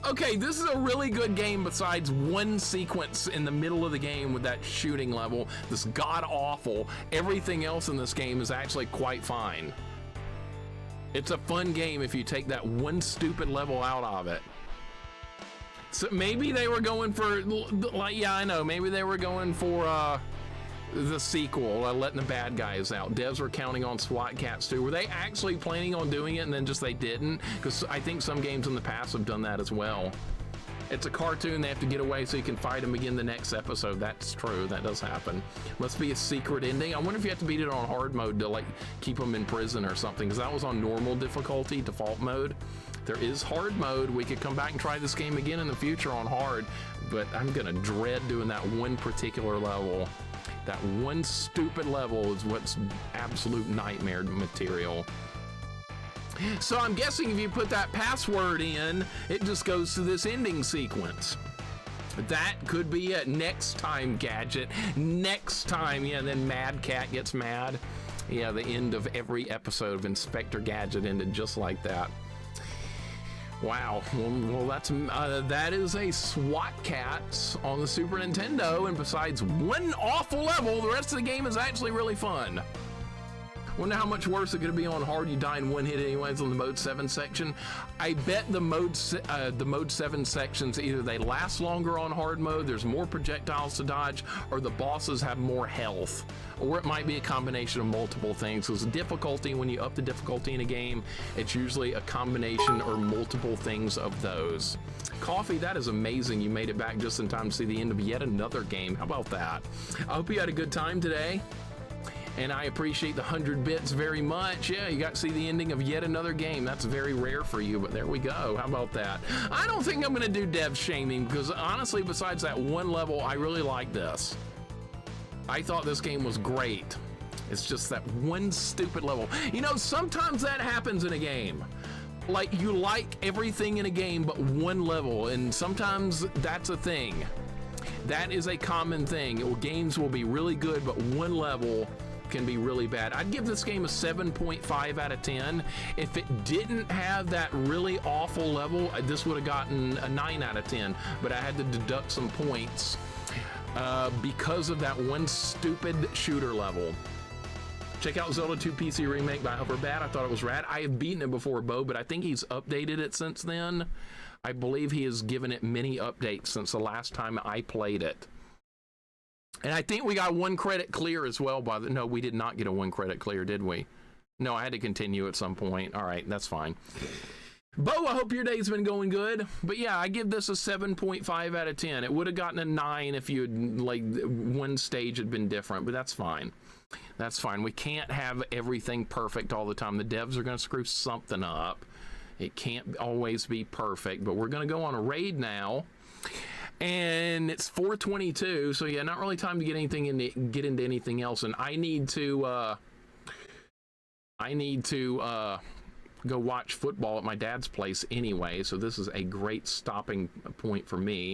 Okay, this is a really good game besides one sequence in the middle of the game with that shooting level. This god-awful. Everything else in this game is actually quite fine. It's a fun game if you take that one stupid level out of it. So maybe they were going for, like, yeah, I know, maybe they were going for the sequel, letting the bad guys out. Devs were counting on SWAT Cats too. Were they actually planning on doing it and then just they didn't? Because I think some games in the past have done that as well. It's a cartoon, they have to get away so you can fight them again the next episode. That's true, that does happen. Must be a secret ending. I wonder if you have to beat it on hard mode to like keep them in prison or something, because that was on normal difficulty, default mode. There is hard mode. We could come back and try this game again in the future on hard, but I'm gonna dread doing that one particular level. That one stupid level is what's absolute nightmare material. So I'm guessing if you put that password in, it just goes to this ending sequence. That could be it. Next time, Gadget. Next time, yeah, then Mad Cat gets mad. Yeah, the end of every episode of Inspector Gadget ended just like that. Wow, well that is a SWAT Cats on the Super Nintendo, and besides one awful level, the rest of the game is actually really fun. Wonder how much worse it's gonna be on hard. You die in one hit anyways on the Mode 7 section. I bet the Mode 7 sections, either they last longer on hard mode, there's more projectiles to dodge, or the bosses have more health. Or it might be a combination of multiple things. Because difficulty, when you up the difficulty in a game, it's usually a combination or multiple things of those. Coffee, that is amazing. You made it back just in time to see the end of yet another game. How about that? I hope you had a good time today. And I appreciate the 100 bits very much. Yeah, you got to see the ending of yet another game. That's very rare for you, but there we go. How about that? I don't think I'm going to do dev shaming because honestly, besides that one level, I really like this. I thought this game was great. It's just that one stupid level. You know, sometimes that happens in a game. Like, you like everything in a game but one level, and sometimes that's a thing. That is a common thing. Games will be really good, but one level can be really bad. I'd give this game a 7.5 out of 10. If it didn't have that really awful level, this would have gotten a 9 out of 10, but I had to deduct some points because of that one stupid shooter level. Check out Zelda 2 PC Remake by Hoverbat. I thought it was rad. I have beaten it before, Bo, but I think he's updated it since then. I believe he has given it many updates since the last time I played it. And I think we got 1 credit clear as well. No, we did not get a 1 credit clear, did we? No, I had to continue at some point. All right, that's fine. Bo, I hope your day's been going good. But yeah, I give this a 7.5 out of 10. It would have gotten a 9 if you had, like, one stage had been different, but that's fine. That's fine. We can't have everything perfect all the time. The devs are going to screw something up. It can't always be perfect, but we're going to go on a raid now. And it's 4:22, so yeah, not really time to get into anything else. And I need to go watch football at my dad's place anyway, so this is a great stopping point for me.